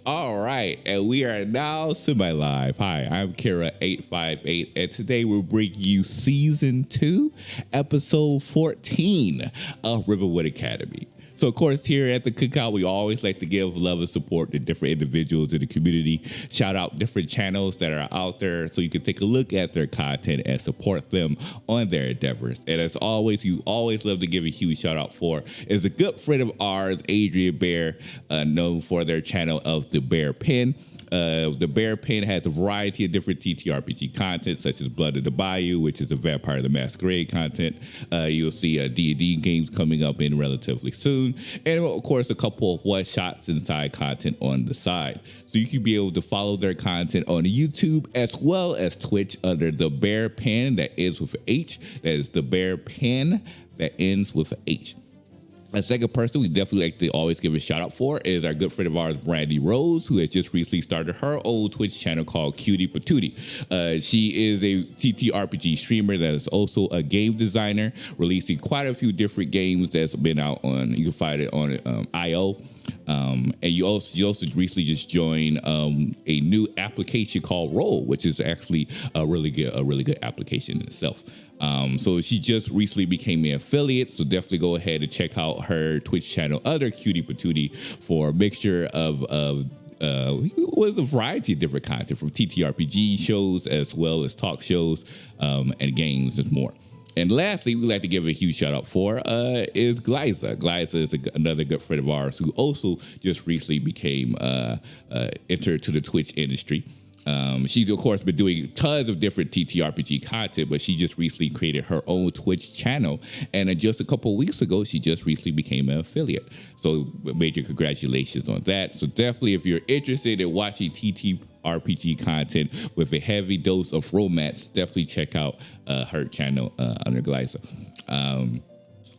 All right, and we are now semi-live. Hi, I'm Kira858, and today we'll bring you Season 2, Episode 14 of Rivenwood Academy. So, of course, here at the Cookout, we always like to give love and support to different individuals in the community. Shout out different channels that are out there so you can take a look at their content and support them on their endeavors. And as always, you always love to give a huge shout out for is a good friend of ours, Adrian Bear, known for their channel of The Bear Pen. The Bear Pen has a variety of different TTRPG content, such as Blood of the Bayou, which is a Vampire the Masquerade content. You'll see D&D games coming up in relatively soon. And, of course, a couple of one-shots and side content on the side. So you can be able to follow their content on YouTube as well as Twitch under The Bear Pen, that ends with an H. That is The Bear Pen, that ends with an H. A second person we definitely like to always give a shout out for is our good friend of ours, Brandy Rose, who has just recently started her own Twitch channel called Cutie Patootie. She is a TTRPG streamer that is also a game designer, releasing quite a few different games that's been out on, you can find it on IO. And you also recently just joined a new application called Roll, which is actually a really good application in itself. So she just recently became an affiliate, so definitely go ahead and check out her Twitch channel, other Cutie Patootie, for a mixture of was a variety of different content from TTRPG shows as well as talk shows and games and more. And lastly, we'd like to give a huge shout out for is Glyza. Glyza is another good friend of ours who also just recently became entered to the Twitch industry. She's, of course, been doing tons of different TTRPG content, but she just recently created her own Twitch channel. And just a couple of weeks ago, she just recently became an affiliate. So major congratulations on that. So definitely, if you're interested in watching TTRPG content with a heavy dose of romance, definitely check out her channel under Glyza.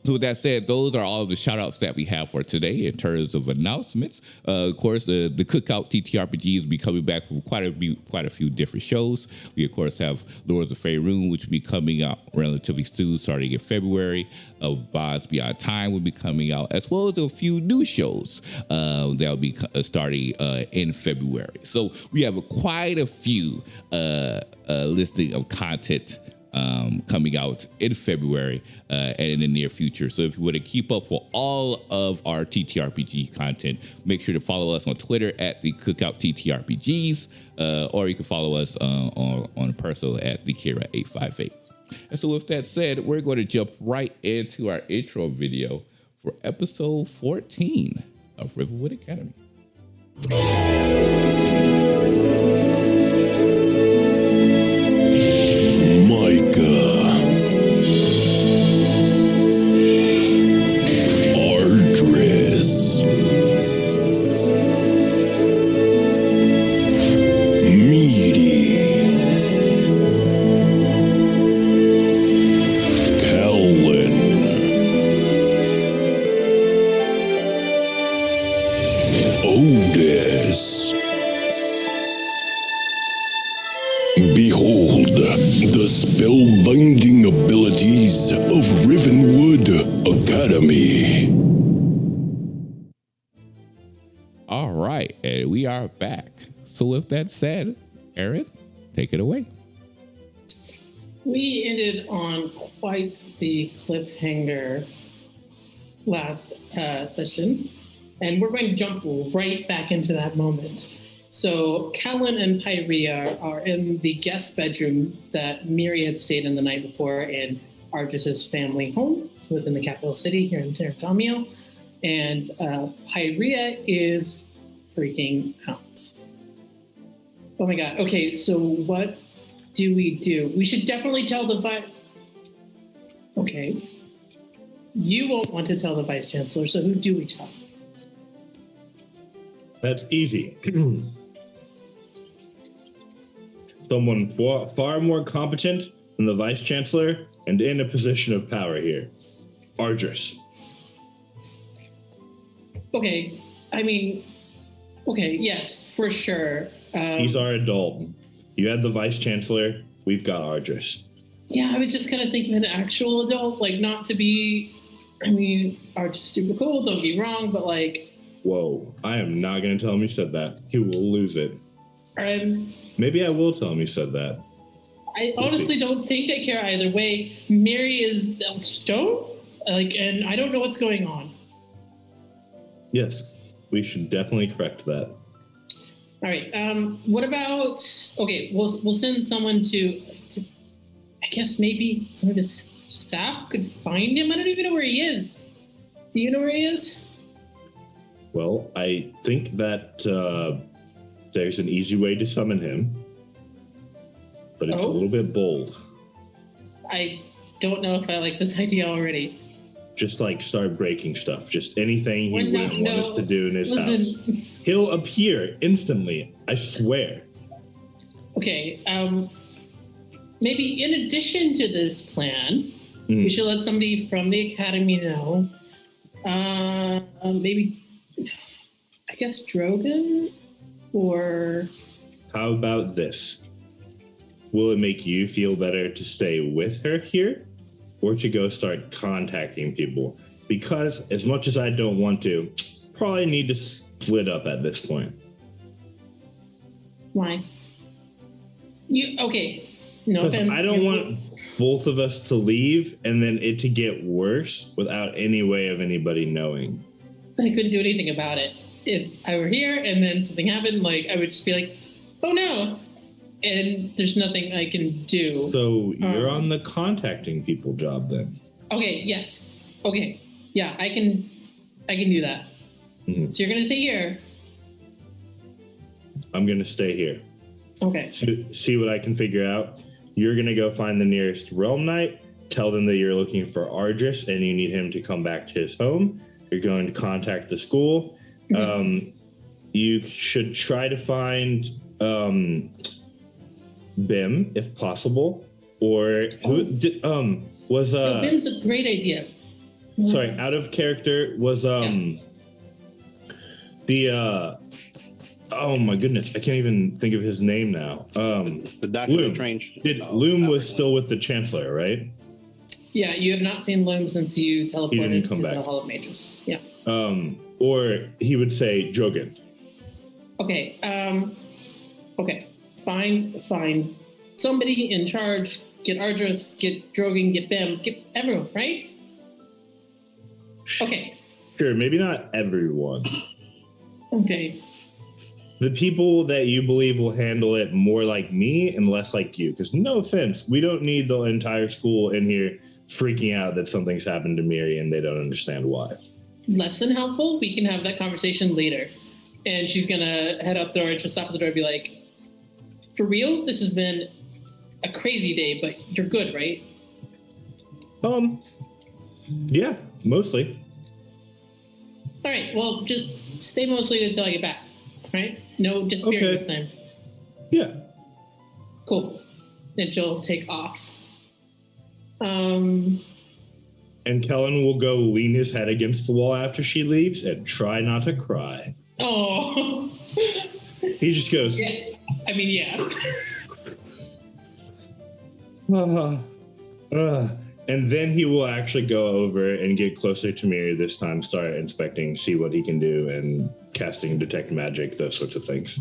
So with that said, those are all of the shout outs that we have for today in terms of announcements. Of course, the Cookout TTRPG will be coming back with quite a few different shows. We, of course, have Lords of Faerun, which will be coming out relatively soon, starting in February. Bonds Beyond Time will be coming out, as well as a few new shows that will be starting in February. So we have quite a few listing of content coming out in February and in the near future. So if you want to keep up for all of our TTRPG content, make sure to follow us on Twitter at the Cookout TTRPGs, or you can follow us on personal at the Kira858. And so with that said, we're going to jump right into our intro video for episode 14 of Rivenwood Academy. Behold, the spellbinding abilities of Rivenwood Academy. All right, and we are back. So with that said, Aaron, take it away. We ended on quite the cliffhanger last session, and we're going to jump right back into that moment. So Callan and Pyrea are in the guest bedroom that Miri had stayed in the night before in Argis's family home within the capital city here in Terratomio. And Pyrea is freaking out. Oh my God. Okay, so what do? We should definitely tell the Okay. You won't want to tell the Vice Chancellor, so who do we tell? That's easy. Someone far more competent than the Vice Chancellor and in a position of power here. Argis. Okay, yes, for sure. He's our adult. You had the Vice Chancellor, we've got Argis. Yeah, I was just kind of thinking an actual adult, like not to be, Argis is super cool, don't be wrong, but like, Whoa, I am not going to tell him you said that. He will lose it. Maybe I will tell him you said that. I honestly don't think I care either way. Mary is stone, and I don't know what's going on. Yes, we should definitely correct that. All right. What about? Okay, we'll send someone to. I guess maybe some of his staff could find him. I don't even know where he is. Do you know where he is? Well, I think that there's an easy way to summon him, but it's a little bit bold. I don't know if I like this idea already. Just start breaking stuff. Just anything he wouldn't want us to do in his house. He'll appear instantly. I swear. Okay. Maybe in addition to this plan, we should let somebody from the academy know. Maybe, I guess Drogon, or... How about this? Will it make you feel better to stay with her here, or to go start contacting people? Because as much as I don't want to, probably need to split up at this point. Why? Okay. No offense. I don't want both of us to leave and then it to get worse without any way of anybody knowing. But I couldn't do anything about it. If I were here and then something happened, I would just be like, oh no. And there's nothing I can do. So you're on the contacting people job then. Okay, yes. Okay. Yeah, I can do that. Mm-hmm. So you're going to stay here. I'm going to stay here. Okay. See what I can figure out. You're going to go find the nearest Realm Knight, tell them that you're looking for Ardris and you need him to come back to his home. You're going to contact the school. Mm-hmm. You should try to find Bim, if possible. Or Bim's a great idea. Sorry, out of character was oh my goodness, I can't even think of his name now. The Doctor Strange. Loom was still with the Chancellor, right? Yeah, you have not seen Loom since you teleported to the Hall of Mages. Yeah. Or he would say Drogon. Okay. Okay. Find somebody in charge. Get Ardris. Get Drogon. Get Bim. Get everyone. Right? Okay. Sure. Maybe not everyone. Okay. The people that you believe will handle it more like me and less like you. Because no offense, we don't need the entire school in here freaking out that something's happened to Miri and they don't understand why. Less than helpful. We can have that conversation later. And she's going to head up there and she'll stop at the door and be like, for real? This has been a crazy day, but you're good, right? Yeah, mostly. All right. Well, just stay mostly until I get back. Right? No disappearing this time. Yeah. Cool. Then she'll take off. And Kellen will go lean his head against the wall after she leaves and try not to cry. Oh. He just goes. Yeah. I mean, yeah. And then he will actually go over and get closer to Miri this time, start inspecting, see what he can do, and casting detect magic, those sorts of things.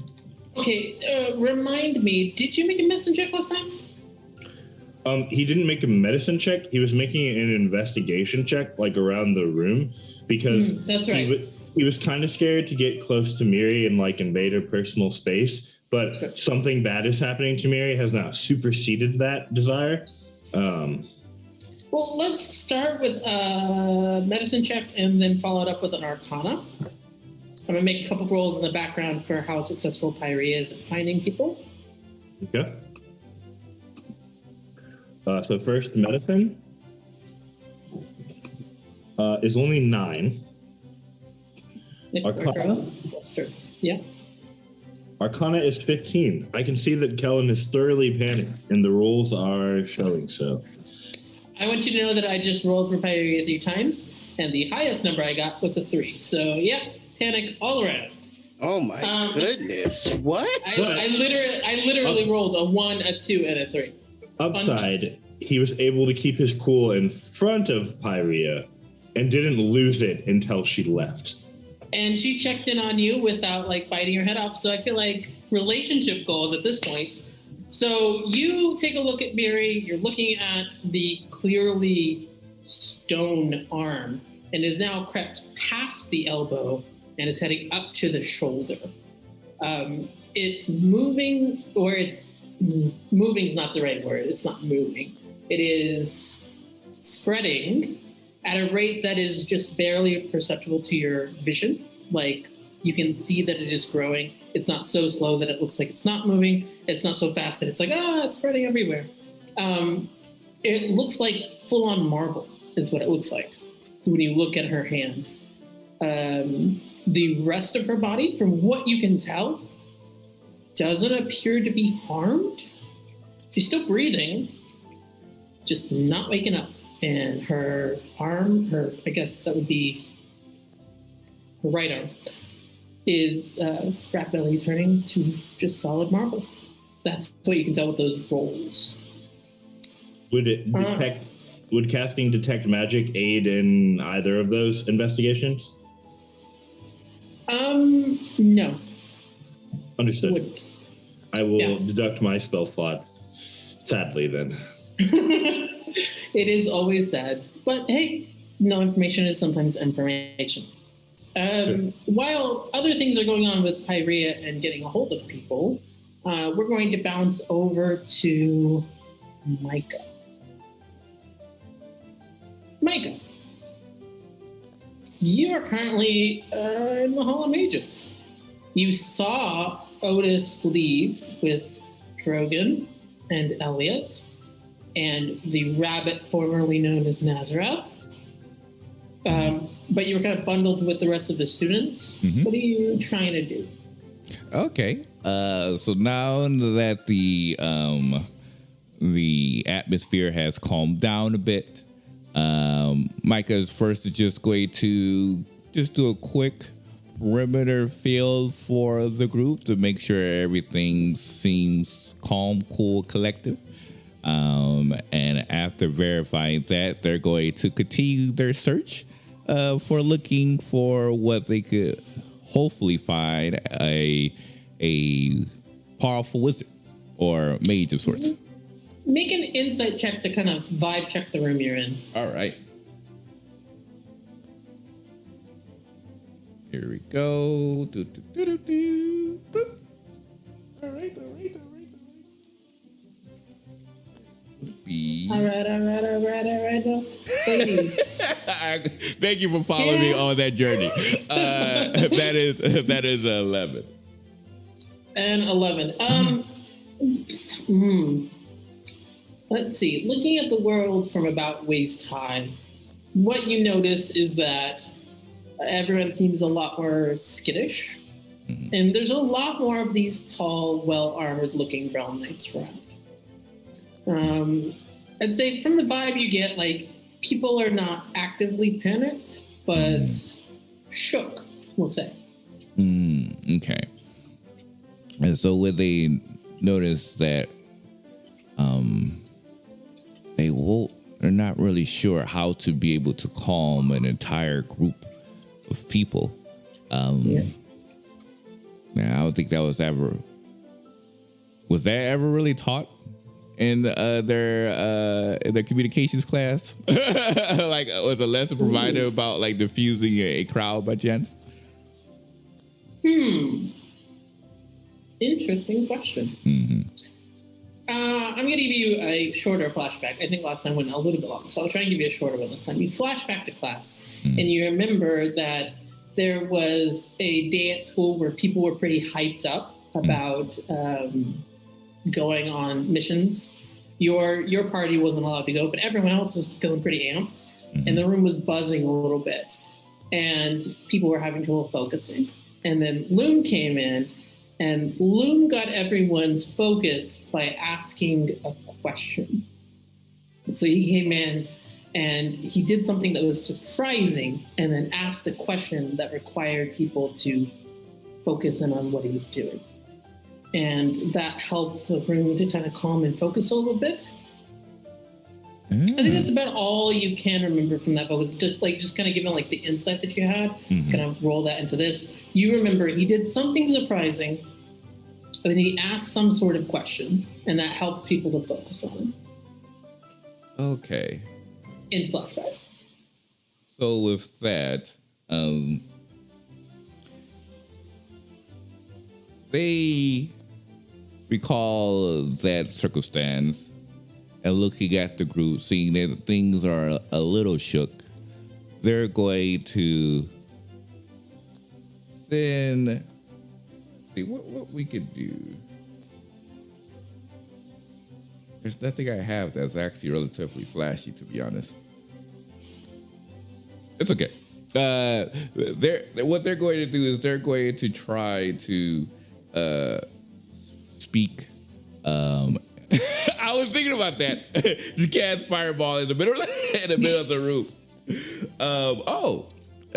Okay, remind me, did you make a medicine check last time? He didn't make a medicine check. He was making an investigation check, around the room, because that's right. He was kind of scared to get close to Miri and invade her personal space, but something bad is happening to Miri has now superseded that desire. Well, let's start with a medicine check and then follow it up with an arcana. I'm going to make a couple rolls in the background for how successful Pyrie is at finding people. Okay. So first, medicine is only 9. Arcana? That's true. Yeah. Arcana is 15. I can see that Kellen is thoroughly panicked, and the rolls are showing so. I want you to know that I just rolled for Pyrie 3 times, and the highest number I got was a 3. So, yeah, panic all around. Oh my goodness! What? I literally rolled a 1, a 2, and a 3. Upside, he was able to keep his cool in front of Pyria, and didn't lose it until she left. And she checked in on you without like biting your head off. So I feel like relationship goals at this point. So you take a look at Miri. You're looking at the clearly stone arm and is now crept past the elbow and is heading up to the shoulder. It's moving, or moving is not the right word. It's not moving. It is spreading at a rate that is just barely perceptible to your vision. Like, you can see that it is growing. It's not so slow that it looks like it's not moving. It's not so fast that it's like, it's spreading everywhere. It looks like full-on marble is what it looks like when you look at her hand. The rest of her body, from what you can tell, doesn't appear to be harmed. She's still breathing, just not waking up. And her arm, I guess that would be her right arm, is rapidly turning to just solid marble. That's what you can tell with those rolls. Would casting detect magic aid in either of those investigations? No. Understood. I will deduct my spell slot. Sadly, then. It is always sad, but hey, no information is sometimes information. While other things are going on with Pyrea and getting a hold of people, we're going to bounce over to Micah. Micah, you are currently in the Hall of Mages. You saw Otis leave with Drogon and Elliot and the rabbit formerly known as Nazareth. But you were kind of bundled with the rest of the students. Mm-hmm. What are you trying to do? Okay. So now that the atmosphere has calmed down a bit, Micah's first is just going to just do a quick perimeter field for the group to make sure everything seems calm, cool, collective. And after verifying that, they're going to continue their search for looking for what they could hopefully find a powerful wizard or mage of sorts. Make an insight check to kind of vibe check the room you're in. All right. Here we go. Boop. All right. All right. Please. Thank you for following me on that journey. That is 11. And 11. Let's see. Looking at the world from about waist high, what you notice is that everyone seems a lot more skittish. Mm-hmm. And there's a lot more of these tall, well-armored looking brown knights around. I'd say from the vibe you get, like, people are not actively panicked, but shook, we'll say. Okay. And so when they notice that they're not really sure how to be able to calm an entire group of people. I don't think that was ever really taught in their communications class? Like, was a lesson provided about like diffusing a crowd by chance? Interesting question. Mm-hmm. I'm going to give you a shorter flashback. I think last time went a little bit long, so I'll try and give you a shorter one this time. You flash back to class, and you remember that there was a day at school where people were pretty hyped up about going on missions. Your party wasn't allowed to go, but everyone else was feeling pretty amped, and the room was buzzing a little bit, and people were having trouble focusing. And then Loom came in, and Loom got everyone's focus by asking a question. So he came in and he did something that was surprising and then asked a question that required people to focus in on what he was doing. And that helped the room to kind of calm and focus a little bit. I think that's about all you can remember from that book. Was just kind of given like the insight that you had. Kind of roll that into this. You remember he did something surprising, and he asked some sort of question, and that helped people to focus on him. Okay. In flashback. So with that, they recall that circumstance and looking at the group, seeing that things are a little shook. They're going to then see what we could do. There's nothing I have that's actually relatively flashy, to be honest. It's okay. What they're going to do is they're going to try to speak. I was thinking about that. Just cast fireball in the middle of the room.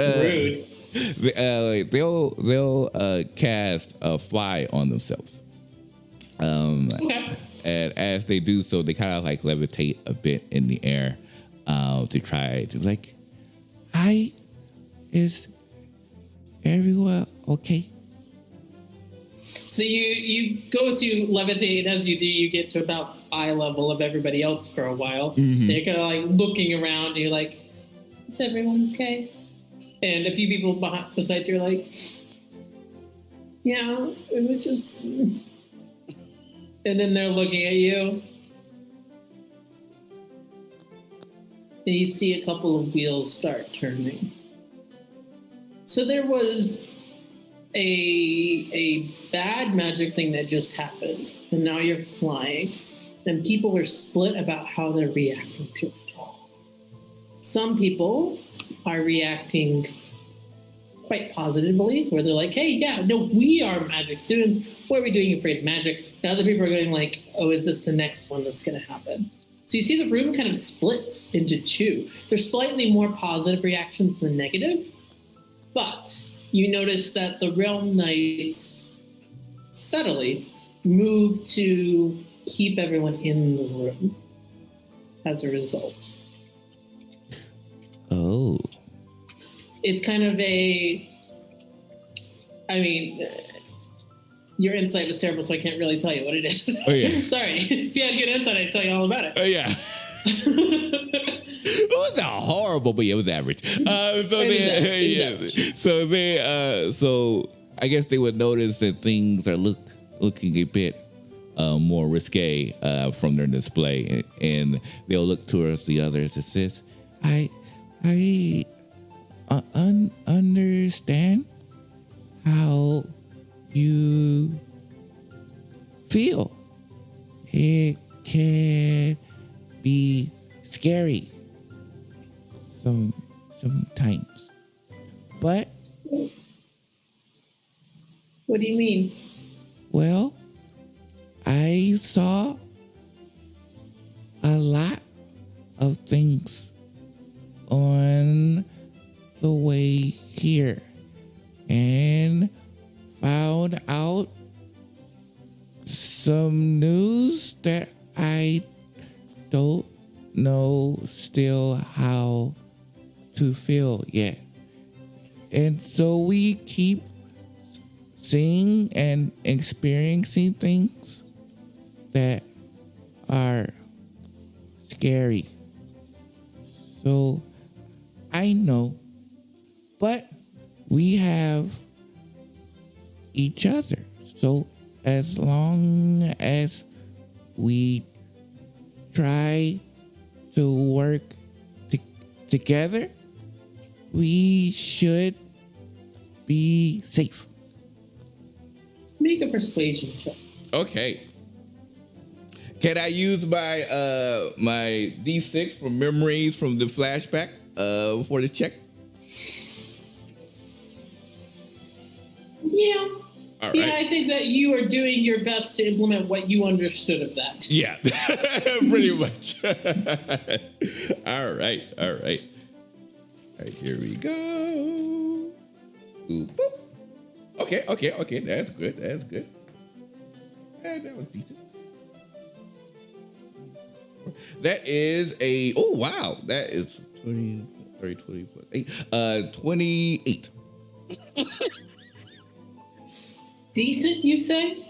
Rude. They'll cast a fly on themselves. Okay. And as they do so, they kind of like levitate a bit in the air to try to like, hi, is everyone okay? So you go to levitate. As you do, you get to about eye level of everybody else for a while. They're kind of like looking around. And you're like, is everyone okay? And a few people beside you are like, yeah, it was just... And then they're looking at you. And you see a couple of wheels start turning. So there was a bad magic thing that just happened. And now you're flying. And people are split about how they're reacting to it. Some people are reacting quite positively, where they're like, hey, yeah, no, we are magic students. What are we doing afraid of magic? And other people are going like, oh, is this the next one that's going to happen? So you see the room kind of splits into two. There's slightly more positive reactions than negative, but you notice that the realm knights subtly move to keep everyone in the room as a result. Oh. It's kind of your insight was terrible, so I can't really tell you what it is. Oh, yeah. Sorry. If you had good insight, I'd tell you all about it. Oh, yeah. It was not horrible, but yeah, it was average. So I guess they would notice that things are looking a bit more risque from their display, and they'll look towards the others and says, I understand how you feel. It can be scary sometimes. But what do you mean? Well, I saw a lot of things on the way here and found out some news that I don't know still how to feel yet. And so we keep seeing and experiencing things that are scary. So I know, but we have each other. So as long as we try to work together, we should be safe. Make a persuasion check. Okay. Can I use my my D6 from memories from the flashback for this check? Yeah. All right. Yeah, I think that you are doing your best to implement what you understood of that. Yeah, pretty much. All right. All right, here we go. Ooh, boop. Okay. That's good. And that was decent. That is a, oh, wow. That is 20, 30, 20, 8, 28. Decent, you say?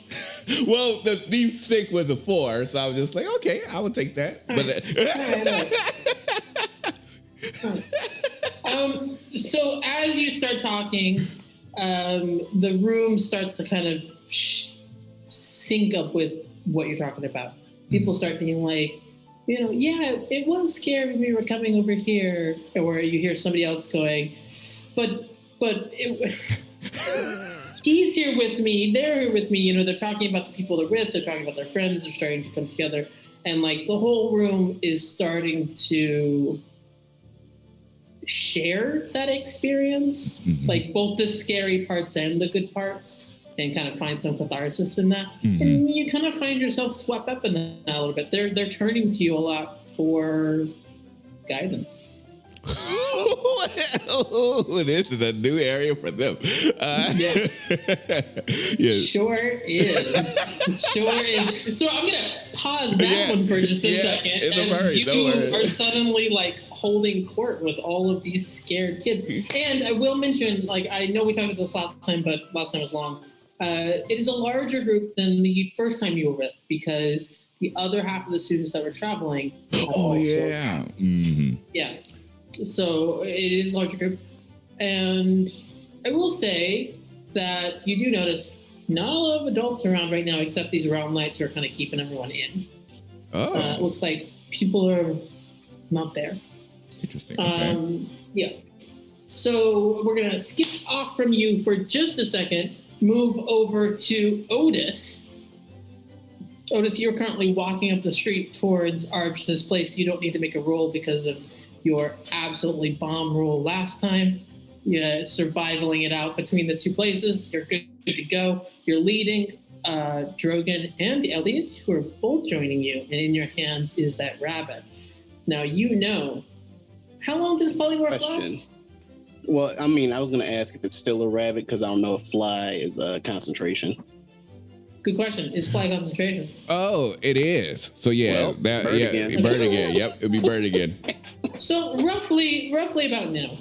Well, the deep 6 was a 4, so I was just like, okay, I would take that. All But right. So as you start talking, the room starts to kind of sync up with what you're talking about. People start being like, yeah, it was scary when we were coming over here, or you hear somebody else going, but he's here with me, they're here with me, they're talking about the people they're with, they're talking about their friends, they're starting to come together, and like the whole room is starting to share that experience, like both the scary parts and the good parts, and kind of find some catharsis in that. And you kind of find yourself swept up in that a little bit. They're turning to you a lot for guidance. This is a new area for them. Yeah. Yes. Sure is. So I'm gonna pause that one for just a second, as you are suddenly like holding court with all of these scared kids. And I will mention, like, I know we talked about this last time, but last time was long. It is a larger group than the first time you were with, because the other half of the students that were traveling. Yeah. Yeah. So it is a larger group. And I will say that you do notice not a lot of adults around right now, except these realm knights are kind of keeping everyone in. It looks like people are not there. Interesting. Okay. Yeah. So we're going to skip off from you for just a second, move over to Otis. Otis, you're currently walking up the street towards Arch's place. You don't need to make a roll because of your absolutely bomb roll last time. You're survivaling it out between the two places. You're good to go. You're leading Drogon and Elliot, who are both joining you, and in your hands is that rabbit. Now, how long does polymorph last? Well, I mean, I was going to ask if it's still a rabbit, because I don't know if fly is concentration. Good question. Is fly concentration? Oh, it is. So yeah, bird again. Bird again. Yep, it'll be bird again. So roughly about now.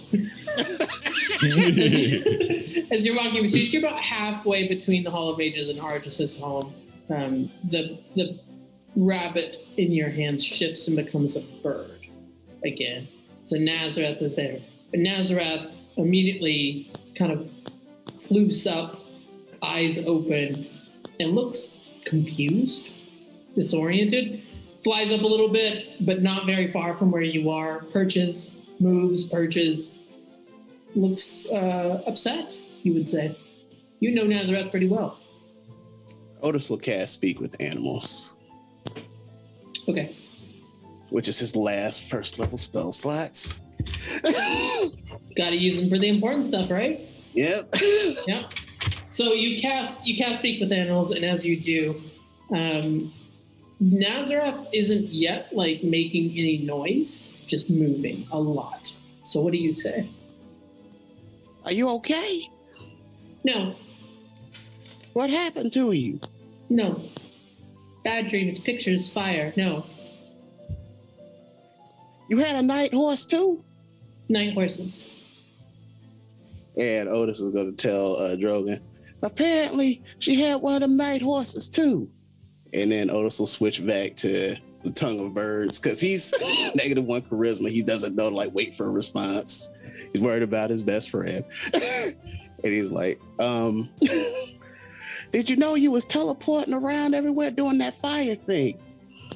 As you're walking the streets, you're about halfway between the Hall of Mages and Arch's home. The rabbit in your hands shifts and becomes a bird again. So Nazareth is there. But Nazareth immediately kind of floofs up, eyes open, and looks confused, disoriented. Flies up a little bit, but not very far from where you are. Perches, looks upset, you would say. You know Nazareth pretty well. Otis will cast Speak with Animals. Okay. Which is his last first level spell slots. Gotta use them for the important stuff, right? Yep. Yep. So you cast Speak with Animals, and as you do, Nazareth isn't yet like making any noise, just moving a lot. So what do you say? Are you okay? No. What happened to you? No. Bad dreams, pictures, fire. No. You had a night horse too? 9 horses. And Otis is going to tell Drogon, apparently she had one of them night horses too. And then Otis will switch back to the tongue of birds, because he's -1 charisma. He doesn't know to like wait for a response. He's worried about his best friend. And he's like, did you know you was teleporting around everywhere doing that fire thing?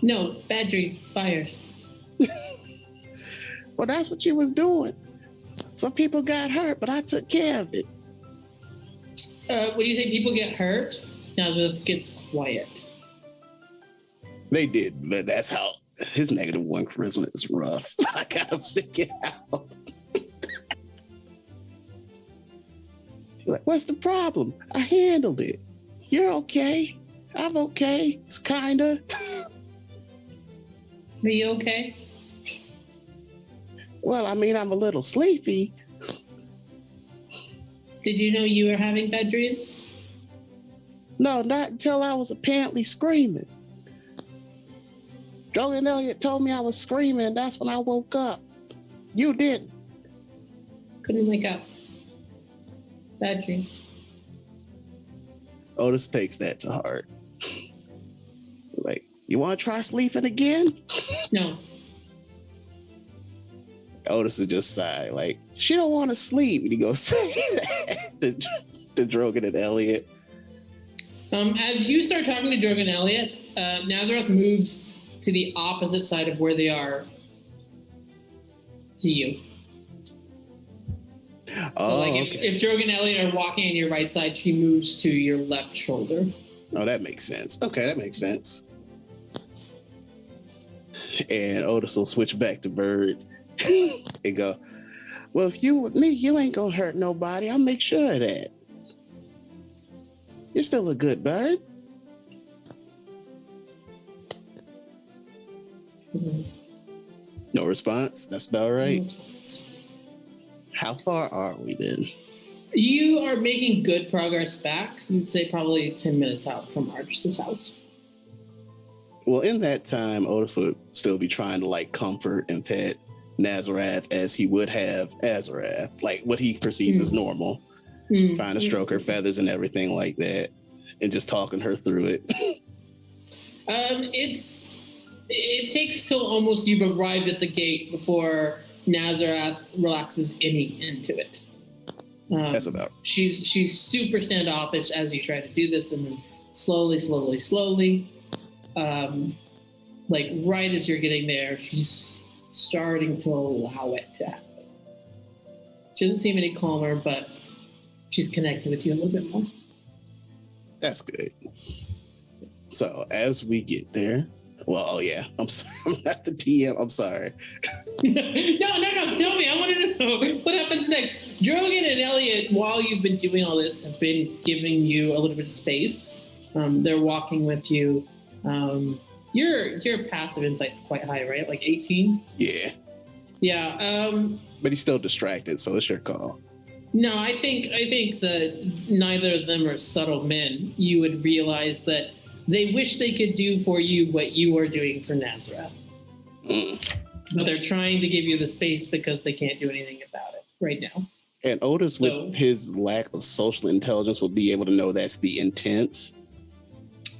No, bad dream, fires. Well, that's what you was doing. Some people got hurt, but I took care of it. When you say people get hurt, Nazareth gets quiet. They did, but that's how his -1 charisma is rough. I got him sticking out. Like, what's the problem? I handled it. You're okay. I'm okay. It's kinda. Are you okay? Well, I mean, I'm a little sleepy. Did you know you were having bad dreams? No, not until I was apparently screaming. Drogan and Elliot told me I was screaming. That's when I woke up. You didn't. Couldn't wake up. Bad dreams. Otis takes that to heart. Like, you want to try sleeping again? No. Otis is just sigh, like, she don't want to sleep. And he goes say that to Drogan and Elliot. As you start talking to Drogan and Elliot, Nazareth moves to the opposite side of where they are to you. Oh, so like if Drogan and Elliot are walking on your right side, she moves to your left shoulder. Oh, that makes sense. Okay, that makes sense. And Otis will switch back to Bird and go, well, if you with me, you ain't gonna hurt nobody. I'll make sure of that. You're still a good bird. Mm-hmm. No response? That's about right. No response. How far are we then? You are making good progress back. You'd say probably 10 minutes out from Arch's house. Well, in that time, Otis would still be trying to like comfort and pet Nazareth as he would have Azarath, like what he perceives as normal. Trying to stroke her feathers and everything like that, and just talking her through it. It takes till almost you've arrived at the gate before Nazareth relaxes any into it. That's about. She's super standoffish as you try to do this, and then slowly, like right as you're getting there, she's starting to allow it to happen. She doesn't seem any calmer, but she's connected with you a little bit more. That's good. So as we get there, well, oh yeah, I'm sorry, I'm not the TM. I'm sorry. No. Tell me. I want to know what happens next. Drogan and Elliot, while you've been doing all this, have been giving you a little bit of space. They're walking with you. Your passive insight's quite high, right? Like 18? Yeah. Yeah. But he's still distracted, so it's your call. No, I think that neither of them are subtle men. You would realize that they wish they could do for you what you are doing for Nazareth. But they're trying to give you the space because they can't do anything about it right now. And Otis, with his lack of social intelligence, will be able to know that's the intent.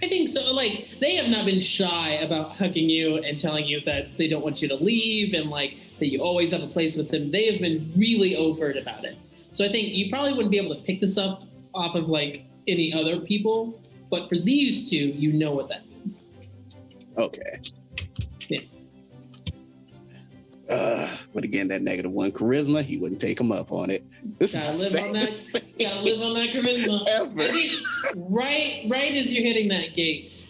I think so. Like, they have not been shy about hugging you and telling you that they don't want you to leave and like that you always have a place with them. They have been really overt about it. So I think you probably wouldn't be able to pick this up off of like any other people, but for these two, you know what that means. Okay. Yeah. But again, that -1 charisma, he wouldn't take him up on it. This Gotta is live on that. Gotta live on that charisma. Ever. I think right as you're hitting that gate,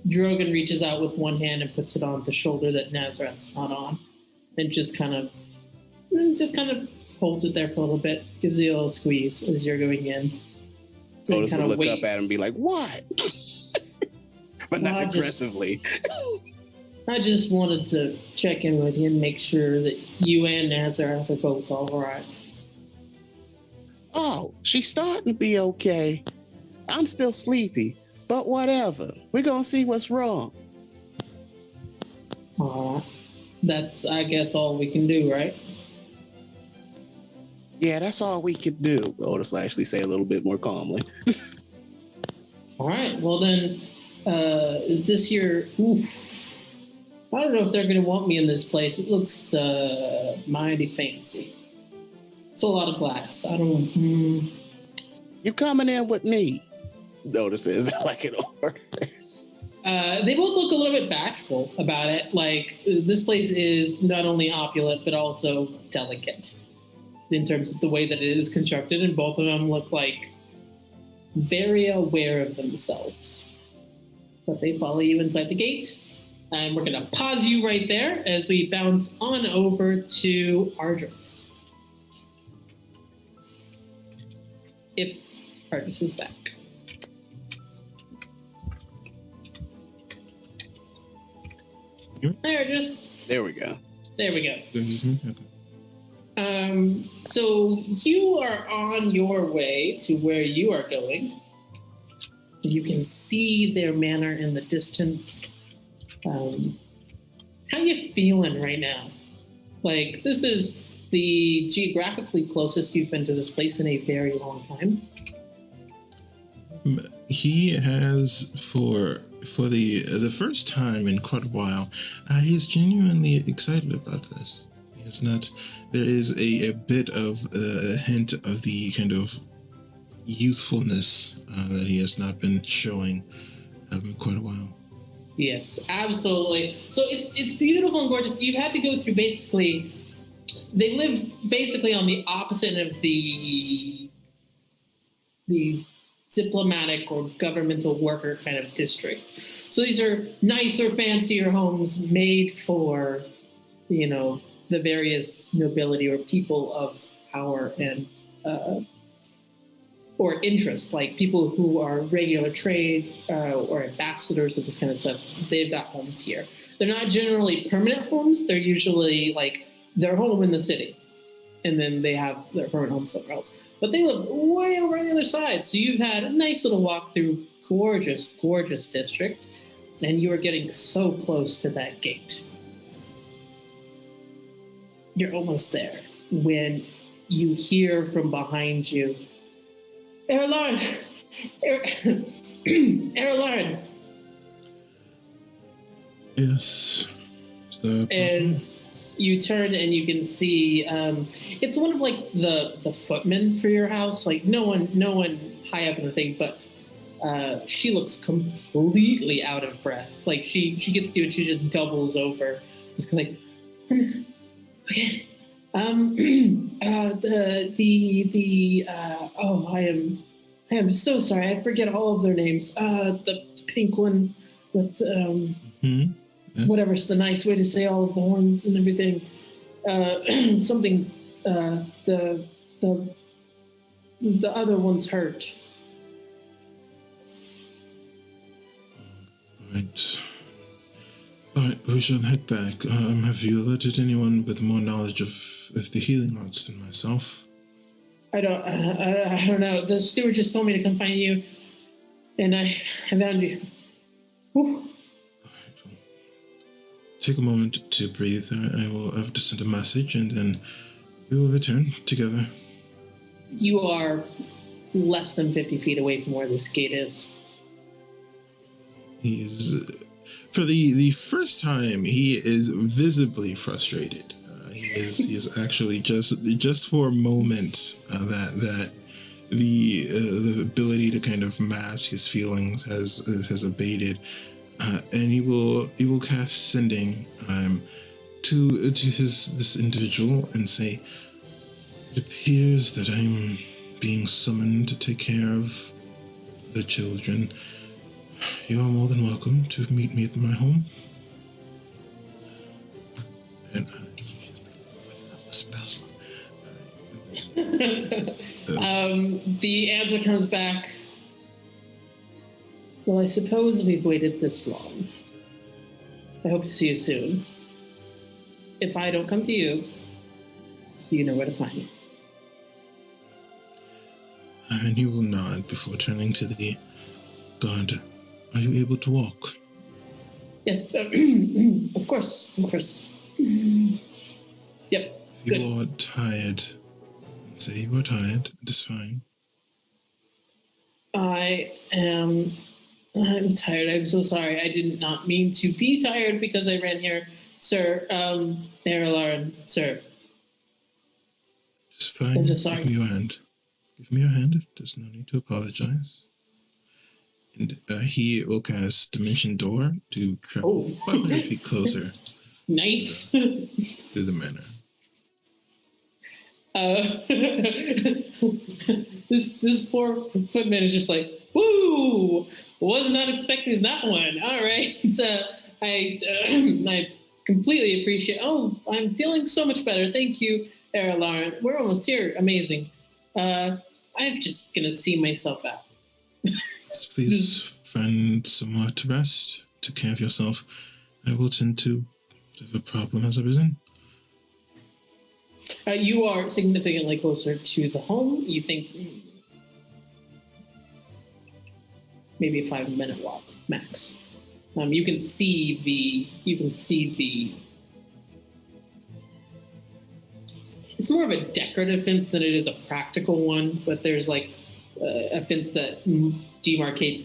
Drogan reaches out with one hand and puts it on the shoulder that Nazareth's not on, and just kind of holds it there for a little bit, gives you a little squeeze as you're going in. Otis would look up at him and be like, "What?" But not aggressively. I just wanted to check in with you and make sure that you and Nazareth are both all right. Oh, she's starting to be okay. I'm still sleepy, but whatever. We're going to see what's wrong. That's, I guess, all we can do, right? Yeah, that's all we can do. Otis will actually say a little bit more calmly. All right. Well, then, is this your... Oof. I don't know if they're going to want me in this place. It looks mighty fancy. It's a lot of glass. I don't... You coming in with me? Otis says like an order. They both look a little bit bashful about it. Like, this place is not only opulent, but also delicate in terms of the way that it is constructed. And both of them look like very aware of themselves. But they follow you inside the gate. And we're going to pause you right there as we bounce on over to Ardris. If Ardris is back. Hi, Ardris. There we go. There we go. So you are on your way to where you are going. You can see their manor in the distance. How you feeling right now? Like, this is the geographically closest you've been to this place in a very long time. He has for the first time in quite a while. He's genuinely excited about this. It's not. There is a bit of a hint of the kind of youthfulness that he has not been showing in quite a while. Yes, absolutely. So it's beautiful and gorgeous. You've had to go through basically. They live basically on the opposite of the diplomatic or governmental worker kind of district. So these are nicer, fancier homes made for, the various nobility or people of power and or interest, like people who are regular trade or ambassadors of this kind of stuff. They've got homes here. They're not generally permanent homes. They're usually like their home in the city, and then they have their permanent home somewhere else. But they live way over on the other side. So you've had a nice little walk through gorgeous, gorgeous district, and you are getting so close to that gate. You're almost there when you hear from behind you, Erlarn! Erlarn! Yes. And you turn and you can see it's one of like the footmen for your house. Like no one high up in the thing, but she looks completely out of breath. Like she gets to you and she just doubles over. It's like, okay. I am so sorry. I forget all of their names. The pink one with whatever's the nice way to say all of the horns and everything. Something. The other one's hurt. All right, we shall head back. Have you alerted anyone with more knowledge of the healing arts than myself? I don't know. The steward just told me to come find you, and I found you. Whew. Take a moment to breathe. I will have to send a message, and then we will return together. You are less than 50 feet away from where this gate is. He is, for the first time, he is visibly frustrated. He is actually just for a moment that the ability to kind of mask his feelings has abated. And he will cast sending to this individual and say, "It appears that I'm being summoned to take care of the children. You are more than welcome to meet me at my home." And the answer comes back. Well, I suppose we've waited this long. I hope to see you soon. If I don't come to you, you know where to find me. And you will nod before turning to the guard. Are you able to walk? Yes, of course. Yep. If you are tired, say you are tired. It is fine. I'm tired. I'm so sorry. I did not mean to be tired because I ran here. Sir, Erlarn, sir. It's fine. I'm just sorry. Give me your hand. Give me your hand. There's no need to apologize. And he will cast Dimension Door to travel 500 feet closer. Nice. To the manor. This poor footman is just like, woo! Was not expecting that one. All right. I completely appreciate. Oh, I'm feeling so much better. Thank you, Erlarn. We're almost here. Amazing. I'm just gonna see myself out. Please find somewhere to rest, take care of yourself. I will tend to if a problem has arisen. You are significantly closer to the home. You think maybe a 5-minute walk max. You can see the. It's more of a decorative fence than it is a practical one, but there's like a fence that demarcates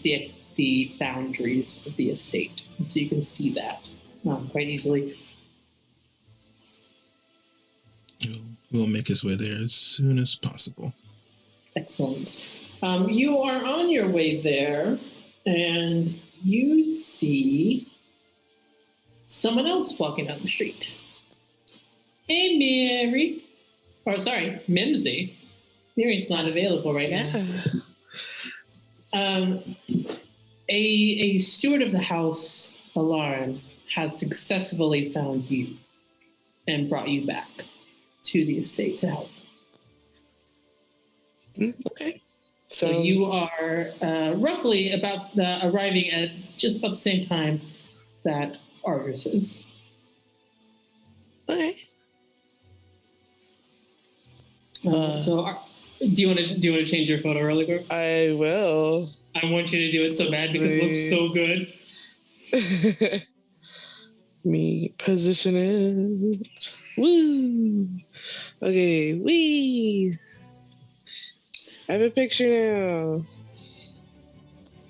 the boundaries of the estate, and so you can see that quite easily. We'll make his way there as soon as possible. Excellent. You are on your way there, and you see someone else walking down the street. Hey, Mary. Or, sorry, Mimsy. Mary's not available right now. A steward of the house, Alarin, has successfully found you and brought you back to the estate to help. Okay. So you are roughly about arriving at just about the same time that Argus is. Okay. So, do you want to change your photo really quick? I will. I want you to do it so bad because it looks so good. Me position it. Woo. Okay. Wee. I have a picture now.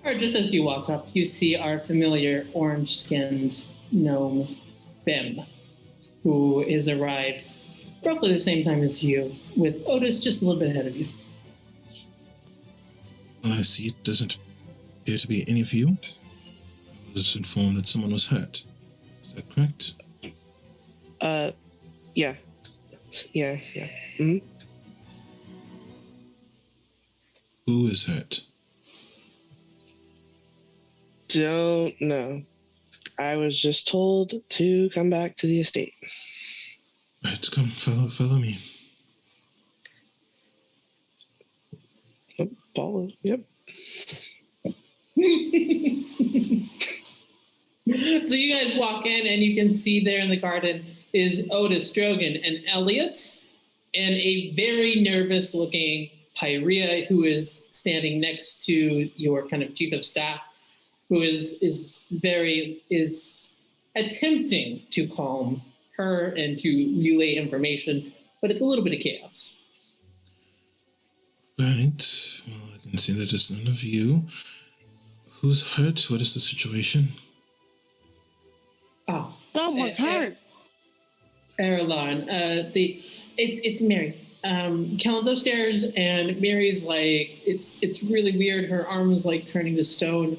Or just as you walk up, you see our familiar orange-skinned gnome, Bim, who is arrived roughly the same time as you, with Otis just a little bit ahead of you. I see it doesn't appear to be any of you. I was informed that someone was hurt. Is that correct? Yeah. Yeah. Mm-hmm. Who is hurt? Don't know. I was just told to come back to the estate. Right, come, follow me. Follow, yep. So you guys walk in, and you can see there in the garden is Otis, Drogon, and Elliot, and a very nervous-looking Pyrea who is standing next to your kind of chief of staff, who is attempting to calm her and to relay information, but it's a little bit of chaos. Right. Well, I can see that it's none of you. Who's hurt? What is the situation? Oh, Someone's hurt. Erlan, it's Mary. Kellen's upstairs, and Mary's like, it's really weird. Her arm is like turning to stone.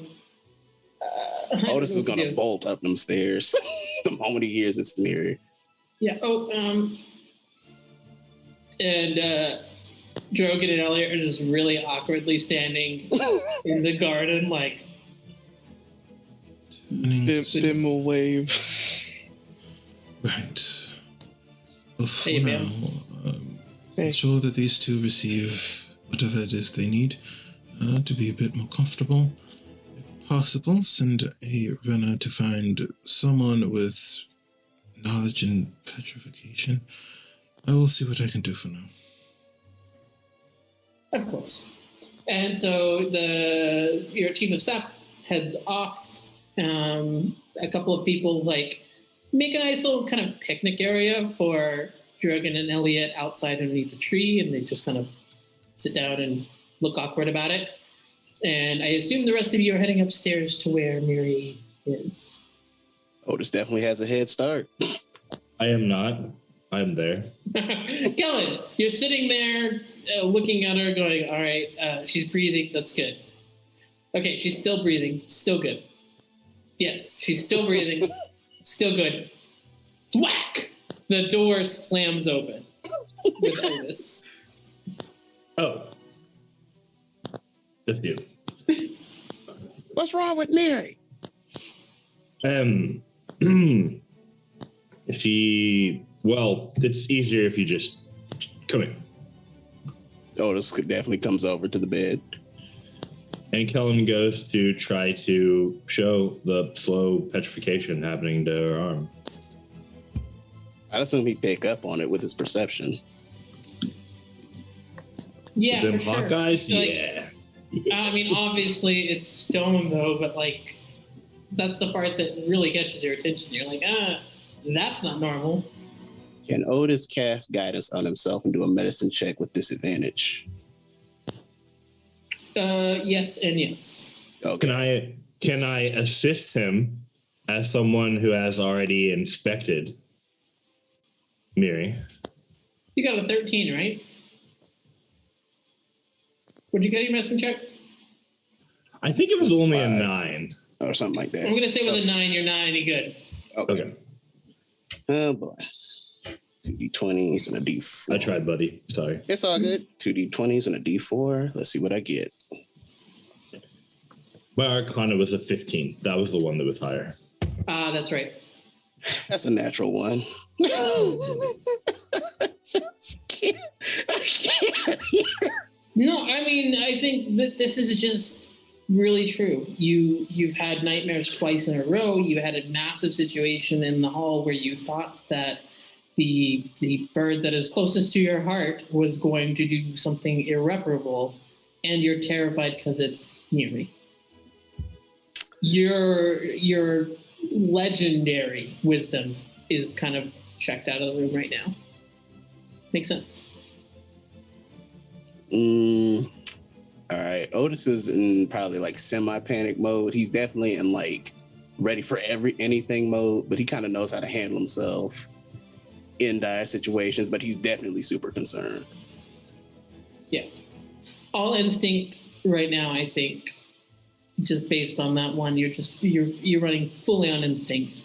Otis is gonna bolt up them stairs the moment he hears it's Mary. Yeah. And Drogon and Elliot are just really awkwardly standing in the garden, like. Dim will wave. Right. Well, for Hey, now, Hey. I'm sure that these two receive whatever it is they need to be a bit more comfortable. If possible, send a runner to find someone with knowledge in petrification. I will see what I can do for now. Of course. And so your chief of staff heads off. A couple of people like make a nice little kind of picnic area for Drogon and Elliot outside underneath the tree, and they just kind of sit down and look awkward about it. And I assume the rest of you are heading upstairs to where Mary is. Otis definitely has a head start. I am not. I'm there. Kellen, you're sitting there looking at her going, all right, she's breathing. That's good. Okay, she's still breathing. Still good. Yes, she's still breathing. Still good. Whack! The door slams open with Otis. Oh. Just you. What's wrong with Mary? It's easier if you just come in. Otis definitely comes over to the bed. And Kellen goes to try to show the slow petrification happening to her arm. I'd assume he'd pick up on it with his perception. Yeah, Them for sure. Hawkeyes? Like, Yeah. I mean, obviously it's stone though, but like That's the part that really catches your attention. You're like, that's not normal. Can Otis cast guidance on himself and do a medicine check with disadvantage? Yes and yes. Okay. Can I assist him as someone who has already inspected Miri? You got a 13, right? Would you get your medicine check? I think it was only a 5. 9. Or something like that. I'm going to say with a 9, you're not any good. Okay. Oh, boy. 2d20s and a d4. I tried, buddy. Sorry. It's all good. 2d20s and a d4. Let's see what I get. My Arcana was a 15. That was the one that was higher. That's right. That's a natural one. I can't. No, I mean, I think that this is just really true. You've had nightmares twice in a row. You had a massive situation in the hall where you thought that the bird that is closest to your heart was going to do something irreparable, and you're terrified because it's Miri. Your legendary wisdom is kind of checked out of the room right now. Makes sense. All right. Otis is in probably like semi-panic mode. He's definitely in like ready for anything mode, but he kind of knows how to handle himself in dire situations, but he's definitely super concerned. Yeah. All instinct right now, I think, just based on that one, you're running fully on instinct.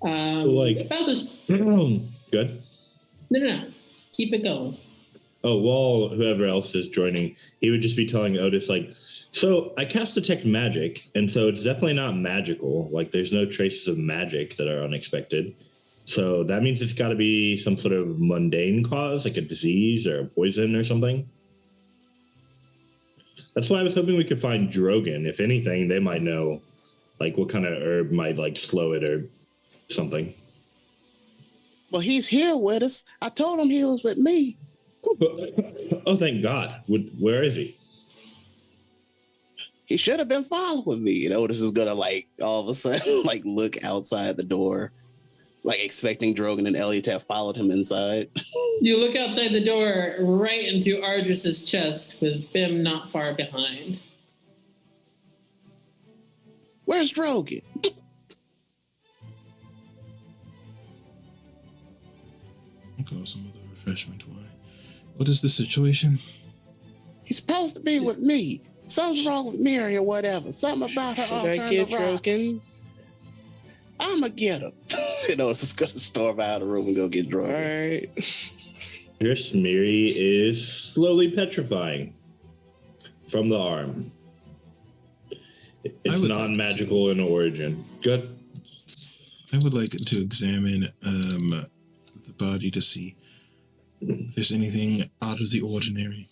About this. Good. No. Keep it going. Oh, while whoever else is joining, he would just be telling Otis, like, so I cast Detect Magic, and so it's definitely not magical. Like, there's no traces of magic that are unexpected. So that means it's got to be some sort of mundane cause, like a disease or a poison or something. That's why I was hoping we could find Drogon. If anything, they might know, like, what kind of herb might, like, slow it or something. Well, he's here with us. I told him he was with me. Oh, thank God. Where is he? He should have been following me. And Otis is gonna like all of a sudden like look outside the door, like expecting Drogon and Elliot to have followed him inside. You look outside the door right into Ardris's chest with Bim not far behind. Where's Drogon? I'll some other refreshment. Why? What is the situation? He's supposed to be with me. Something's wrong with Miri or whatever. Something about her arm turned to rocks. I'ma get him. You know, it's just gonna storm out of the room and go get Drogon. All right. Your Miri is slowly petrifying from the arm. It's non-magical in origin. Good. I would like to examine the body to see if there's anything out of the ordinary.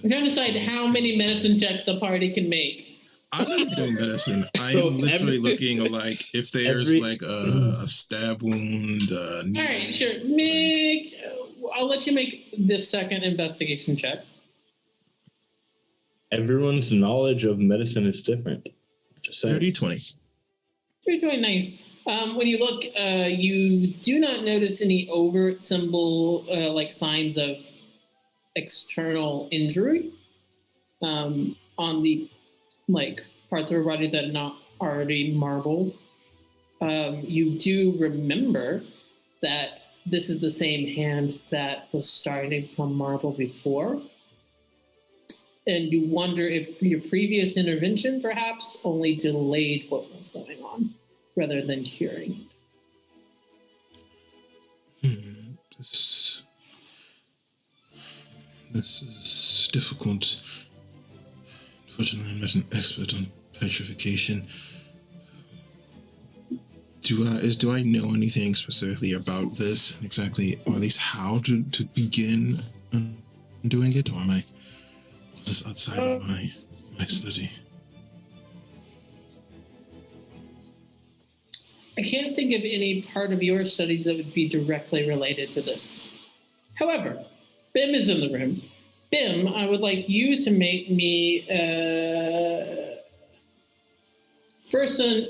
I'm trying to decide how many medicine checks a party can make. I'm not doing medicine. I am literally looking like if there's like a stab wound. All right, sure. I'll let you make this second investigation check. Everyone's knowledge of medicine is different. Just 30-20. 30-20, nice. When you look, you do not notice any overt symbol, like signs of external injury on the like parts of her body that are not already marbled. You do remember that this is the same hand that was starting to become marble before. And you wonder if your previous intervention perhaps only delayed what was going on rather than curing it. This is difficult. Unfortunately, I'm not an expert on petrification. Do I know anything specifically about this? Exactly, or at least how to begin doing it? Or am I just outside of my study? I can't think of any part of your studies that would be directly related to this. However, Bim is in the room. Bim, I would like you to make me first an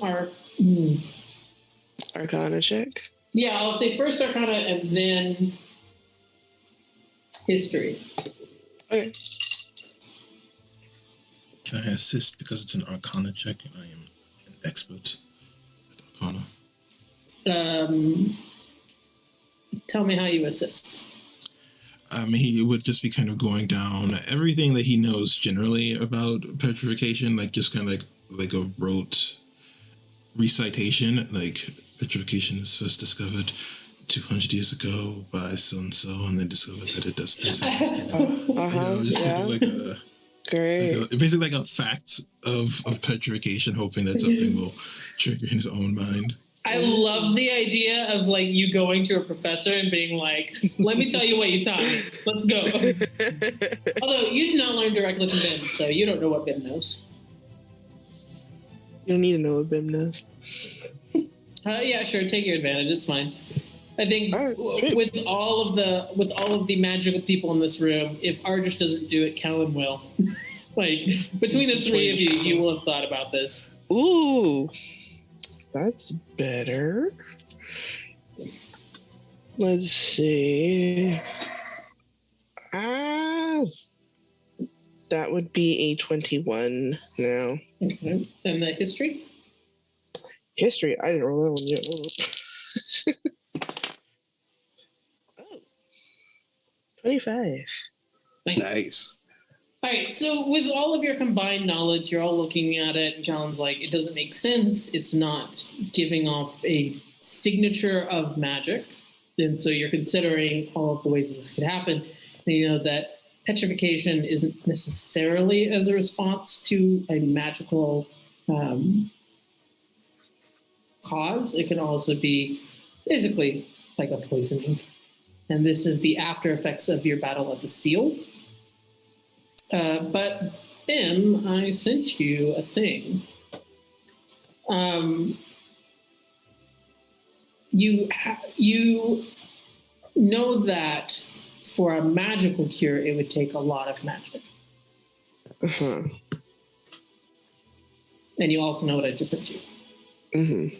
Arcana check. Yeah, I'll say first Arcana and then History. Okay. Can I assist because it's an Arcana check and I am an expert at Arcana? Tell me how you assist. He would just be kind of going down everything that he knows generally about petrification, like just kind of like a rote recitation, like petrification was first discovered 200 years ago by so and so, and they discovered that it does this. Just kind of like a Great. basically like a fact of petrification, hoping that something will trigger his own mind. I love the idea of like you going to a professor and being like, "Let me tell you what you taught me. Let's go." Although you did not learn directly from Bim, so you don't know what Bim knows. You don't need to know what Bim knows. Yeah, sure. Take your advantage. It's fine. I think with all of the magical people in this room, if Ardris doesn't do it, Kellen will. Like between the three of you, you will have thought about this. Ooh, that's better. Let's see. That would be a 21 now. Okay. And the history? History? I didn't roll that one yet. Oh. 25. Nice. All right, so with all of your combined knowledge, you're all looking at it, and Callan's like, it doesn't make sense. It's not giving off a signature of magic. And so you're considering all of the ways that this could happen. And you know that petrification isn't necessarily as a response to a magical cause. It can also be basically like a poisoning. And this is the after effects of your battle at the seal. But Bim, I sent you a thing. You know that for a magical cure, it would take a lot of magic. Uh-huh. And you also know what I just sent you. Mm-hmm.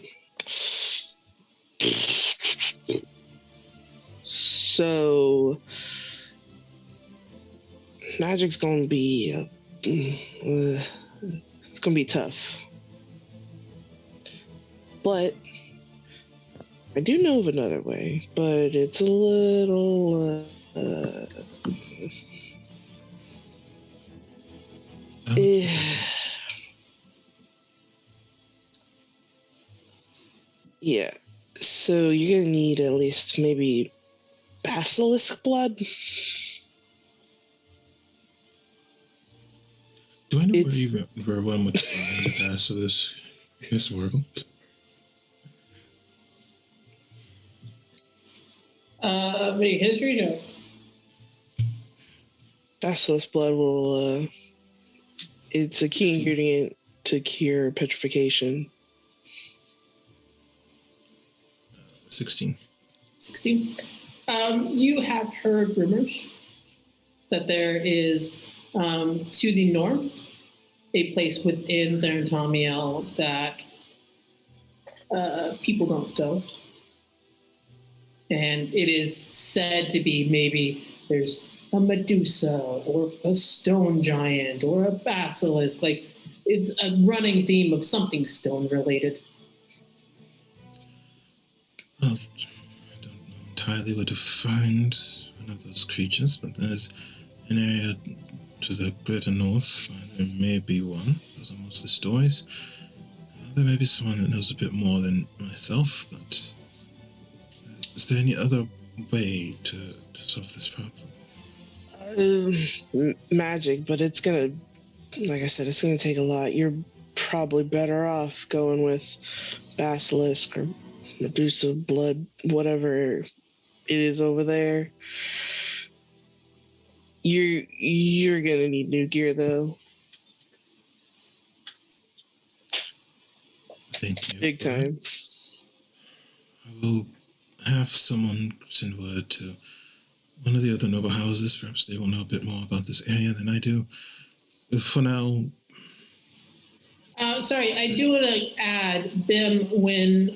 So, magic's gonna be it's gonna be tough, but I do know of another way. But it's a little yeah. So you're gonna need at least maybe basilisk blood. Do I know where one would find the basilisk in this world? Make a history check. Basilisk blood will it's a key ingredient to cure petrification. 16. 16. You have heard rumors that there is to the north a place within Therian that people don't go. And it is said to be maybe there's a Medusa or a stone giant or a basilisk. Like, it's a running theme of something stone related. Well, I don't know entirely where to find one of those creatures, but there's an area to the greater north where there may be one. Those are mostly stories. There may be someone that knows a bit more than myself, but is there any other way to solve this problem? Magic, but it's gonna, like I said, it's gonna take a lot. You're probably better off going with basilisk or Medusa blood, whatever it is over there. You're gonna need new gear though. Thank you. Big time. I will have someone send word to the Enchantment House. They may be able to provide some help. But I think for now, I will have someone send word to the Enchantment House. Big time. I will have someone send word to the Enchantment House. I will have someone send word to the Enchantment House. one of the other noble houses. Perhaps they will know a bit more about this area than I do. For now... Sorry, I do want to add, Bim, when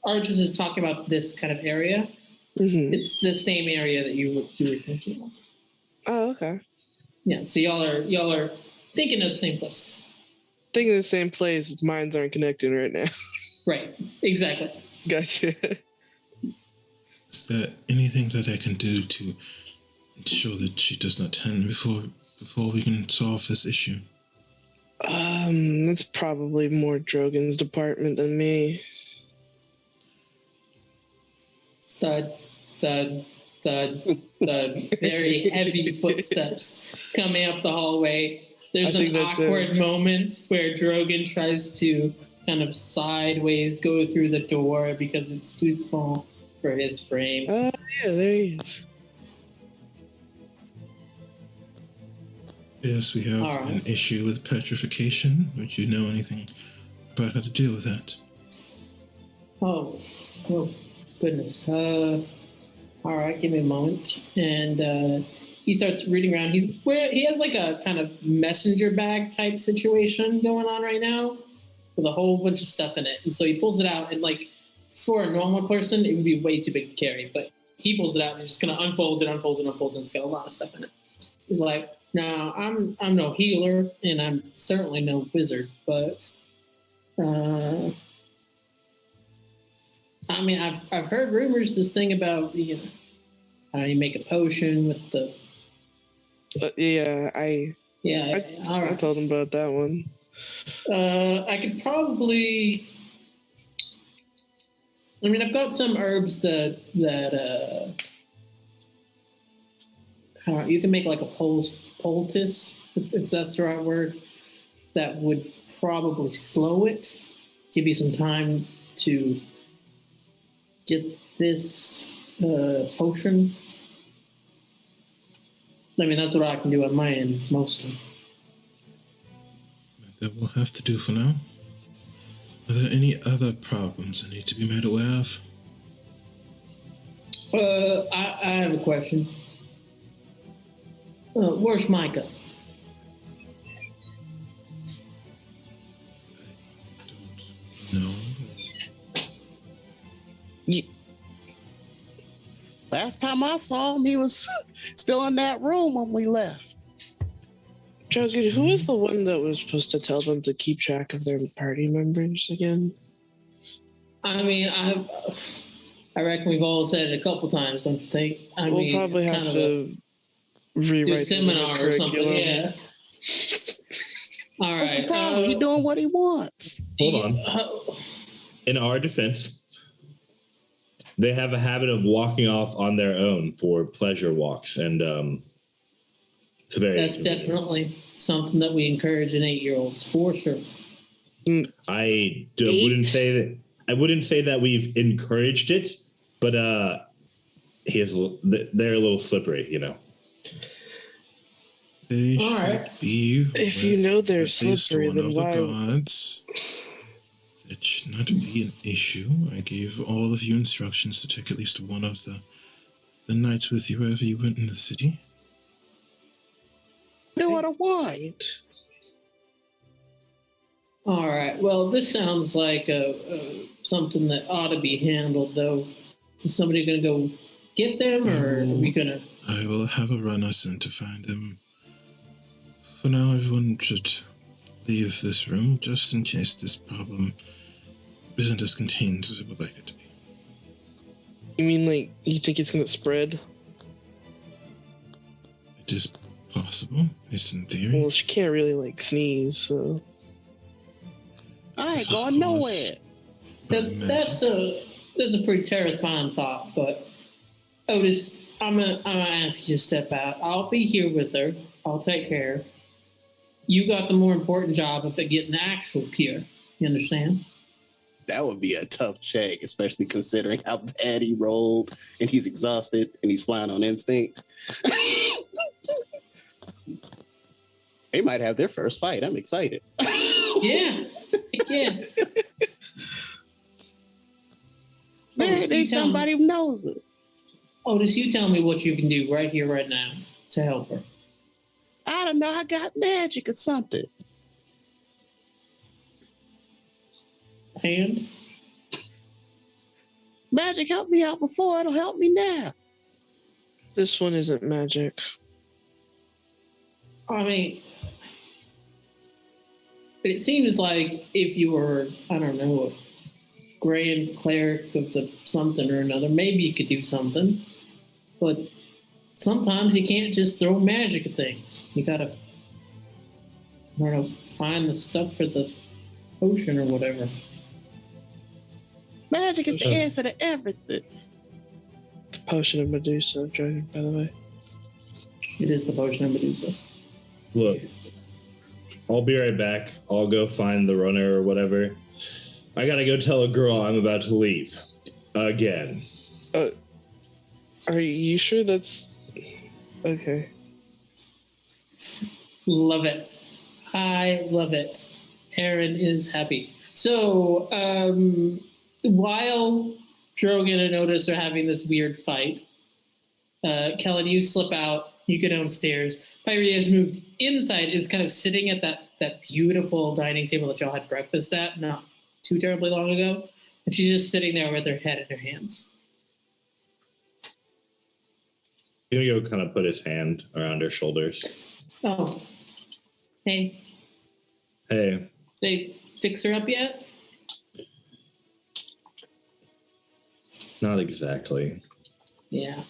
Argus is talking about this kind of area, it's the same area that you were thinking of. Oh, okay. Yeah, so y'all are thinking of the same place. Thinking of the same place, minds aren't connecting right now. Right, exactly. Gotcha. Is there anything that I can do to ensure that she does not turn before we can solve this issue? That's probably more Drogon's department than me. Thud, thud, thud, thud. Very heavy footsteps coming up the hallway. There's an awkward moment where Drogon tries to kind of sideways go through the door because it's too small for his frame. Oh, yeah, there he is. Yes, we have an issue with petrification. Would you know anything about how to deal with that? Oh, goodness. All right, give me a moment. And he starts reading around. He has like a kind of messenger bag type situation going on right now with a whole bunch of stuff in it. And so he pulls it out, and like for a normal person, it would be way too big to carry. But he pulls it out and he's just gonna unfolds it, and it's got a lot of stuff in it. He's like, "Now I'm no healer, and I'm certainly no wizard, but I mean, I've heard rumors this thing about how you make a potion with the I told him about that one. I could probably. I mean, I've got some herbs that you can make like a poultice, if that's the right word, that would probably slow it, give you some time to get this potion. I mean, that's what I can do on my end, mostly. That will have to do for now. Are there any other problems I need to be made aware of? I have a question. Where's Micah? I don't know. Last time I saw him, he was still in that room when we left. Jogan, who was the one that was supposed to tell them to keep track of their party members again? I mean, I reckon we've all said it a couple times, don't you think? We'll probably have to rewrite do a seminar or something. Yeah. All right. What's the problem? He's doing what he wants. Hold on. In our defense, they have a habit of walking off on their own for pleasure walks, and that's definitely something that we encourage in 8-year-olds for sure. I wouldn't say that we've encouraged it, but they're a little slippery, They should be. If you know they're slippery, then why? Gods. That should not be an issue. I gave all of you instructions to take at least one of the knights with you wherever you went in the city. Do what I want. All right. Well, this sounds like something that ought to be handled, though. Is somebody going to go get them, or are we going to? I will have a runner sent to find them. For now, everyone should leave this room, just in case this problem isn't as contained as I would like it to be. You mean, like, you think it's going to spread? It is possible. It's in theory. Well, she can't really, like, sneeze, so... I ain't going nowhere. That's a pretty terrifying thought, but Otis, I'm gonna ask you to step out. I'll be here with her. I'll take care. You got the more important job of getting the actual cure. You understand? That would be a tough check, especially considering how bad he rolled and he's exhausted and he's flying on instinct. They might have their first fight. I'm excited. Yeah. Yeah. They need somebody who knows it. Otis, you tell me what you can do right here, right now to help her. I don't know. I got magic or something. And? Magic helped me out before. It'll help me now. This one isn't magic. I mean, it seems like if you were, I don't know, a grand cleric of the something or another, maybe you could do something. But sometimes you can't just throw magic at things. You gotta, I don't know, find the stuff for the potion or whatever. Magic is the answer to everything. The potion of Medusa, Dragon, by the way. It is the potion of Medusa. Look, I'll be right back. I'll go find the runner or whatever. I gotta go tell a girl I'm about to leave. Again. Are you sure that's... Okay. Love it. I love it. Aaron is happy. So, while Drogon and Otis are having this weird fight, Kellen, you slip out, you go downstairs. Pyrie has moved inside, is kind of sitting at that beautiful dining table that y'all had breakfast at not too terribly long ago. And she's just sitting there with her head in her hands. He's gonna go kind of put his hand around her shoulders. Oh. Hey. Hey. They fix her up yet? Not exactly. Yeah.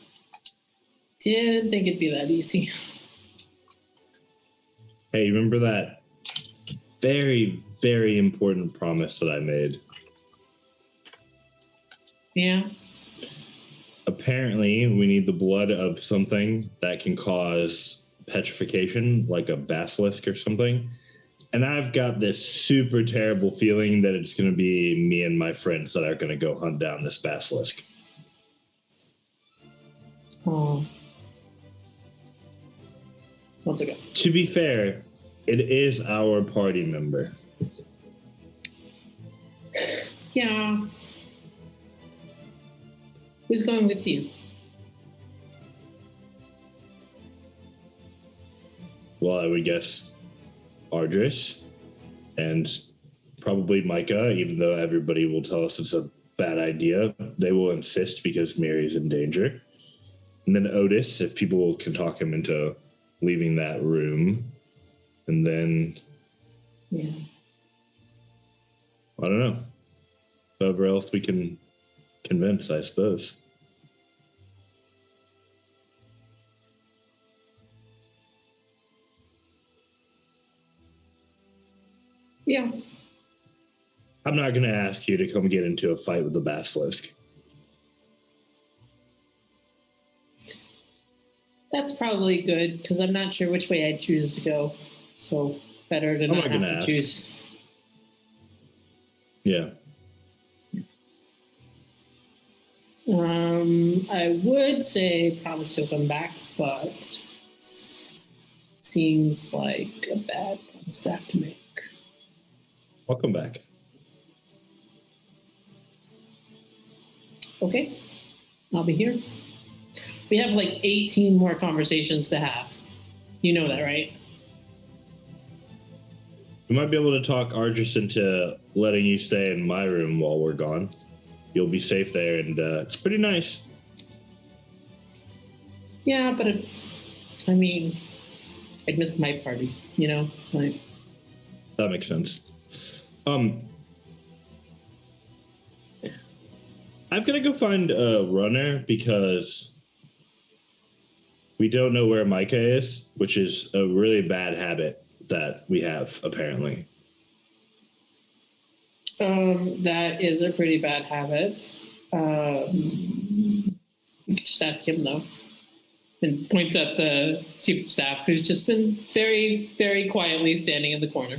Didn't think it'd be that easy. Hey, remember that very, very important promise that I made? Yeah. Apparently, we need the blood of something that can cause petrification, like a basilisk or something. And I've got this super terrible feeling that it's going to be me and my friends that are going to go hunt down this basilisk. Oh. Once again. To be fair, it is our party member. Yeah. Who's going with you? Well, I would guess Ardris and probably Micah, even though everybody will tell us it's a bad idea. They will insist because Mary's in danger. And then Otis, if people can talk him into leaving that room. And then, Yeah. I don't know. Whoever else we can convince, I suppose. Yeah. I'm not going to ask you to come get into a fight with the basilisk. That's probably good, because I'm not sure which way I'd choose to go. So better to not have to choose. Yeah. I would say promise to come back, but seems like a bad promise to have to make. I'll come back. Okay. I'll be here. We have like 18 more conversations to have. You know that, right? We might be able to talk Ardris into letting you stay in my room while we're gone. You'll be safe there, and it's pretty nice. Yeah, but I mean, I'd miss my party, you know? Like, that makes sense. I've got to go find a runner because we don't know where Micah is, which is a really bad habit that we have, apparently. that is a pretty bad habit. You can just ask him, though. And points at the chief of staff, who's just been very, very quietly standing in the corner.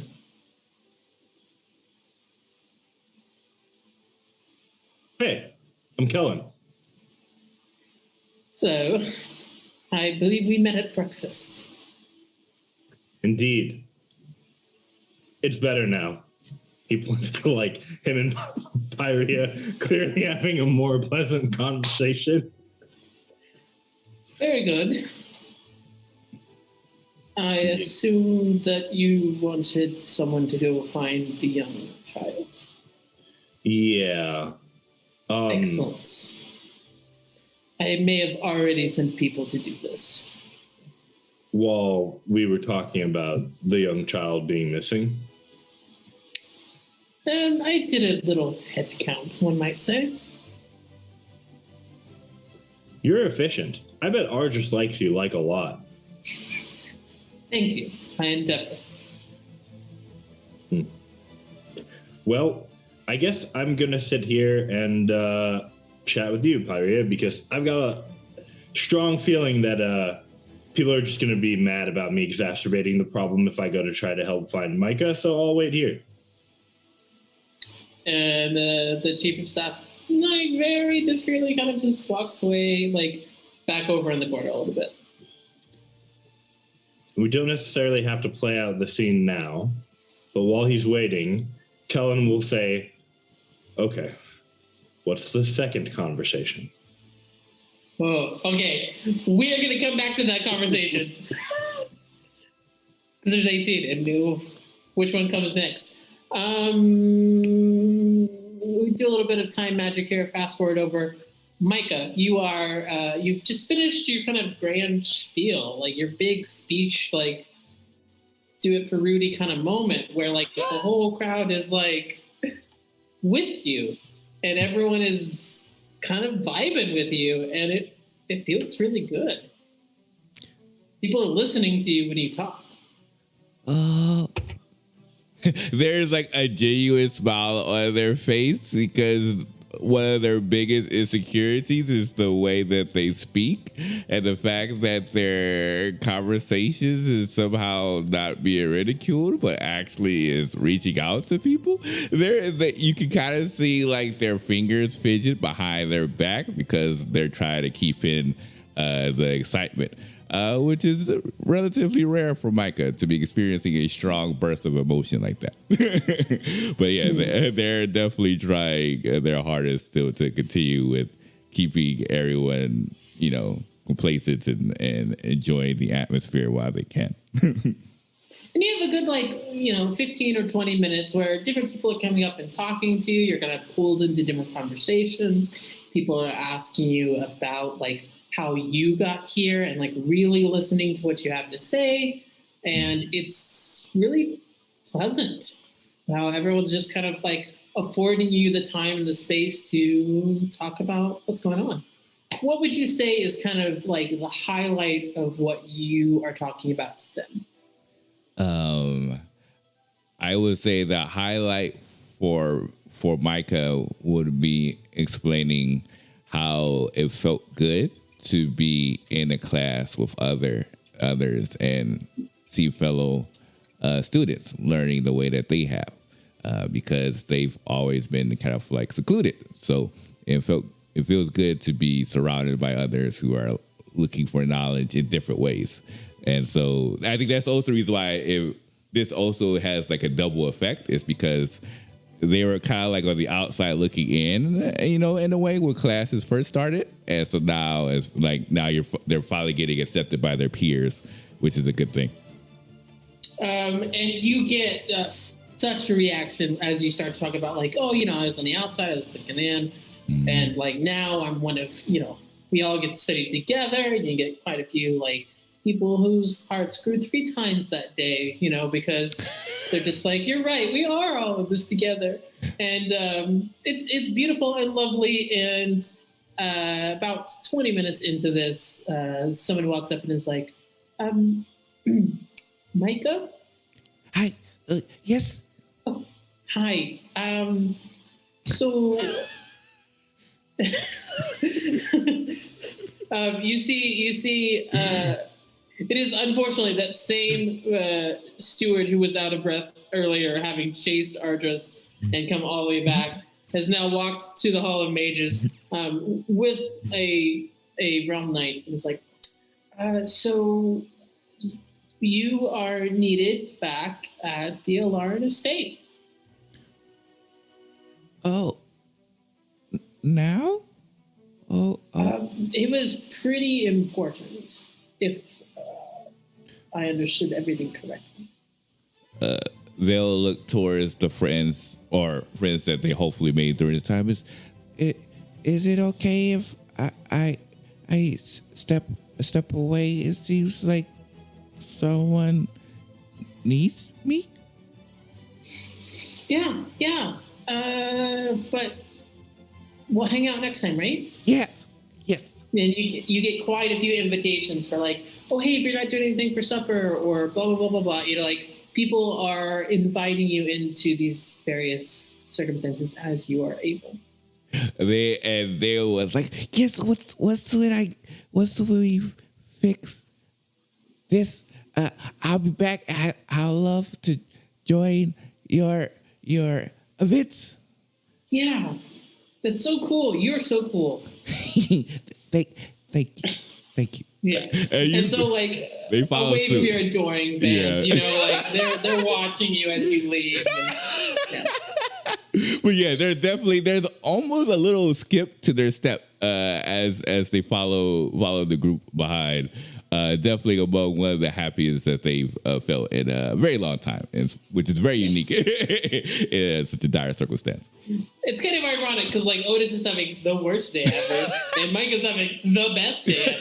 Hey, I'm Kellen. Hello. I believe we met at breakfast. Indeed. It's better now. He points to, like, him and Pyria clearly having a more pleasant conversation. Very good. I assume that you wanted someone to go find the young child. Yeah. Excellent. I may have already sent people to do this. While we were talking about the young child being missing. I did a little head count, one might say. You're efficient. I bet Argus likes you a lot. Thank you. I endeavor. Well, I guess I'm going to sit here and chat with you, Pyria, because I've got a strong feeling that people are just going to be mad about me exacerbating the problem if I go to try to help find Micah, so I'll wait here. And the chief of staff, like, very discreetly kind of just walks away, like, back over in the corner a little bit. We don't necessarily have to play out the scene now, but while he's waiting, Kellen will say, okay, what's the second conversation? Oh, okay. We are going to come back to that conversation. Because there's 18, and which one comes next? We do a little bit of time magic here. Fast forward over. Micah, you've just finished your kind of grand spiel, like your big speech, like do it for Rudy kind of moment where like the whole crowd is like with you and everyone is kind of vibing with you and it feels really good. People are listening to you when you talk. There's like a genuine smile on their face because one of their biggest insecurities is the way that they speak and the fact that their conversations is somehow not being ridiculed but actually is reaching out to people. You can kind of see like their fingers fidget behind their back because they're trying to keep in the excitement. Which is relatively rare for Micah to be experiencing a strong burst of emotion like that. But yeah, they're definitely trying their hardest still to continue with keeping everyone, complacent and enjoying the atmosphere while they can. And you have a good 15 or 20 minutes where different people are coming up and talking to you. You're kind of pulled into different conversations. People are asking you about like how you got here and like really listening to what you have to say. And it's really pleasant how everyone's just kind of like affording you the time and the space to talk about what's going on. What would you say is kind of like the highlight of what you are talking about to them? I would say the highlight for Micah would be explaining how it felt good to be in a class with others and see fellow students learning the way that they have, because they've always been kind of like secluded. So it feels good to be surrounded by others who are looking for knowledge in different ways. And so I think that's also the reason why this also has like a double effect, is because they were kind of like on the outside looking in, in a way when classes first started. And so now they're finally getting accepted by their peers, which is a good thing. And you get such a reaction as you start to talk about like, I was on the outside, I was looking in, and like now I'm one of, we all get to study together, and you get quite a few like people whose hearts grew 3 times that day, because they're just like, you're right, we are all of this together. And it's beautiful and lovely. And about 20 minutes into this, someone walks up and is like, Micah? Hi. Yes. Oh, hi. So you see it is unfortunately that same steward who was out of breath earlier, having chased Ardris and come all the way back, has now walked to the Hall of Mages with a realm knight. And is like, so you are needed back at the Alaran estate. Oh, now? It was pretty important, if I understood everything correctly. They'll look towards the friends that they hopefully made during this time. Is it okay if I step away? It seems like someone needs me. Yeah. But we'll hang out next time, right? Yes. And you get quite a few invitations for like, oh, hey, if you're not doing anything for supper or blah, blah, blah, blah, blah. You know, like people are inviting you into these various circumstances as you are able. They was like, yes, what's when we fix this? I'll be back. I'll love to join your events. Yeah. That's so cool. You're so cool. Thank you. Yeah. And so like they follow away suit. from your adoring bands, Yeah. you know, like they're watching you as you leave. And, But yeah, there's almost a little skip to their step as they follow the group behind. Definitely among one of the happiest that they've felt in a very long time, which is very unique in such a dire circumstance. It's kind of ironic because like Otis is having the worst day ever, and Mike is having the best day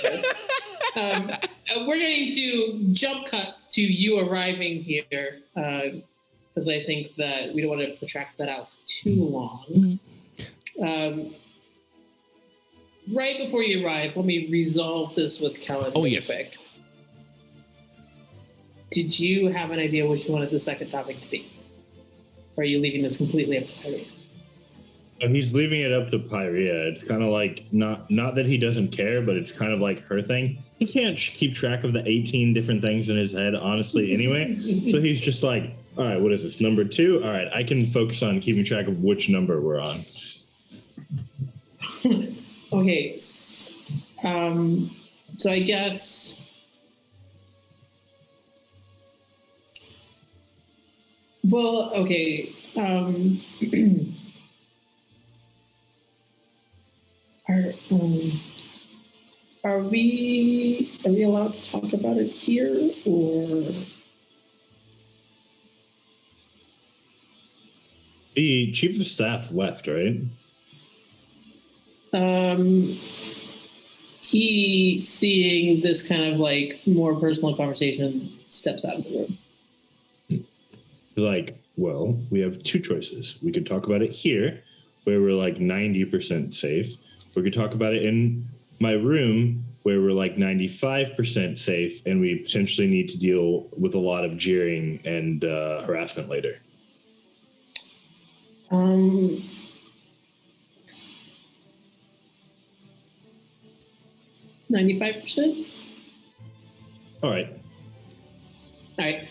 ever. We're going to jump cut to you arriving here because I think that we don't want to protract that out too long. Right before you arrive, let me resolve this with Kellen really quick. Did you have an idea what you wanted the second topic to be? Or are you leaving this completely up to Pyrea? He's leaving it up to Pyrea. It's kind of like, not that he doesn't care, but it's kind of like her thing. He can't keep track of the 18 different things in his head, honestly, anyway. So he's just like, all right, what is this, number 2? All right, I can focus on keeping track of which number we're on. Okay, so I guess okay. Are we allowed to talk about it here, or The chief of staff left, right? he, seeing this kind of like more personal conversation, steps out of the room. Like, well, we have 2 choices. We could talk about it here, where we're like 90% safe. We could talk about it in my room, where we're like 95% safe, and we potentially need to deal with a lot of jeering and harassment later. 95%? All right.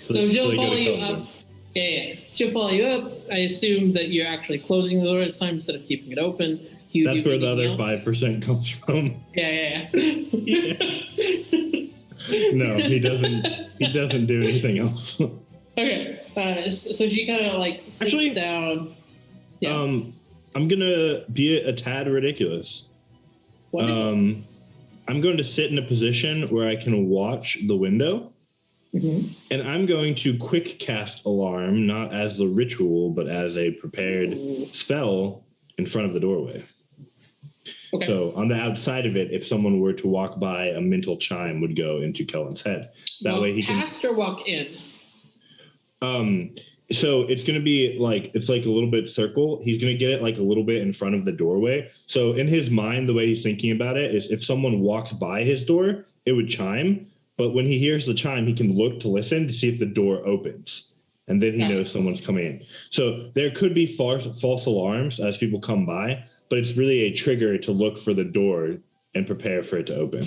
So she'll follow you up. Yeah. She'll follow you up. I assume that you're actually closing the door this time instead of keeping it open. That's where the other 5% comes from. Yeah. No, he doesn't do anything else. Okay. So she kind of like sits down. Yeah. I'm gonna be a tad ridiculous. Wonderful. I'm going to sit in a position where I can watch the window, and I'm going to quick cast alarm, not as the ritual, but as a prepared spell in front of the doorway. Okay. So on the outside of it, if someone were to walk by, a mental chime would go into Kellen's head. That way he can cast or walk in. So it's going to be like, it's like a little bit circle. He's going to get it like a little bit in front of the doorway. So in his mind, the way he's thinking about it is if someone walks by his door, it would chime. But when he hears the chime, he can look to listen to see if the door opens. And then he knows someone's coming in. So there could be false alarms as people come by, but it's really a trigger to look for the door and prepare for it to open.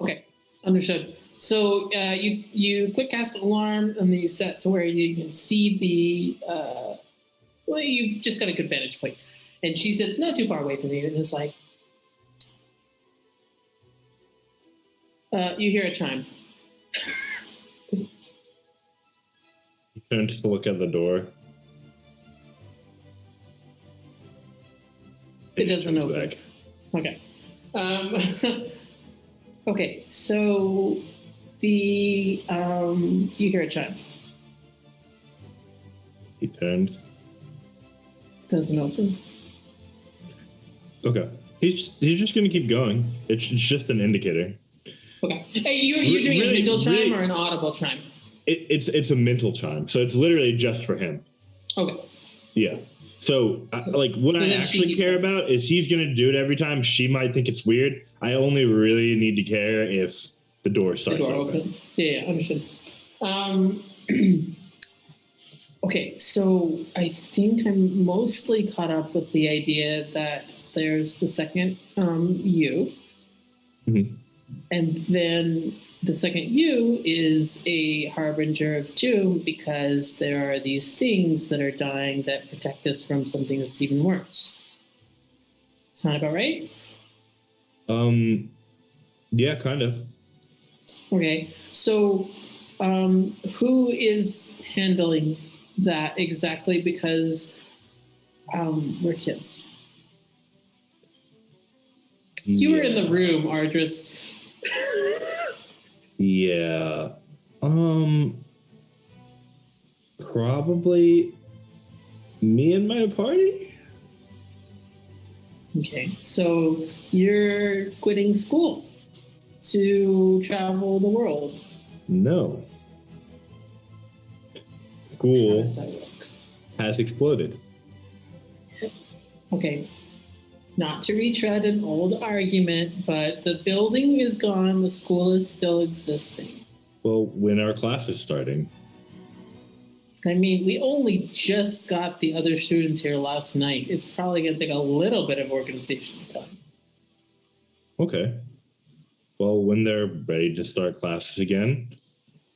Okay, understood. So you quick cast alarm, and then you set to where you can see the. Well, you've just got a good vantage point, and she sits not too far away from you, and it's like, you hear a chime. He turns to look at the door. It doesn't comes open. back. Okay. Okay, so the you hear a chime. He turns. Doesn't open. Okay. He's just gonna keep going. It's just an indicator. Okay. Hey, you're doing a mental chime or an audible chime? It's a mental chime, so it's literally just for him. Okay. Yeah. So what I actually care about is he's gonna do it every time. She might think it's weird. I only really need to care if the door starts open. Yeah, understood. Okay, so I think I'm mostly caught up with the idea that there's the second U, and then the second U is a harbinger of doom because there are these things that are dying that protect us from something that's even worse. Sound about right? Yeah, kind of. Okay, so who is handling that exactly? Because we're kids. You were in the room, Ardris. Yeah. Probably me and my party. Okay, so you're quitting school to travel the world. No. How School does that work? has exploded. Okay, not to retread an old argument, but the building is gone, the school is still existing. Well, when our class is starting. I mean, we only just got the other students here last night. It's probably going to take a little bit of organizational time. Okay. Well, when they're ready to start classes again,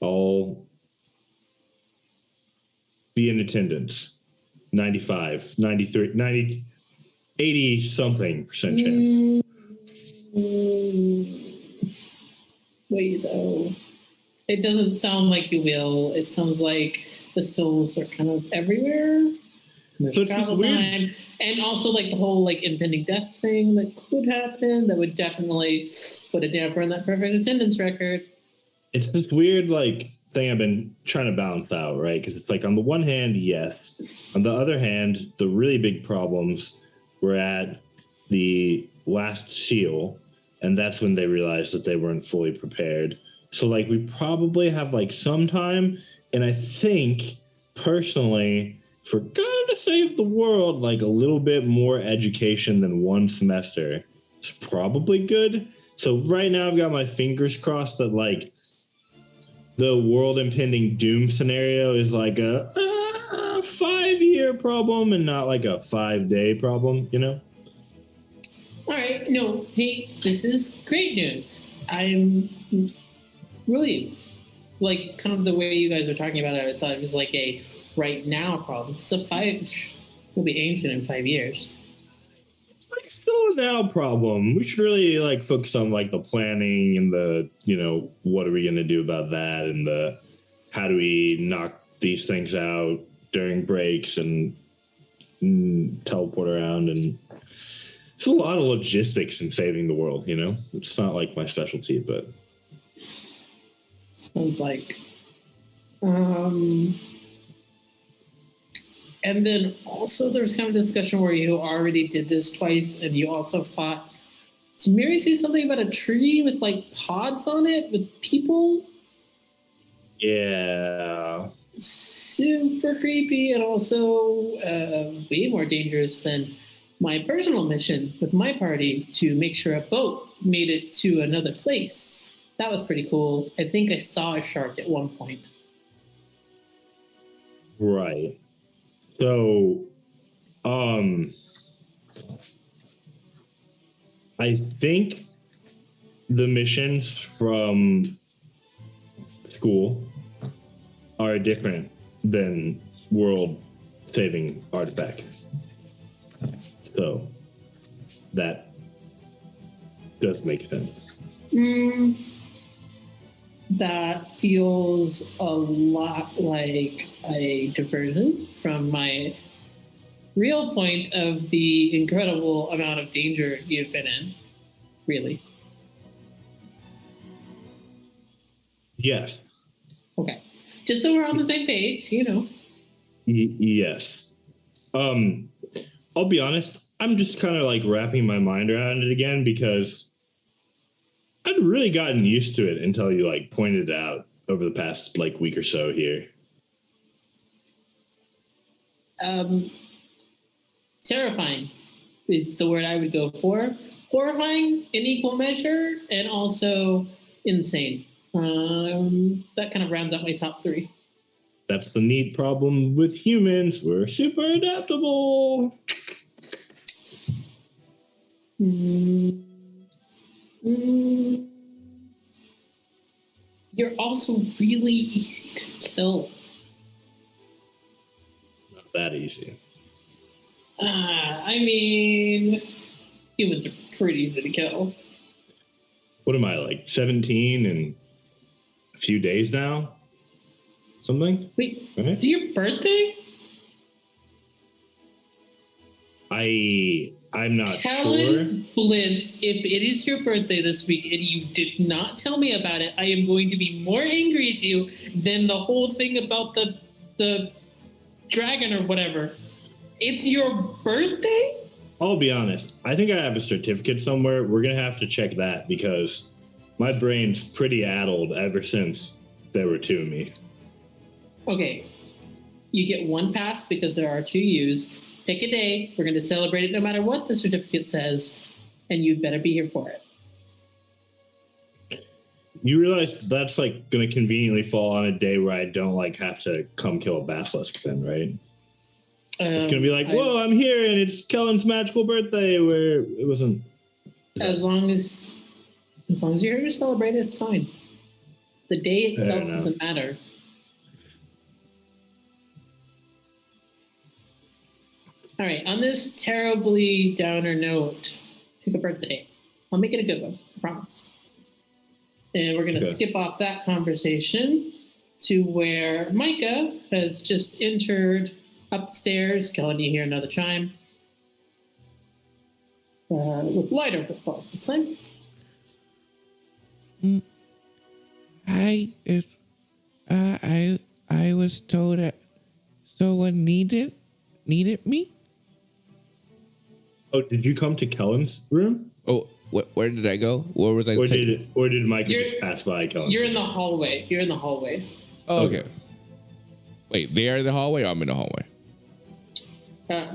I'll be in attendance. 95, 93, 90, 80 something percent chance. Wait, though. It doesn't sound like you will. It sounds like the souls are kind of everywhere. There's So travel time. And also like the whole like impending death thing that could happen that would definitely put a damper on that perfect attendance record. It's this weird like thing I've been trying to balance out, right? Because it's like on the one hand, yes. On the other hand, the really big problems were at the last seal, and that's when they realized that they weren't fully prepared. So like we probably have like some time, and I think personally, for God to save the world, like a little bit more education than one semester is probably good. So right now I've got my fingers crossed that like the world impending doom scenario is like a 5-year problem and not like a 5-day problem, you know? All right. No, hey, this is great news. I'm relieved. Like, kind of the way you guys are talking about it, I thought it was like a right now problem. It's will be ancient in 5 years. It's like still a now problem. We should really like focus on like the planning and the, you know, what are we going to do about that and the how do we knock these things out during breaks and teleport around. And it's a lot of logistics in saving the world, you know? It's not like my specialty, but sounds like. And then also there's kind of a discussion where you already did this twice and you also fought. Did Mary say something about a tree with like pods on it with people? yeah. Super creepy and also way more dangerous than my personal mission with my party to make sure a boat made it to another place. That was pretty cool. I think I saw a shark at one point. Right. So, I think the missions from school are different than world-saving artifacts. So, that does make sense. That feels a lot like a diversion from my real point of the incredible amount of danger you've been in, really. Yes. Okay. Just so we're on the same page, you know. Yes. I'll be honest, I'm just kind of like wrapping my mind around it again because I'd really gotten used to it until you like pointed it out over the past like week or so here. Terrifying is the word I would go for. Horrifying in equal measure, and also insane. That kind of rounds out my top three. That's the neat problem with humans. We're super adaptable. You're also really easy to kill. Not that easy. I mean, humans are pretty easy to kill. What am I, like 17 in a few days now? Something? Wait, right? is it your birthday? I'm not Kellen sure. Blitz, if it is your birthday this week and you did not tell me about it, I am going to be more angry at you than the whole thing about the dragon or whatever. It's your birthday? I'll be honest. I think I have a certificate somewhere. We're going to have to check that because my brain's pretty addled ever since there were two of me. Okay. You get one pass because there are two U's. Pick a day. We're going to celebrate it no matter what the certificate says, and you better be here for it. You realize that's like going to conveniently fall on a day where I don't like have to come kill a basilisk then, right? It's going to be like, whoa, I'm here, and it's Kellen's magical birthday, where it wasn't. As long as you're here to celebrate it, it's fine. The day itself doesn't matter. All right, on this terribly downer note, pick a birthday. I'll make it a good one, I promise. And we're going to skip off that conversation to where Micah has just entered upstairs. Kellen, you hear another chime. With lighter footfalls this time. I was told that someone needed me. Oh, did you come to Kellen's room? Oh, where did I go? Where was I? Or did Micah just pass by Kellen? You're in the hallway. Oh, okay. Wait, they are in the hallway or I'm in the hallway?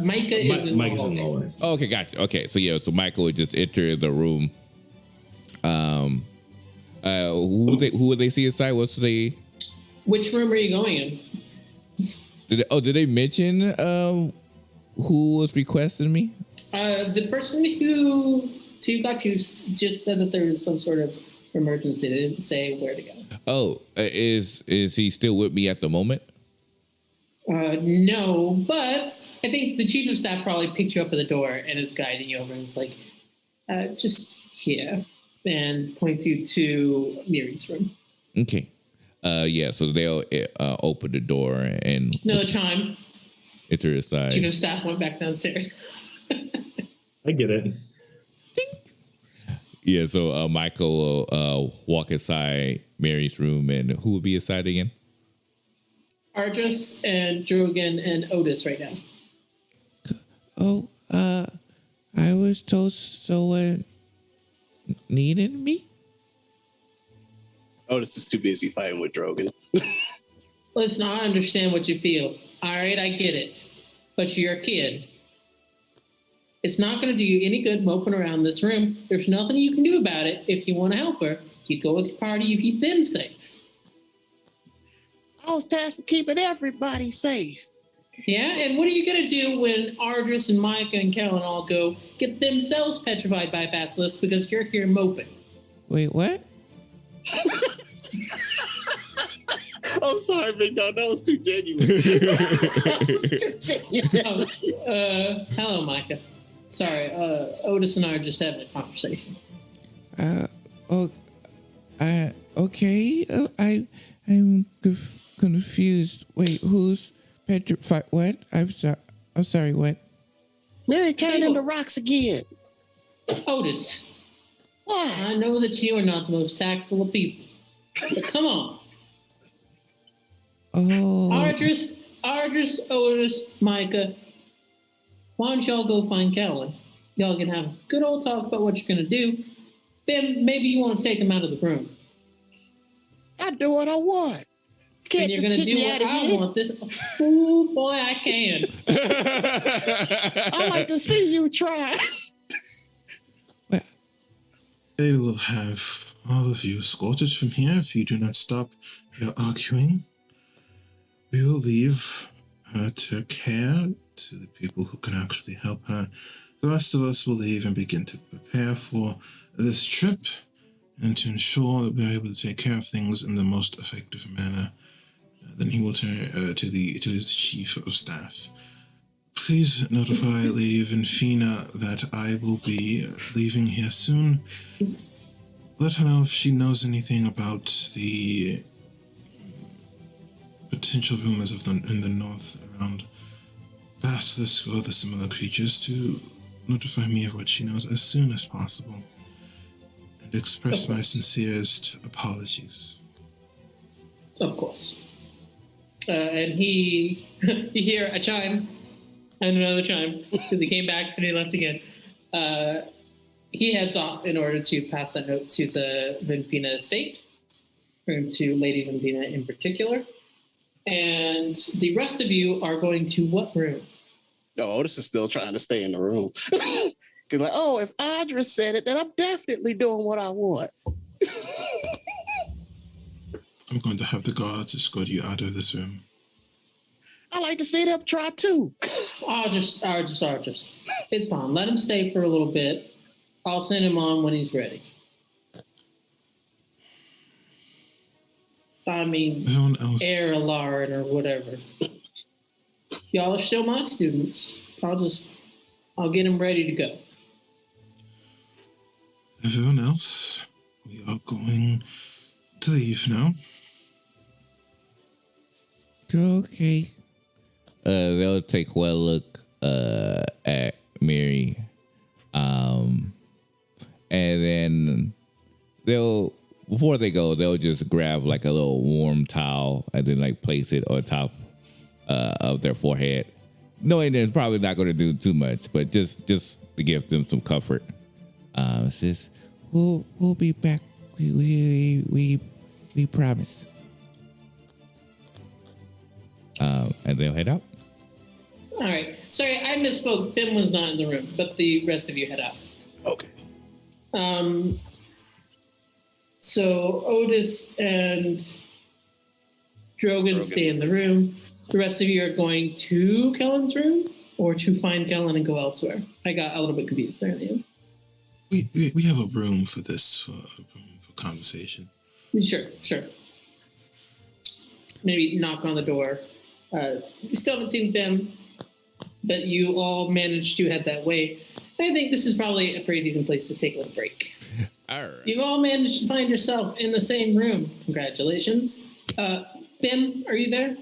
Micah is in the hallway. Oh, okay, gotcha. Okay, so Michael would just enter the room. Who would they see inside? Which room are you going in? Did they mention who was requesting me? The person who got you just said that there was some sort of emergency. They didn't say where to go. Oh, is he still with me at the moment? No, but I think the chief of staff probably picked you up at the door and is guiding you over and is like, just here, and points you to Miri's room. Okay. So they'll open the door and Another chime. enter inside. Chief of staff went back downstairs. I get it. Yeah, so Michael will walk inside Mary's room, and who will be inside again? Ardris and Drogan and Otis right now. Oh, I was told someone needed me? Otis is too busy fighting with Drogan. Listen, I understand what you feel. All right, I get it. But you're a kid. It's not going to do you any good moping around this room. There's nothing you can do about it. If you want to help her, you go with your party, you keep them safe. I was tasked with keeping everybody safe. Yeah, and what are you going to do when Ardris and Micah and Kellen all go get themselves petrified by basilisk because you're here moping? Wait, what? I'm sorry, Big Dog. That was too genuine. Hello, Micah. Sorry, Otis and I are just having a conversation. Okay. I'm confused. Wait, who's petrified? What? I'm sorry. What? Mary turned into rocks again. Otis, Why? I know that you are not the most tactful of people, but come on. Oh. Ardris, Otis, Micah, why don't y'all go find Callan? Y'all can have a good old talk about what you're going to do. Then maybe you want to take him out of the room. I do what I want. You can't And you're just going to kick do me what out of I here. want this. Oh, boy, I can. I like to see you try. I will have all of you escorted from here if you do not stop your arguing. We will leave her to care to the people who can actually help her. The rest of us will leave and begin to prepare for this trip and to ensure that we're able to take care of things in the most effective manner. Then he will turn to his chief of staff. Please notify Lady Vinfina that I will be leaving here soon. Let her know if she knows anything about the potential rumors in the north around Basilisk or the similar creatures to notify me of what she knows as soon as possible and express my sincerest apologies. Of course. And you hear a chime and another chime because he came back and he left again. He heads off in order to pass that note to the Vinfina estate, or to Lady Vinfina in particular. And the rest of you are going to what room? Oh, Otis is still trying to stay in the room. Because like, oh, if Audra said it, then I'm definitely doing what I want. I'm going to have the guards escort you out of this room. I like to see them try too. Just. It's fine. Let him stay for a little bit. I'll send him on when he's ready. I mean, Everyone else. Airlard or whatever. Y'all are still my students. I'll get him ready to go. Everyone else, we are going to leave now. Okay. They'll take one look at Mary. And then before they go, they'll just grab like a little warm towel and then like place it on top of their forehead, knowing that it's probably not going to do too much, but just to give them some comfort. Says, we'll be back. We promise. And they'll head out. All right. Sorry, I misspoke. Ben was not in the room, but the rest of you head out. Okay. So Otis and Drogon stay in the room. The rest of you are going to Kellen's room or to find Kellen and go elsewhere. I got a little bit confused there at the end. We have a room for this, for conversation. Sure. Maybe knock on the door. You still haven't seen them, but you all managed to head that way. I think this is probably a pretty decent place to take a little break. All right. You've all managed to find yourself in the same room. Congratulations. Bim, are you there?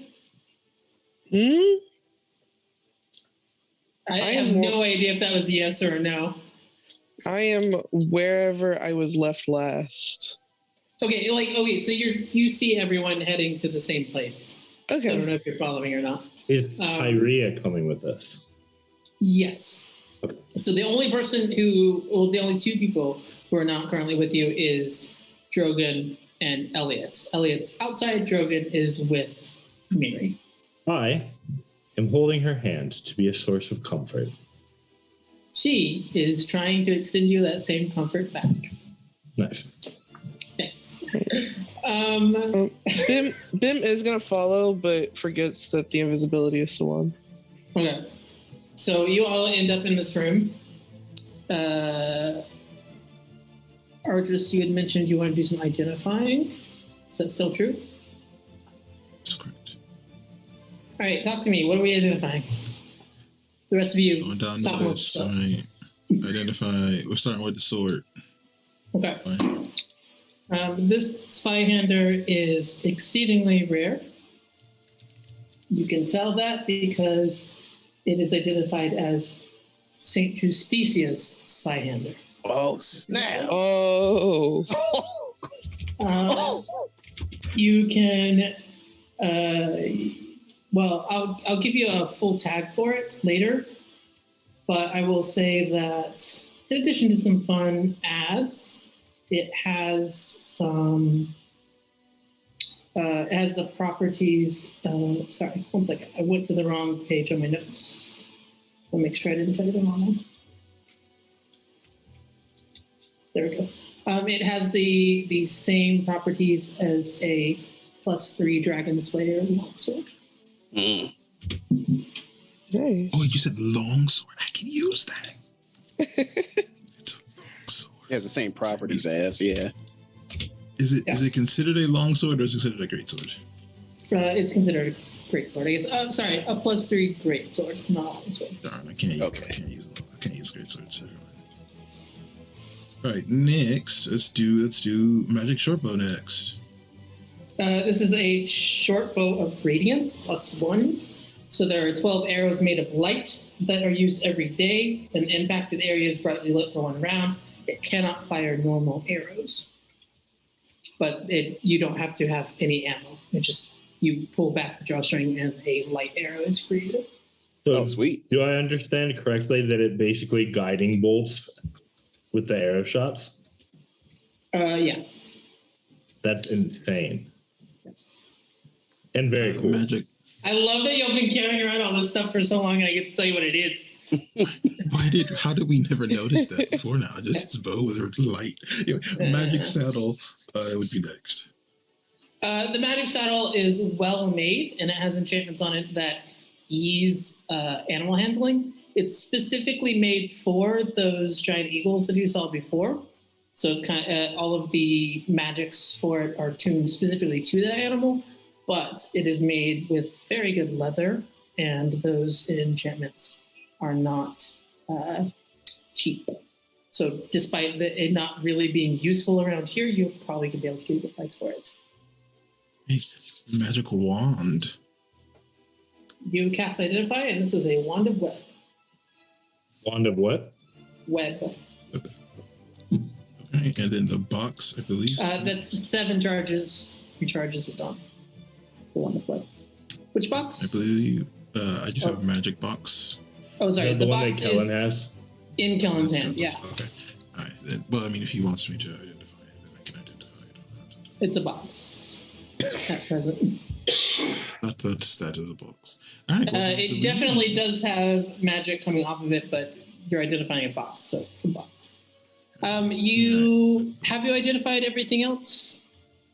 I have no idea if that was a yes or a no. I am wherever I was left last. Okay, so you see everyone heading to the same place. Okay. So I don't know if you're following or not. Is Pyrea coming with us? Yes. Okay. So the only the only two people who are not currently with you is Drogon and Elliot. Elliot's outside, Drogon is with Miri. I am holding her hand to be a source of comfort. She is trying to extend you that same comfort back. Nice. Thanks. Bim is going to follow, but forgets that the invisibility is still on. Okay. So you all end up in this room. Ardris, you had mentioned you want to do some identifying. Is that still true? That's correct. All right, talk to me. What are we identifying? The rest of you. Going down talk the about list. stuff. Right. Identify. We're starting with the sword. Okay. Right. This Spyhander is exceedingly rare. You can tell that because it is identified as St. Justitia's Spyhander. Oh, snap. Oh. You can, I'll give you a full tag for it later, but I will say that in addition to some fun ads, it has some, it has the properties, sorry, one second. I went to the wrong page on my notes. I'll make sure I didn't tell you the wrong one. There we go. It has the same properties as a +3 Dragon Slayer longsword. Mm. Nice. Oh, you said longsword. I can use that. It's a longsword. It has the same properties as, yeah. Is it considered a longsword or is it considered a greatsword? It's considered a great sword, I guess. I'm sorry, a +3 great sword, not a longsword. Darn, I can't use greatswords. So. All right, next, let's do magic shortbow next. This is a short bow of radiance +1. So there are 12 arrows made of light that are used every day. An impacted area is brightly lit for 1 round. It cannot fire normal arrows, but you don't have to have any ammo. It just you pull back the drawstring and a light arrow is created. So, Sweet. Do I understand correctly that it basically guiding bolts with the arrow shots? Yeah. That's insane. And very cool. Magic. I love that you've been carrying around all this stuff for so long, and I get to tell you what it is. How did we never notice that before now? Just this bow with a light. Anyway, magic saddle would be next. The magic saddle is well made, and it has enchantments on it that ease animal handling. It's specifically made for those giant eagles that you saw before. So it's kind of all of the magics for it are tuned specifically to that animal, but it is made with very good leather, and those enchantments are not cheap. So despite it not really being useful around here, you probably could be able to get a good price for it. Magical wand. You cast Identify, and this is a Wand of Web. Wand of what? Web. Okay, and then the box, I believe. That's 7 charges. Recharges at dawn. The Wand of Web. Which box? I believe I just have a magic box. Oh, sorry. The one box that Kellen is has? in Kellen's That's hand. good. Yeah, Okay. All right. Then, well, I mean, if he wants me to identify it, then I can identify it. it's a box at present. That is a box. All right. well, It definitely does have magic coming off of it, but you're identifying a box, so it's a box. Have you identified everything else?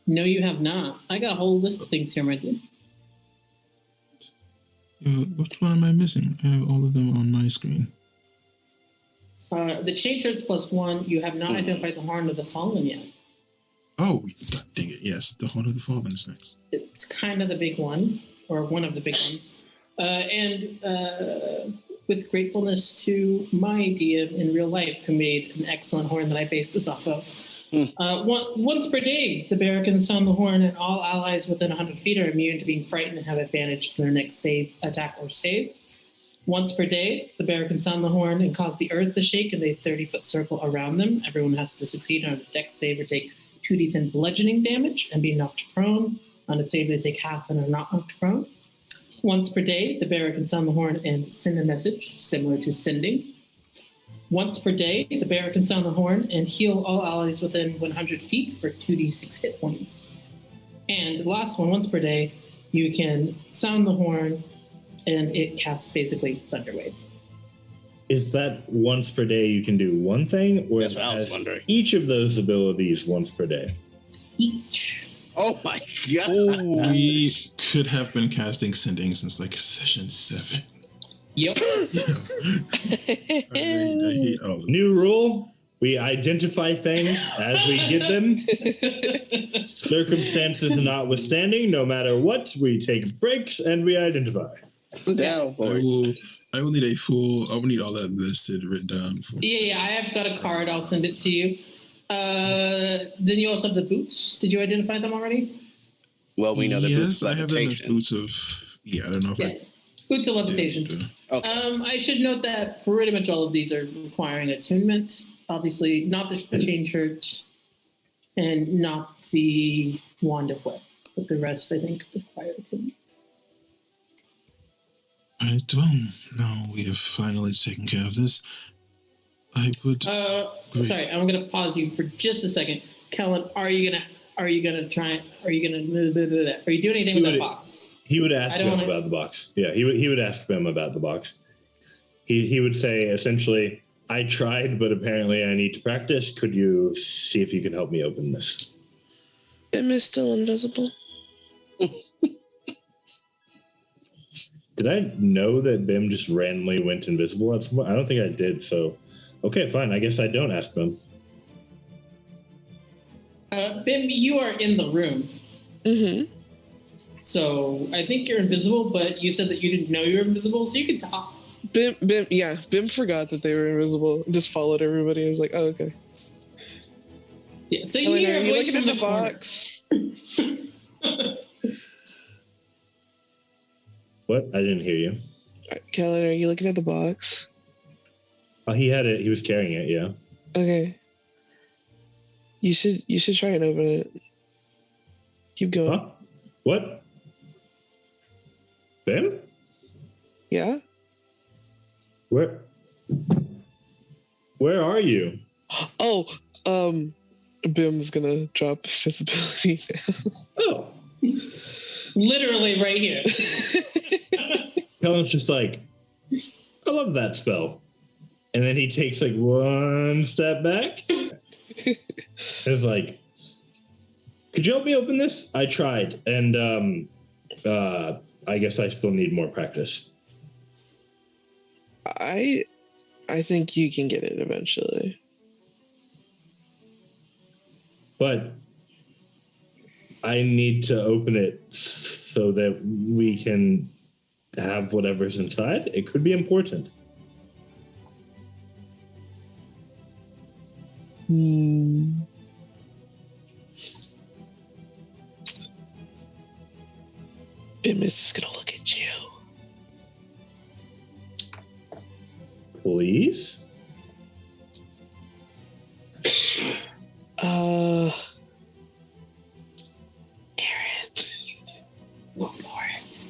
No, you have not. I got a whole list of things here, my dude. Which one am I missing? I have all of them on my screen. The chain shirts +1. You have not identified the Horn of the Fallen yet. Oh, God dang it. Yes, the Horn of the Fallen is next. It's kind of the big one, or one of the big ones. And with gratefulness to my DM in real life, who made an excellent horn that I based this off of. Once per day, the bearer can sound the horn, and all allies within 100 feet are immune to being frightened and have advantage to their next attack or save. Once per day, the bearer can sound the horn and cause the earth to shake in a 30-foot circle around them. Everyone has to succeed on a dex save or take 2d10 bludgeoning damage and be knocked prone. On a save, they take half and are not knocked prone. Once per day, the bearer can sound the horn and send a message, similar to sending. Once per day, the bearer can sound the horn and heal all allies within 100 feet for 2d6 hit points. And the last one, once per day, you can sound the horn and it casts basically Thunderwave. Is that once per day you can do one thing, or That's what I was has wondering. each of those abilities once per day? Each. Oh my god. We could have been casting Sending since like session 7. Yep. I hate all of New this. rule: we identify things as we get them. Circumstances notwithstanding, no matter what, we take breaks and we identify. I'm down for it. I will need all that listed, written down. Yeah, I have got a card. I'll send it to you. Then you also have the boots. Did you identify them already? Well, we know the boots Yes, of I have them as levitation. boots of. Yeah, I don't know if Boots of Levitation. Okay. I should note that pretty much all of these are requiring attunement. Obviously, not the chain church and not the Wand of Web, but the rest, I think, require attunement. Right, well, now we have finally taken care of this. I would. Sorry, I'm gonna pause you for just a second. Kellen, are you gonna doing anything with that box? He would ask Bim about the box. Yeah, he would ask Bim about the box. He would say essentially, I tried, but apparently I need to practice. Could you see if you can help me open this? Bim is still invisible. Did I know that Bim just randomly went invisible? I don't think I did, so... Okay, fine. I guess I don't ask Bim. Bim, you are in the room. Mm-hmm. So I think you're invisible, but you said that you didn't know you were invisible, so you can talk. Bim forgot that they were invisible. Just followed everybody and was like, oh, okay. Yeah, so you hear a voice looking from at the box. What? I didn't hear you. Kellen, are you looking at the box? Oh, he had it. He was carrying it, yeah. Okay. You should try and open it. Keep going. Huh? What? Bim? Yeah? Where are you? Oh, Bim's gonna drop visibility now. Oh. Literally right here. Kellen's just like, I love that spell. And then he takes like one step back. It's like, could you help me open this? I tried, and I guess I still need more practice. I think you can get it eventually. But I need to open it so that we can have whatever's inside. It could be important. Bim is just gonna look at you. Please? Aaron. Go for it.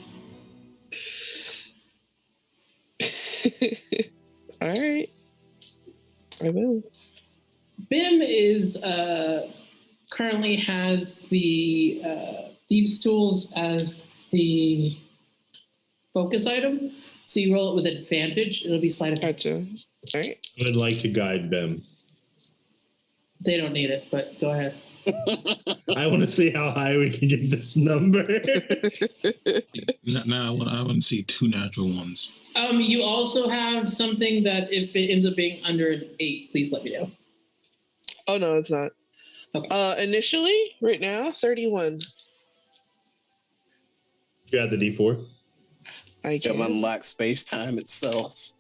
All right. I will. Bim is currently has the Thieves' Tools as the focus item. So you roll it with advantage. It'll be sleight of hand. Gotcha. All right. I'd like to guide Bim. They don't need it, but go ahead. I want to see how high we can get this number. Now I want to see 2 natural ones. You also have something that if it ends up being under an 8, please let me know. Oh no, it's not. Okay. Initially, right now, 31. You got the D4? I To can. unlock space time itself.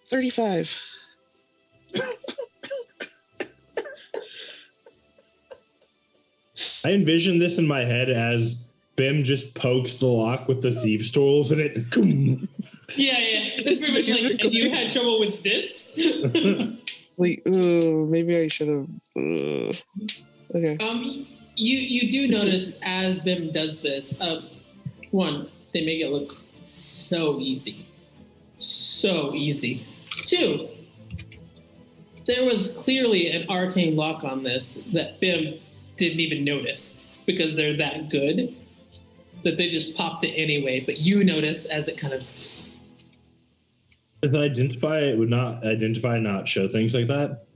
35. I envision this in my head as Bim just pokes the lock with the Thieves' Tools and it... Yeah. That's pretty much like, and you had trouble with this? Wait, maybe I should have. Okay. You do notice as Bim does this, one, they make it look so easy. So easy. 2, there was clearly an arcane lock on this that Bim didn't even notice because they're that good that they just popped it anyway, but you notice as it kind of... If identify, it would not identify, not show things like that?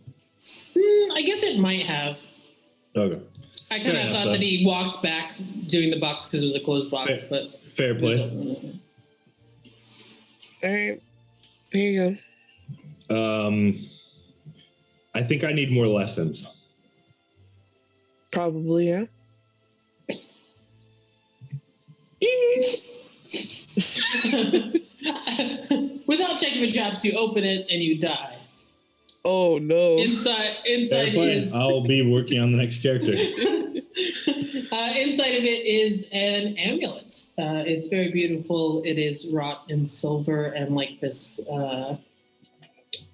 I guess it might have. Okay. I kind of thought that he walked back doing the box because it was a closed box, but... Fair play. All right. Here you go. I think I need more lessons. Probably, yeah. Without checking the traps, you open it and you die. Oh no! Inside Fair play. is... I'll be working on the next character. Inside of it is an amulet. It's very beautiful. It is wrought in silver and like this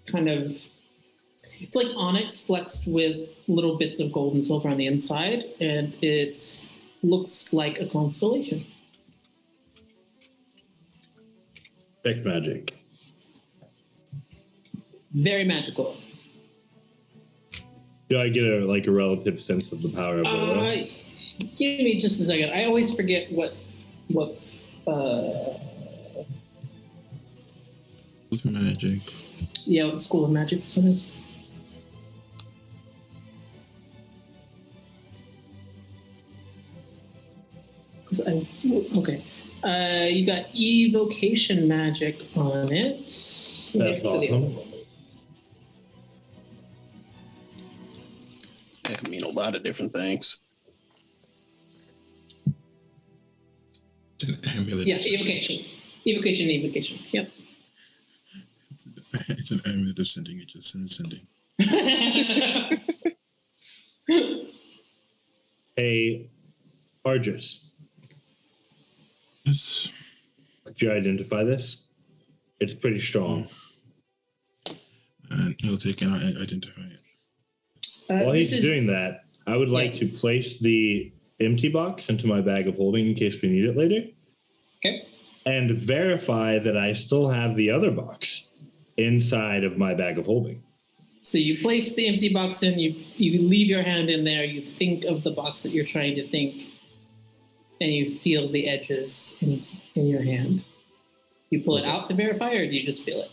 kind of, it's like onyx flexed with little bits of gold and silver on the inside, and it looks like a constellation. Check magic. Very magical. Do I get a relative sense of the power of Aurora? Give me just a second. I always forget what's With magic. yeah, what School of Magic this one is. Okay. You got evocation magic on it. That's awesome. That can mean a lot of different things. It's an amulet. Yeah, evocation. Evocation. Yep. It's an amulet of sending. It just sends sending. Hey, Argus. Yes. Did you identify this? It's pretty strong. And he'll take and identify it. While he's doing that, I would like to place the empty box into my bag of holding in case we need it later. Okay. And verify that I still have the other box inside of my bag of holding. So you place the empty box in, you leave your hand in there, you think of the box that you're trying to think, and you feel the edges in your hand. You pull it out to verify, or do you just feel it?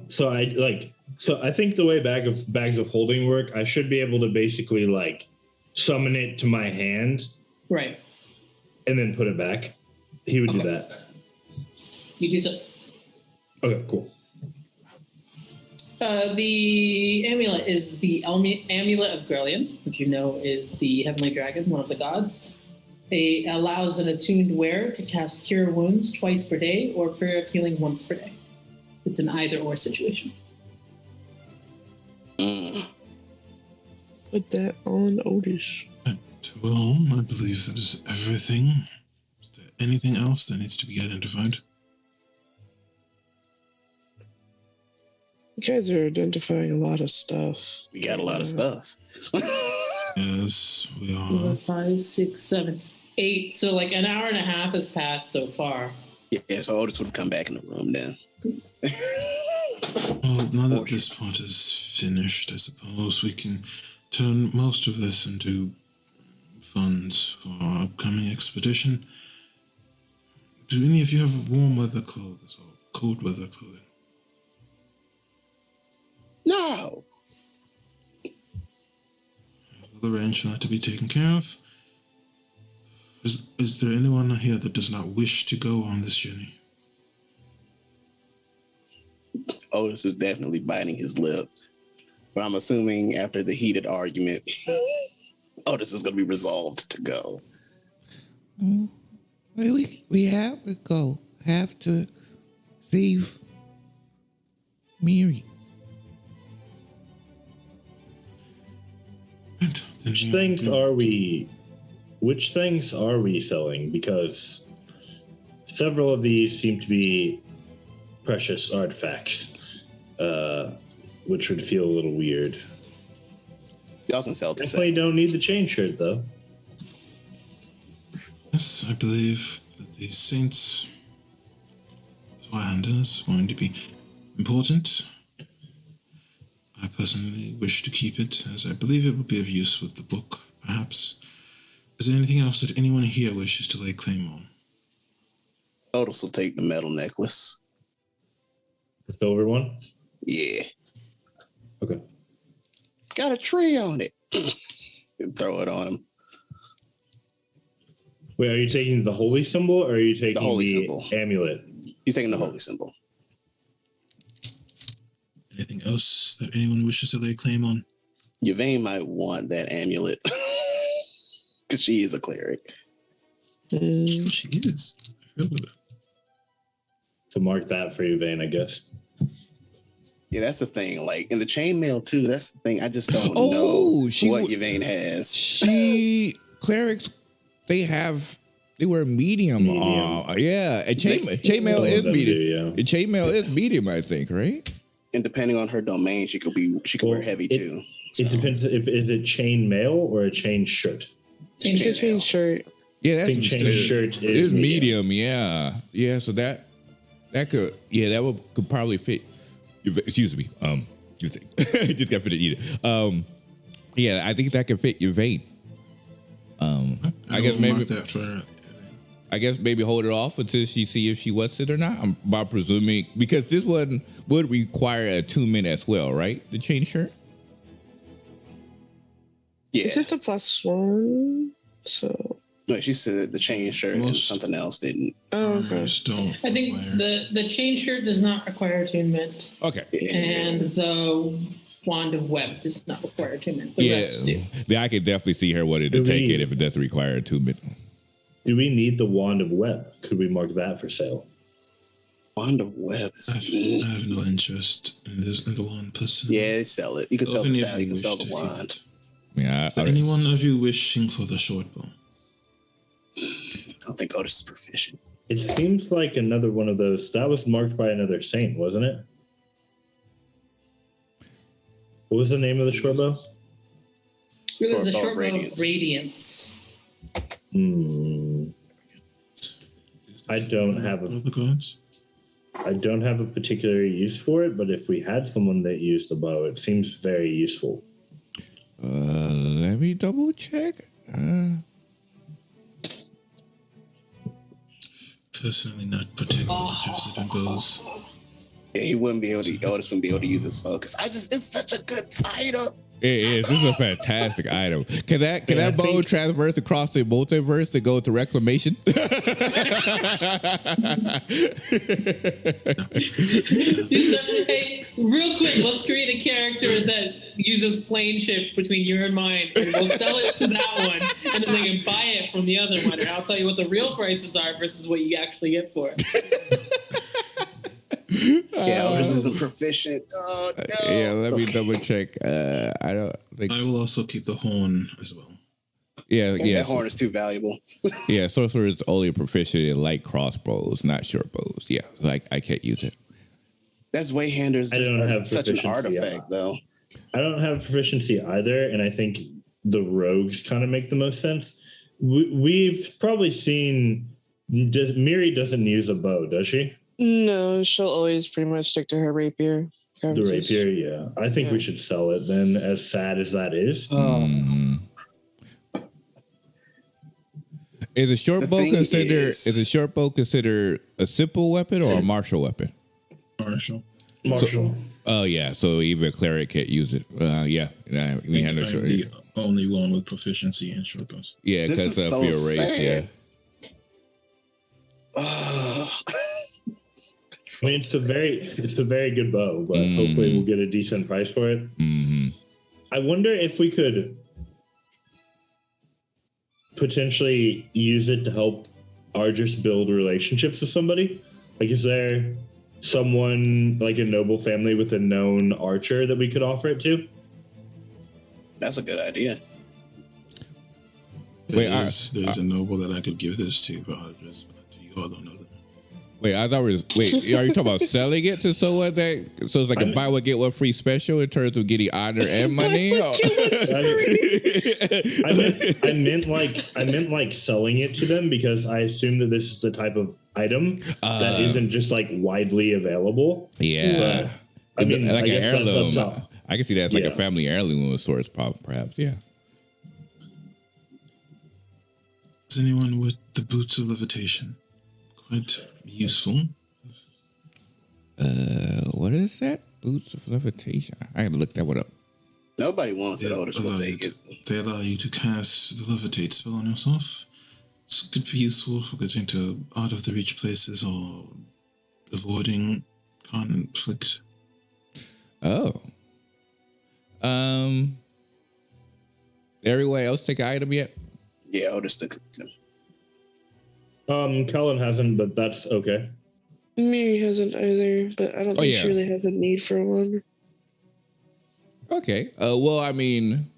So I think the way bags of holding work, I should be able to basically summon it to my hand. Right. And then put it back. He would do that. You do so. Okay, cool. The amulet is the Amulet of Ghrelian, which you know is the heavenly dragon, one of the gods. It allows an attuned wearer to cast Cure Wounds twice per day or Prayer of Healing once per day. It's an either-or situation. Put that on Otis. Well, I believe that is everything. Is there anything else that needs to be identified? You guys are identifying a lot of stuff. We got a lot of stuff. Yes, we are. 5, 6, 7, 8. So an hour and a half has passed so far. Yeah, so Otis would come back in the room then. Well, now that this part is finished, I suppose we can turn most of this into funds for our upcoming expedition. Do any of you have warm weather clothes or cold weather clothing? No. We'll arrange for that to be taken care of. Is there anyone here that does not wish to go on this journey? Otis is definitely biting his lip. But I'm assuming after the heated argument, Otis is going to be resolved to go. We have to go. Have to save Miri. Which things are we selling? Because several of these seem to be precious artifacts, which would feel a little weird. Y'all can sell the Definitely same. don't need the chain shirt, though. Yes, I believe that the Saints' Swihanda is going to be important. I personally wish to keep it, as I believe it would be of use with the book, perhaps. Is there anything else that anyone here wishes to lay claim on? Otis will take the metal necklace. The silver one? Yeah. Okay. Got a tree on it. Throw it on him. Wait, are you taking the holy symbol or are you taking the holy symbol. amulet? He's taking the holy symbol. Anything else that anyone wishes to lay claim on? Yvain might want that amulet. Because she is a cleric. Oh, she is. I feel that. To mark that for you, Vane, I guess. Yeah, that's the thing. In the chainmail too, that's the thing. I just don't Oh, know what Yvain has. She clerics, they wear medium. Yeah, and chainmail is medium. Chainmail is medium, I think, right? And depending on her domain, she could wear heavy too. It depends if it's a chain mail or a chain shirt. Chain shirt. Yeah, that's chain shirt is medium. Yeah, yeah. So that could probably fit. Excuse me. Just got finished eating. Yeah, I think that could fit your vein. I guess maybe that for. I guess maybe hold it off until she see if she wants it or not. I'm about presuming because this one would require a 2-minute as well, right? The chain shirt. Yeah, it's just a +1. So no, she said the chain shirt and something else didn't. Oh, okay. I think the chain shirt does not require attunement. Okay, and the wand of web does not require attunement. The rest do. Yeah, I could definitely see her wanting to take it if it doesn't require attunement. Do we need the wand of web? Could we mark that for sale? Wand of web. I have no interest in the wand person. Yeah, sell it. You can sell the saddle. You can sell the wand. Yeah. Is there anyone of you wishing for the short bow? I don't think Otis is proficient. It seems like another one of those. That was marked by another saint, wasn't it? What was the name of the short bow? It was the short bow of Radiance. I don't have a particular use for it, but if we had someone that used the bow, it seems very useful. Let me double check. Personally, not particularly interested in bows. Yeah, he wouldn't be able to. Otis wouldn't be able to use his focus. It's such a good item. It is. This is a fantastic item. Can that bow traverse across the multiverse to go to reclamation? Hey, real quick, let's create a character that uses plane shift between your and mine, and we'll sell it to that one, and then they can buy it from the other one, and I'll tell you what the real prices are versus what you actually get for it. Yeah, Otis isn't proficient. Oh, no. Yeah, let me double check. I don't think I will also keep the horn as well. Yeah. That horn is too valuable. Yeah, sorcerer is only proficient in light crossbows, not short bows. Yeah, like I can't use it. That's Wayhander's just such an artifact, though. I don't have proficiency either, and I think the rogues kind of make the most sense. We've probably seen Miri doesn't use a bow, does she? No, she'll always pretty much stick to her rapier. The rapier, yeah. I think we should sell it then, as sad as that is. Is a short bow considered a simple weapon or a martial weapon? Martial. Oh yeah, so even a cleric can't use it. Yeah, we have no short. The only one with proficiency in short bows. Yeah, because of your race. Yeah. I mean, it's a very good bow, but hopefully we'll get a decent price for it. Mm-hmm. I wonder if we could potentially use it to help Argus build relationships with somebody. Like, is there someone like a noble family with a known archer that we could offer it to? That's a good idea. There's a noble that I could give this to for Argus, but you all don't know them. Wait, I thought are you talking about selling it to someone so it's like a buy one get one free special in terms of getting honor and money? I meant like selling it to them, because I assume that this is the type of item that isn't just like widely available. Yeah, but, I mean, like an heirloom. I can see that as like Yeah. a family heirloom of sorts, perhaps. Yeah. Is anyone with the Boots of Levitation? Quite useful. What is that? Boots of Levitation. I gotta look that one up. Nobody wants it. Otis will take it. They allow you to cast the Levitate spell on yourself. This could be useful for getting to out of the reach places or avoiding conflict. Oh. Everyone else take an item yet? Yeah, Otis took it. Kellen hasn't, but that's okay. Miri hasn't either, but I don't think she really has a need for one. Okay. Well, I mean,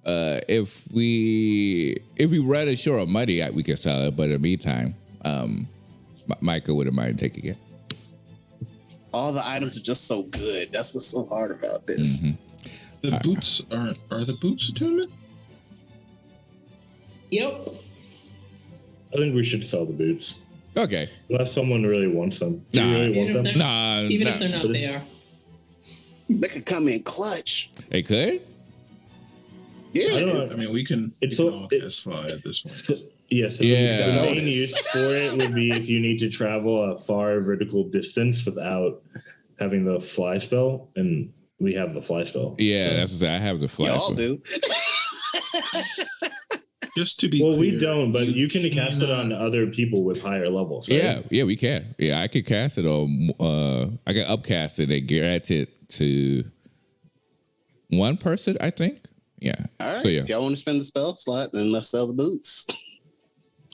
If we run short of money, we can sell it. But in the meantime, Michael wouldn't mind taking it. All the items are just so good. That's what's so hard about this. Mhm. The boots are the boots attunement? Yep. I think we should sell the boots. Okay. Unless someone really wants them. Do you Nah. really want Even if them? they're- Nah, Even nah. if they're not there. They could come in clutch. They could. Yeah. I don't know. I mean, we can It's all a- cast fly at this point. Yes. Yeah. The main Notice. use for it would be if you need to travel a far vertical distance without having the fly spell, and we have the fly spell. Yeah, So- that's what I have the flash. Y'all do. Just to be Well, clear, we don't, but you can cast it on cannot- other people with higher levels. Right? Yeah, we can. Yeah, I could cast it on. I can upcast it and grant it to one person. I think. Yeah. All right. So, yeah. If y'all want to spend the spell slot, then let's sell the boots.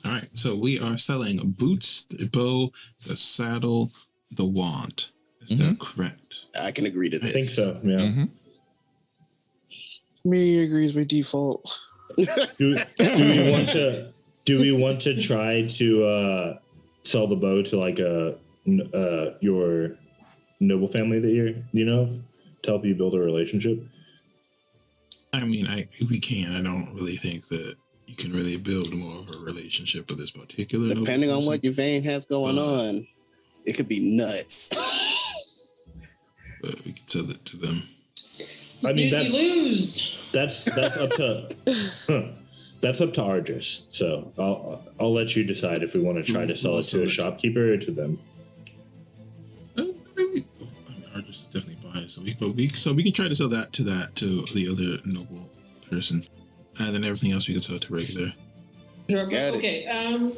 All right, so we are selling boots, the bow, the saddle, the wand. Is that correct? I can agree to I this. think so. Yeah. Mhm. Me agrees by default. Do we want to? Do we want to try to sell the bow to like your noble family that you know of, to help you build a relationship? I mean, we can. I don't really think that you can really build more of a relationship with this particular. Depending on person. what your vein has going on, it could be nuts. But we can sell it to them. I mean, Snooze, you lose. that's up to that's up to Argus. So I'll let you decide if we want to try to sell it to a shopkeeper or to them. Maybe, I mean, Argus is definitely buying, so we can try to sell that to the other noble person, and then everything else we can sell to regular. Sure, but- Got it. okay.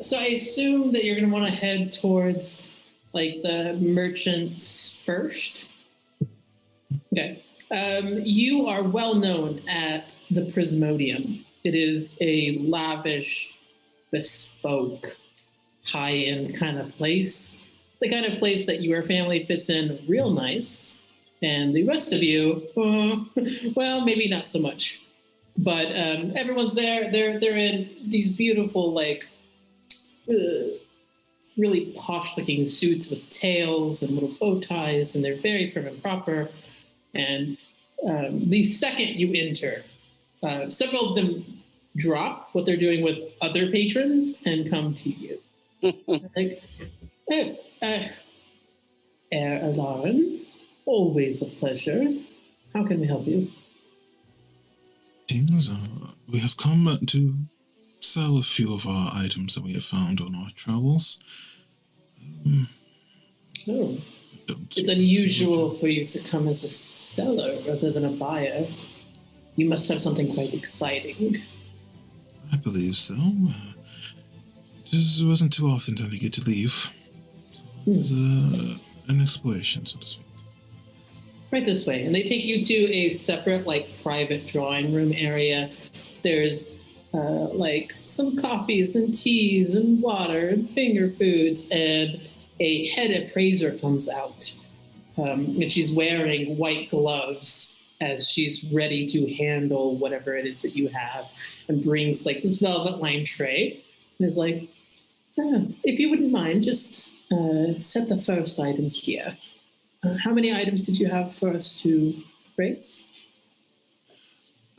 So I assume that you're going to want to head towards like the merchants first. Okay. You are well known at the Prismodium. It is a lavish, bespoke, high-end kind of place. The kind of place that your family fits in real nice, and the rest of you, well, maybe not so much. But everyone's there. They're in these beautiful, like, really posh-looking suits with tails and little bow ties, and they're very prim and proper. And the second you enter, several of them drop what they're doing with other patrons and come to you. Like, Herr Alarin, always a pleasure. How can we help you? Seems we have come to sell a few of our items that we have found on our travels. Oh, Don't it's unusual for you to come as a seller rather than a buyer. You must have something quite exciting. I believe so. Just wasn't too often that I get to leave. So it was an exploration, so to speak. Right this way. And they take you to a separate, like, private drawing room area. There's, like, some coffees and teas and water and finger foods. And a head appraiser comes out. And she's wearing white gloves as she's ready to handle whatever it is that you have. And brings, like, this velvet-lined tray. And is like, if you wouldn't mind, just set the first item here. How many items did you have for us to raise?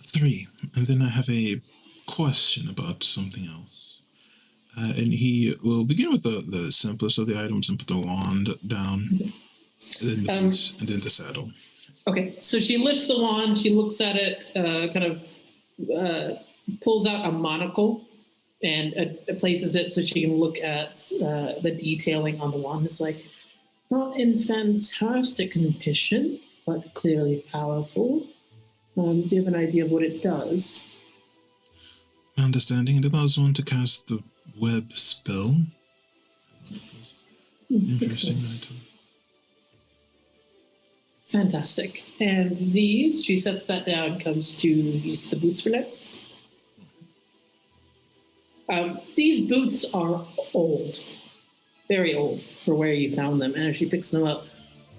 3. And then I have a question about something else. And he will begin with the simplest of the items and put the wand down. And then the boots, and then the saddle. Okay, so she lifts the wand, she looks at it, kind of pulls out a monocle and places it so she can look at the detailing on the wand. It's like, not in fantastic condition, but clearly powerful. Do you have an idea of what it does? My understanding, it allows one to cast the web spell. I thought it was an interesting Excellent. item. Fantastic. And these, she sets that down, comes to the boots for next. These boots are old, very old for where you found them. And as she picks them up,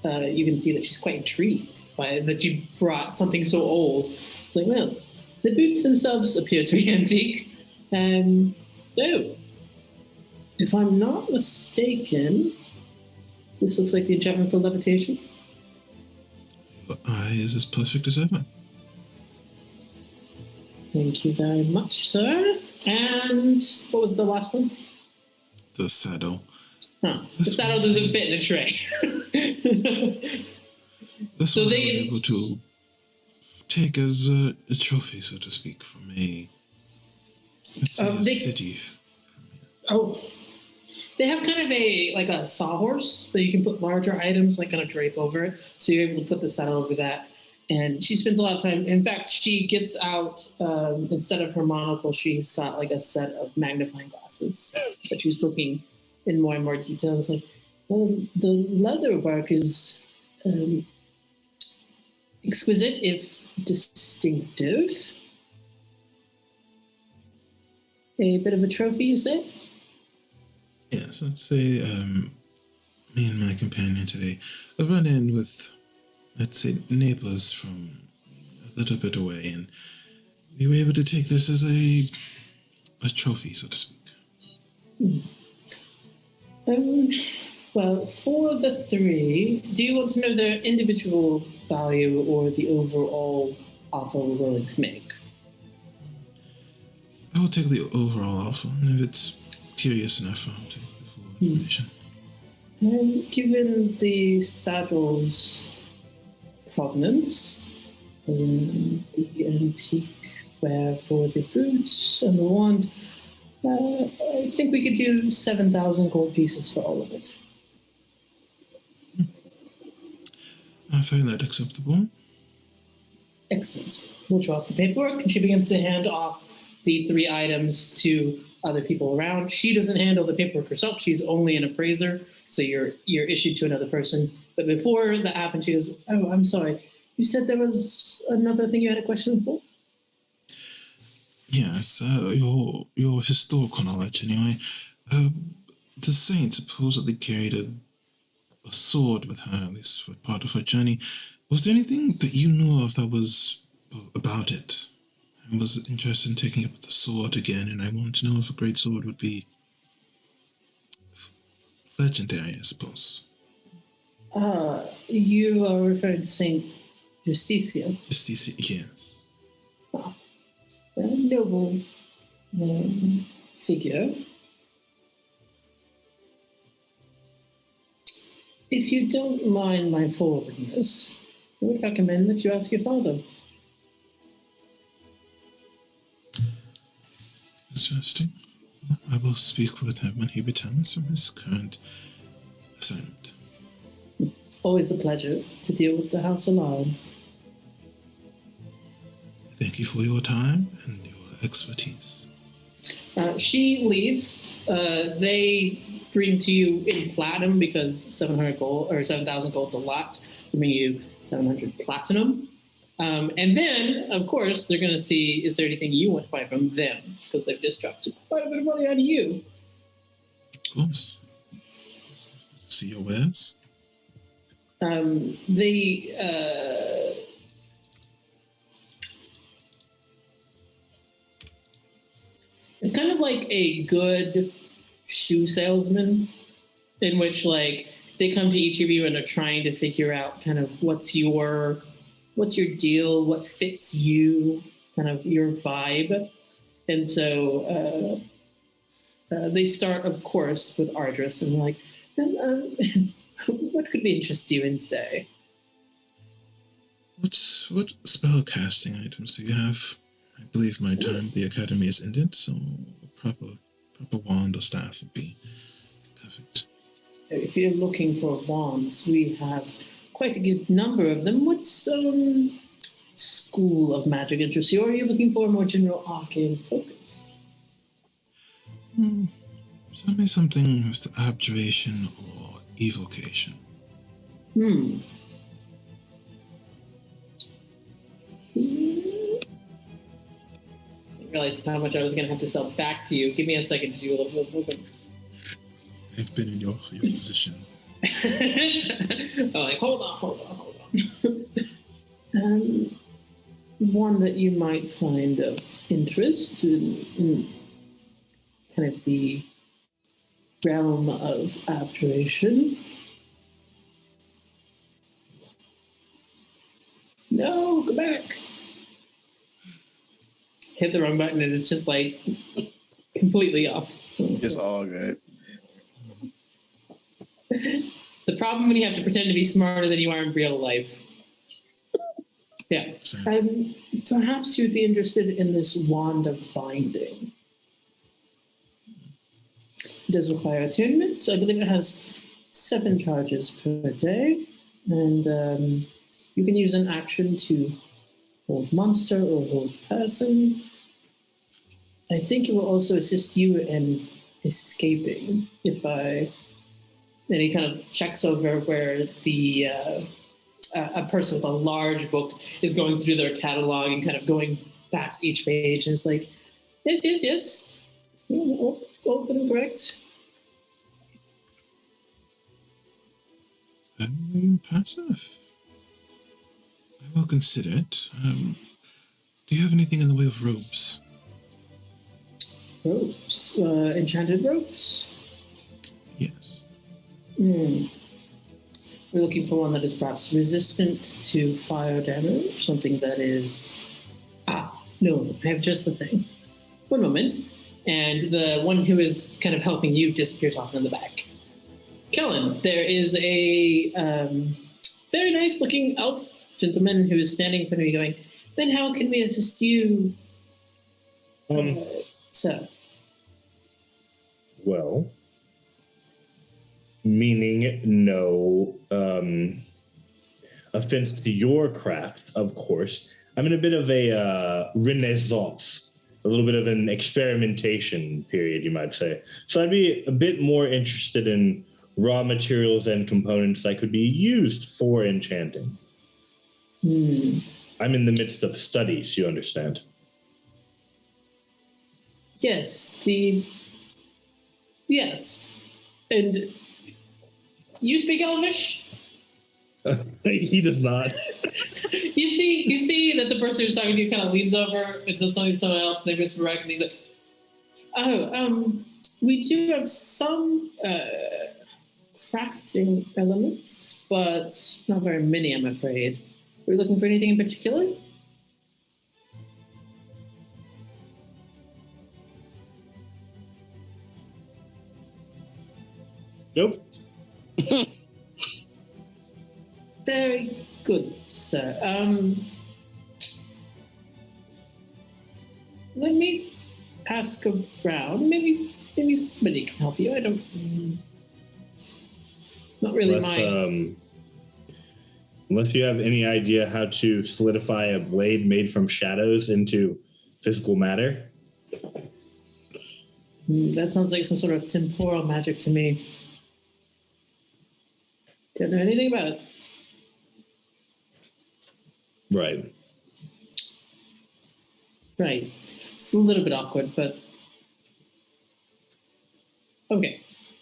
you can see that she's quite intrigued by that you've brought something so old. It's like, well, The boots themselves appear to be antique. No. If I'm not mistaken, this looks like the Enchantment of Levitation. Your eye is as perfect as ever. Thank you very much, sir. And what was the last one? The saddle. Huh. The saddle doesn't fit in a tray. This So one I they- was able to take as a trophy, so to speak, from a, let's say, a city. Oh, they have kind of a sawhorse that you can put larger items like on a drape over it. So you're able to put the saddle over that. And she spends a lot of time. In fact, she gets out, instead of her monocle, she's got like a set of magnifying glasses that she's looking in more and more detail. It's like, well, the leather work is exquisite, if distinctive. A bit of a trophy, you say? Yes, I'd say me and my companion today have run in with, let's say, neighbors from a little bit away, and we were able to take this as a trophy, so to speak. Well, for the three, do you want to know their individual value or the overall offer we're willing to make? I will take the overall offer, and if it's curious enough, I'll take the full information. Given the saddle's provenance, the antique wear for the boots and the wand, I think we could do 7,000 gold pieces for all of it. I find that acceptable. Excellent. We'll draw up the paperwork, and she begins to hand off the 3 items to other people around. She doesn't handle the paperwork herself. She's only an appraiser, so you're issued to another person. But before that happened, she goes, "Oh, I'm sorry. You said there was another thing you had a question for?" Yes, your historical knowledge, anyway. The saint supposedly carried a sword with her, at least for part of her journey. Was there anything that you knew of that was about it? I was interested in taking up the sword again, and I wanted to know if a great sword would be legendary, I suppose. You are referring to Saint Justicia. Justicia, yes. A noble figure. If you don't mind my forwardness, I would recommend that you ask your father. Interesting. Well, I will speak with him when he returns from his current assignment. Always a pleasure to deal with the house alone. Thank you for your time and your expertise. She leaves. They bring to you in platinum because 700 gold or 7,000 gold's a lot. They bring you 700 platinum. And then, of course, they're going to see, is there anything you want to buy from them? Because they've just dropped quite a bit of money out of you. Of course. See your wares? It's kind of like a good shoe salesman in which, like, they come to each of you and are trying to figure out kind of what's your deal, what fits you, kind of your vibe. And so they start, of course, with Ardris and like, what could we interest you in today? What spell casting items do you have? I believe my time at the academy is ended, so a proper wand or staff would be perfect. If you're looking for wands, we have quite a good number of them. What school of magic interests you? Or are you looking for a more general arcane focus? Maybe something with abjuration or evocation. I realized how much I was going to have to sell back to you. Give me a second to do a little bit of moving. I've been in your position. I'm like, hold on. one that you might find of interest in kind of the realm of abjuration. No, go back. Hit the wrong button and it's just like completely off. It's all good. The problem when you have to pretend to be smarter than you are in real life. Yeah. Perhaps you'd be interested in this wand of binding. It does require attunement. So I believe it has 7 charges per day. And you can use an action to hold monster or hold person. I think it will also assist you in escaping and he kind of checks over where the a person with a large book is going through their catalog and kind of going past each page, and it's like, yes. Open, correct. Very impressive. I will consider it. Do you have anything in the way of ropes? Ropes? Enchanted ropes? Yes. We're looking for one that is perhaps resistant to fire damage, something that is... no, I have just the thing. One moment. And the one who is kind of helping you disappears off in the back. Kellen, there is a very nice-looking elf gentleman who is standing in front of you going, "Then how can we assist you, sir?" Well, meaning no offense to your craft, of course. I'm in a bit of a renaissance, a little bit of an experimentation period, you might say. So I'd be a bit more interested in raw materials and components that could be used for enchanting. I'm in the midst of studies, you understand? Yes, Yes. And you speak Elvish? He does not. You see that the person who's talking to you kind of leans over and says something to someone else, and they whisper back, and he's like, we do have some crafting elements, but not very many, I'm afraid. Are you looking for anything in particular? Nope. Very good, sir. Let me ask around. Maybe somebody can help you. I don't. Not really Unless you have any idea how to solidify a blade made from shadows into physical matter. That sounds like some sort of temporal magic to me. Don't know anything about it. Right. It's a little bit awkward, but okay.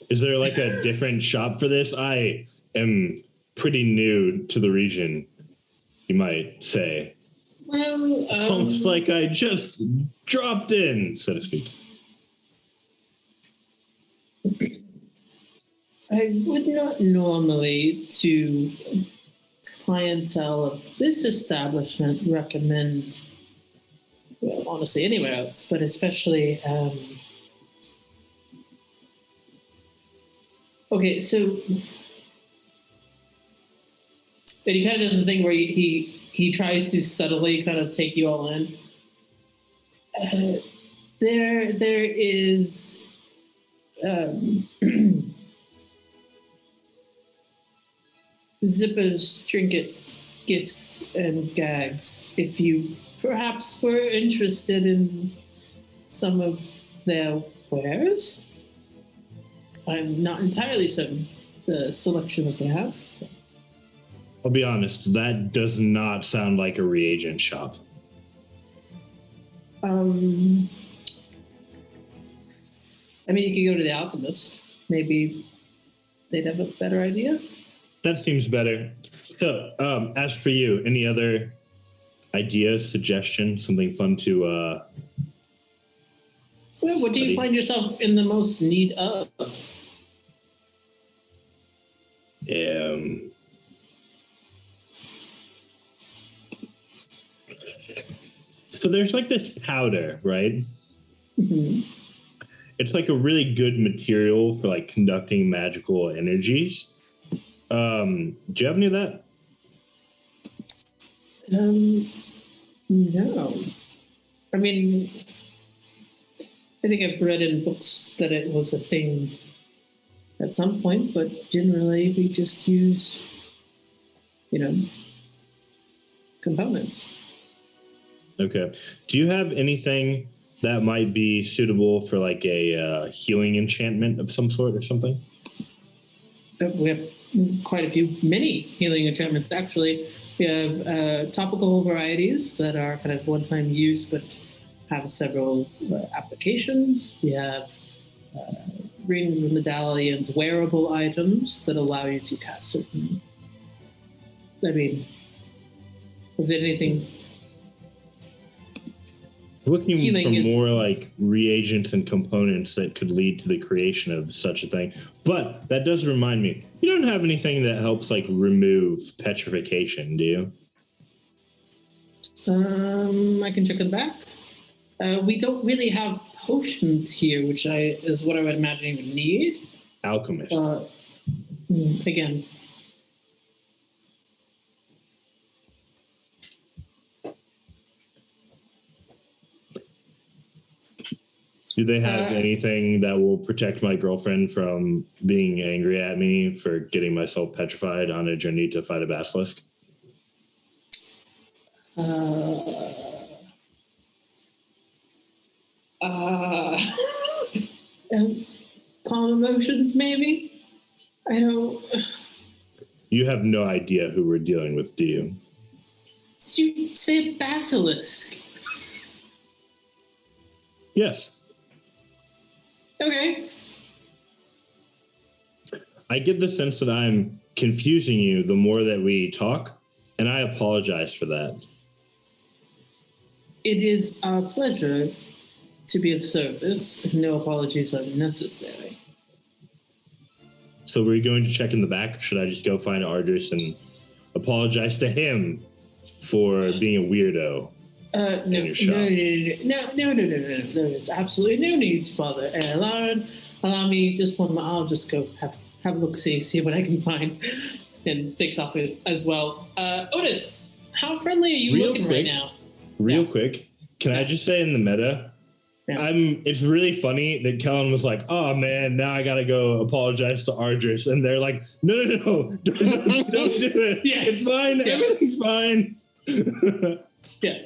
Is there like a different shop for this? I am pretty new to the region, you might say. Well, Almost like I just dropped in, so to speak. I would not normally, to clientele of this establishment, recommend, well, honestly, anywhere else, but especially, okay, so, and he kind of does the thing where he tries to subtly kind of take you all in. There is, zippers, trinkets, gifts, and gags. If you perhaps were interested in some of their wares, I'm not entirely certain the selection that they have. I'll be honest, that does not sound like a reagent shop. I mean, you could go to the alchemist. Maybe they'd have a better idea. That seems better. So, as for you, any other idea, suggestion, something fun to Well, what do you find yourself in the most need of? So there's like this powder, right? Mm-hmm. It's like a really good material for like conducting magical energies. Do you have any of that? No. I mean, I think I've read in books that it was a thing at some point, but generally we just use, components. Okay. Do you have anything that might be suitable for like a healing enchantment of some sort or something? We have quite a few, many healing enchantments, actually. We have topical varieties that are kind of one-time use, but have several applications. We have rings, medallions, wearable items that allow you to cast certain... I mean, is it anything... Looking Healing for is... more like reagents and components that could lead to the creation of such a thing. But that does remind me, you don't have anything that helps like remove petrification, do you? I can check in the back. We don't really have potions here, which is what I would imagine you would need. Alchemist. Again. Do they have anything that will protect my girlfriend from being angry at me for getting myself petrified on a journey to fight a basilisk? Calm emotions, maybe? I don't... You have no idea who we're dealing with, do you? Did you say basilisk? Yes. Okay. I get the sense that I'm confusing you the more that we talk, and I apologize for that. It is our pleasure to be of service. No apologies are necessary. So we're going to check in the back. Should I just go find Ardris and apologize to him for being a weirdo? No. There's absolutely no need to bother. Allow me just one moment. I'll just go have a look, see what I can find, and takes off as well. Otis, how friendly are you looking right now? Real quick, can I just say in the meta, it's really funny that Kellen was like, oh man, now I gotta go apologize to Ardris, and they're like, no, don't do it. Yeah, it's fine. Yeah. Everything's fine. Yeah.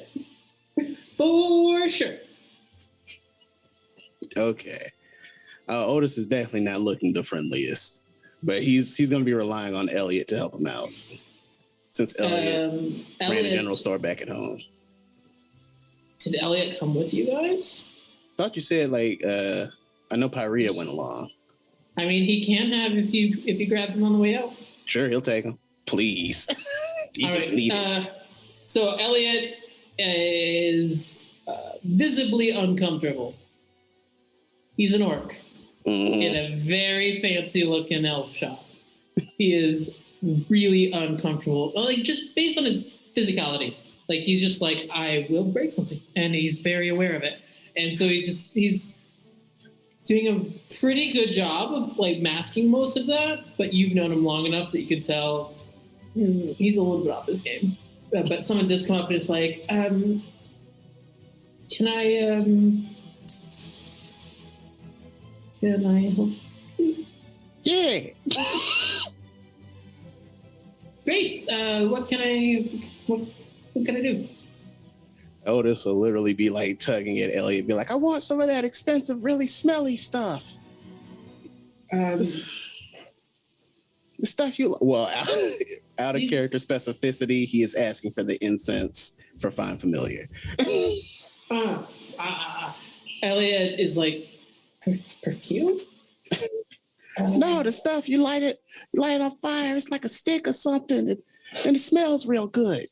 For sure. Okay. Otis is definitely not looking the friendliest, but he's going to be relying on Elliot to help him out, since Elliot ran a general store back at home. Did Elliot come with you guys? Thought you said I know Pyrea went along. I mean, he can have if you grab him on the way out. Sure, he'll take him. Please. All right. So Elliot is visibly uncomfortable. He's an orc in a very fancy-looking elf shop. He is really uncomfortable. Well, just based on his physicality. He's just I will break something. And he's very aware of it. And so he's doing a pretty good job of, masking most of that. But you've known him long enough that you can tell he's a little bit off his game. But someone does come up and is like, can I help you? Yeah. Great. What can I do? Otis will literally be tugging at Elliot, be like, I want some of that expensive, really smelly stuff. The stuff out of character specificity, he is asking for the incense for Fine Familiar. Elliot is perfume? No, the stuff you light it on fire. It's like a stick or something, and it smells real good.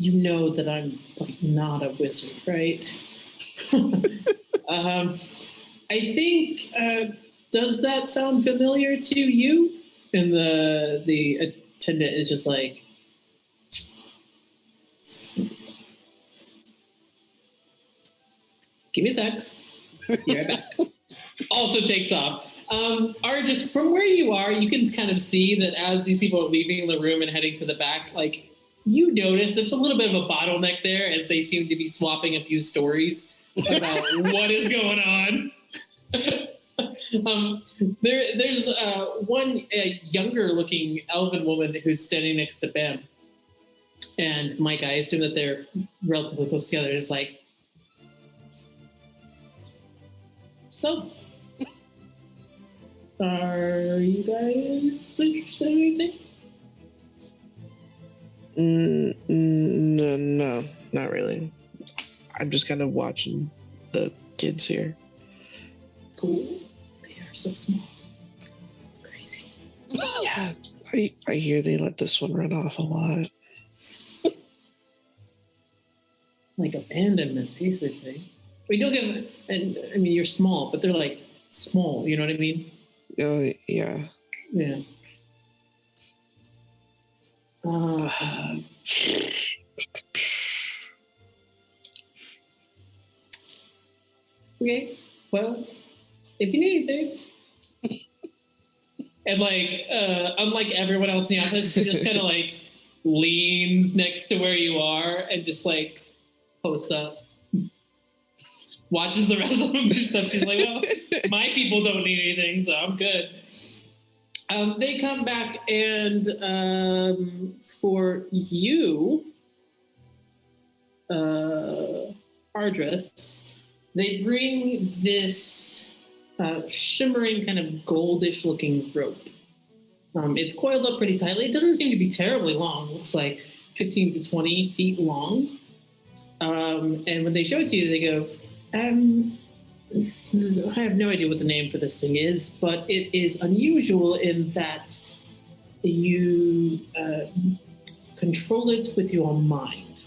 you know that I'm like not a wizard, right? I think, does that sound familiar to you? And the attendant is just like, give me a sec. Be right back. Also takes off. Argus, from where you are, you can kind of see that as these people are leaving the room and heading to the back, like, you notice there's a little bit of a bottleneck there as they seem to be swapping a few stories about what is going on. There's one younger-looking elven woman who's standing next to Bam. And Mike, I assume that they're relatively close together. It's like, so, are you guys interested in anything? No, not really. I'm just kind of watching the kids here. Cool. They are so small. It's crazy. Yeah, I hear they let this one run off a lot. Like abandonment, basically. We don't give, and I mean, you're small, but they're like small, you know what I mean? Oh, yeah. Yeah. Okay, well, if you need anything. And like, unlike everyone else in the office, she just kind of like leans next to where you are and just like posts up. Watches the rest of them do stuff. She's like, well, my people don't need anything, so I'm good. They come back and for you, Ardris, they bring this shimmering kind of goldish looking rope. It's coiled up pretty tightly. It doesn't seem to be terribly long. It looks like 15 to 20 feet long. And when they show it to you, they go, I have no idea what the name for this thing is, but it is unusual in that you control it with your mind.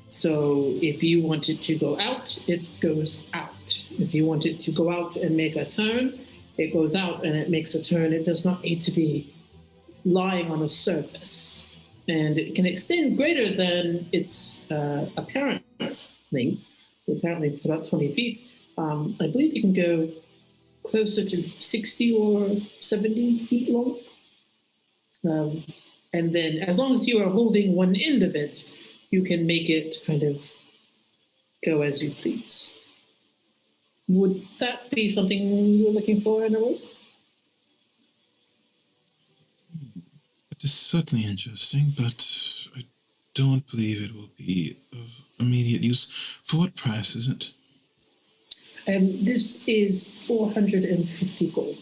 So if you want it to go out, it goes out. If you want it to go out and make a turn, it goes out and it makes a turn. It does not need to be lying on a surface. And it can extend greater than its apparent length. Apparently it's about 20 feet. I believe it can go closer to 60 or 70 feet long. And then as long as you are holding one end of it, you can make it kind of go as you please. Would that be something you're looking for in a rope? It is certainly interesting, but I don't believe it will be of immediate use. For what price is it? This is 450 gold.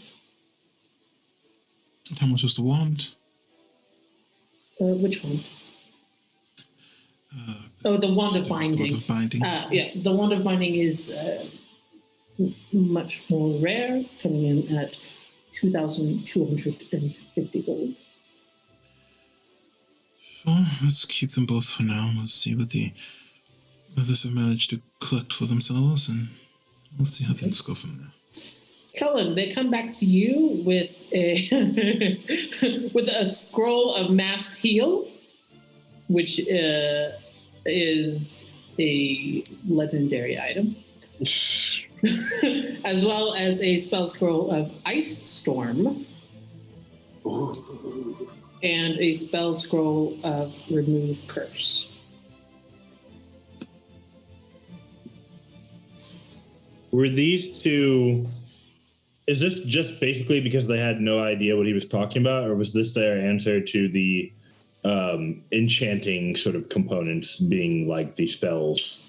And how much was the wand? Which one? The wand of binding. The wand of binding. Yeah, the wand of binding is much more rare, coming in at 2,250 gold. Sure, let's keep them both for now. We'll see what the others have managed to collect for themselves, and we'll see how things go from there. Kellen, they come back to you with a with a scroll of masked heal, which is a legendary item, as well as a spell scroll of Ice Storm, and a spell scroll of Remove Curse. Were these two... Is this just basically because they had no idea what he was talking about, or was this their answer to the enchanting sort of components being like the spells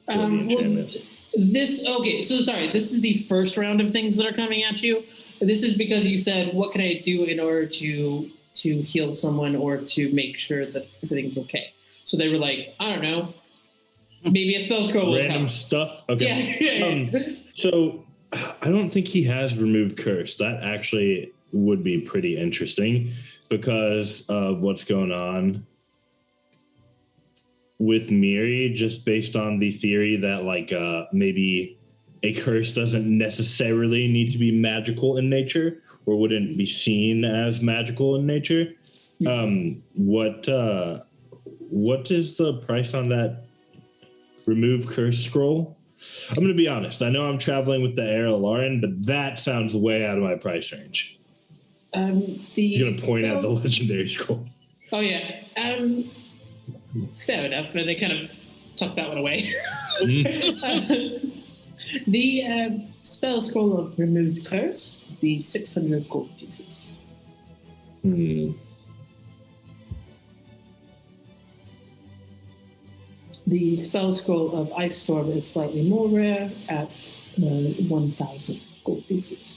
for the enchantment? This is the first round of things that are coming at you. This is because you said, what can I do in order to heal someone or to make sure that everything's okay? So they were like, I don't know, maybe a spell scroll will random help. Stuff? Okay. Yeah. So I don't think he has removed curse. That actually would be pretty interesting because of what's going on with Miri, just based on the theory that maybe a curse doesn't necessarily need to be magical in nature or wouldn't be seen as magical in nature. What is the price on that remove curse scroll? I'm going to be honest. I know I'm traveling with the Air Alarin, but that sounds way out of my price range. You're going to point out the legendary scroll. Oh, yeah. Fair enough. They kind of tucked that one away. The spell scroll of remove curse would be 600 gold pieces. The spell scroll of Ice Storm is slightly more rare at 1,000 gold pieces.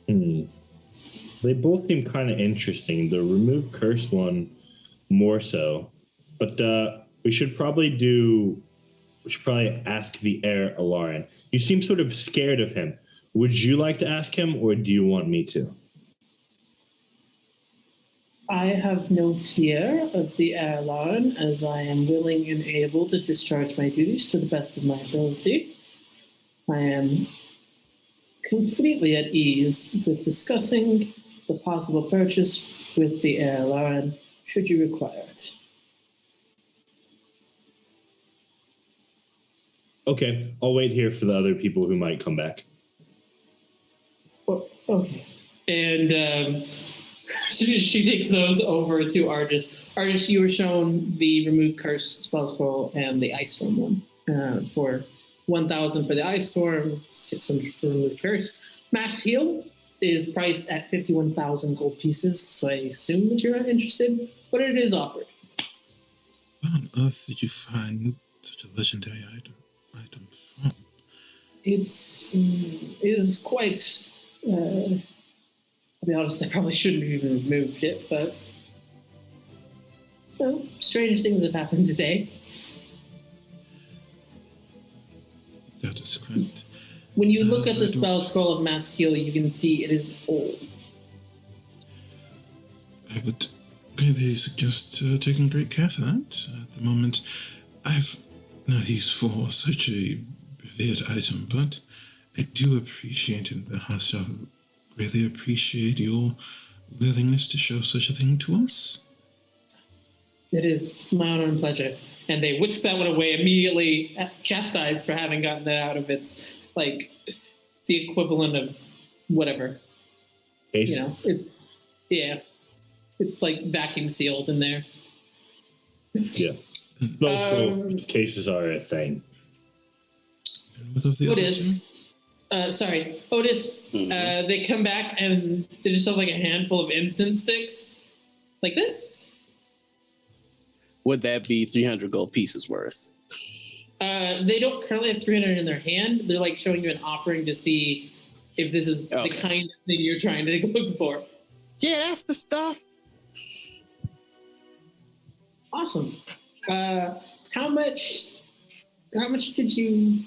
They both seem kind of interesting. The remove curse one more so, but we should probably ask the Air Alarin. You seem sort of scared of him. Would you like to ask him, or do you want me to? I have no fear of the Air Alarin, as I am willing and able to discharge my duties to the best of my ability. I am completely at ease with discussing the possible purchase with the Air Alarin, should you require it. Okay, I'll wait here for the other people who might come back. Oh, okay. And she takes those over to Argus. Argus, you were shown the Remove Curse spell scroll and the Ice Storm one for 1,000 for the Ice Storm, 600 for Remove Curse. Mass Heal is priced at 51,000 gold pieces, so I assume that you're not interested, but it is offered. Where on earth did you find such a legendary item from? It is quite... I'll be honest, I probably shouldn't have even removed it, but strange things have happened today. That is correct. When you look at the spell scroll of Mass Heal, you can see it is old. I would really suggest taking great care for that. At the moment, I've no use for such a revered item, but I do appreciate it. The house shall really appreciate your willingness to show such a thing to us. It is my honor and pleasure. And they whisk that one away, immediately chastised for having gotten it out of its, the equivalent of whatever. Case. It's vacuum sealed in there. Yeah. Cases are a thing. Otis, they come back and they just have a handful of incense sticks. Like this? Would that be 300 gold pieces worth? They don't currently have 300 in their hand. They're showing you an offering to see if this is the kind of thing you're trying to look for. Yeah, that's the stuff. Awesome. How much did you...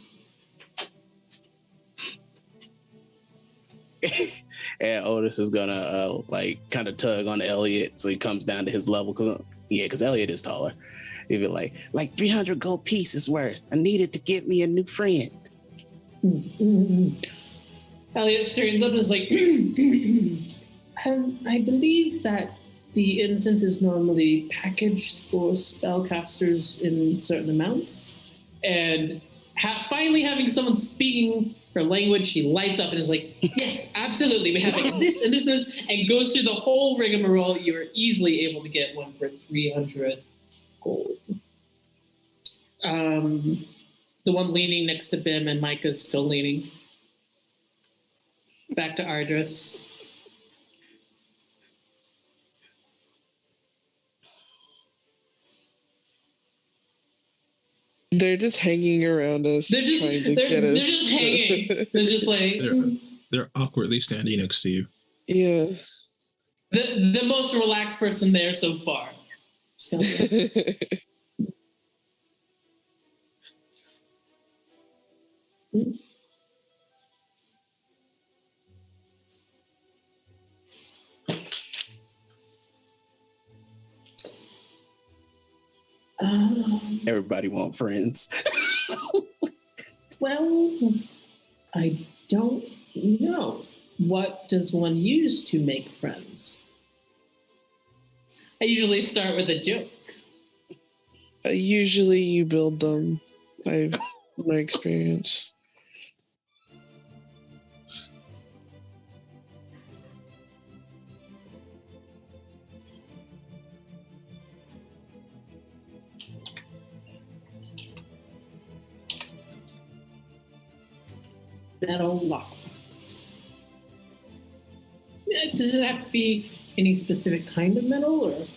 And Otis is gonna kind of tug on Elliot so he comes down to his level because Elliot is taller. He'd be like 300 gold pieces worth. I needed to get me a new friend. Elliot straightens up and is like, I believe that the incense is normally packaged for spellcasters in certain amounts. And finally having someone speaking her language, she lights up and is like, yes, absolutely. We have this and this and this, and goes through the whole rigmarole. You're easily able to get one for 300 gold. The one leaning next to Bim and Micah's still leaning. Back to Ardris. They're just hanging around us. They're just hanging. They're just they're awkwardly standing next to you. Yeah. The most relaxed person there so far. Everybody want friends. Well, I don't know. What does one use to make friends? I usually start with a joke. Usually you build them. I've my experience. Metal lockbox. Does it have to be any specific kind of metal, or?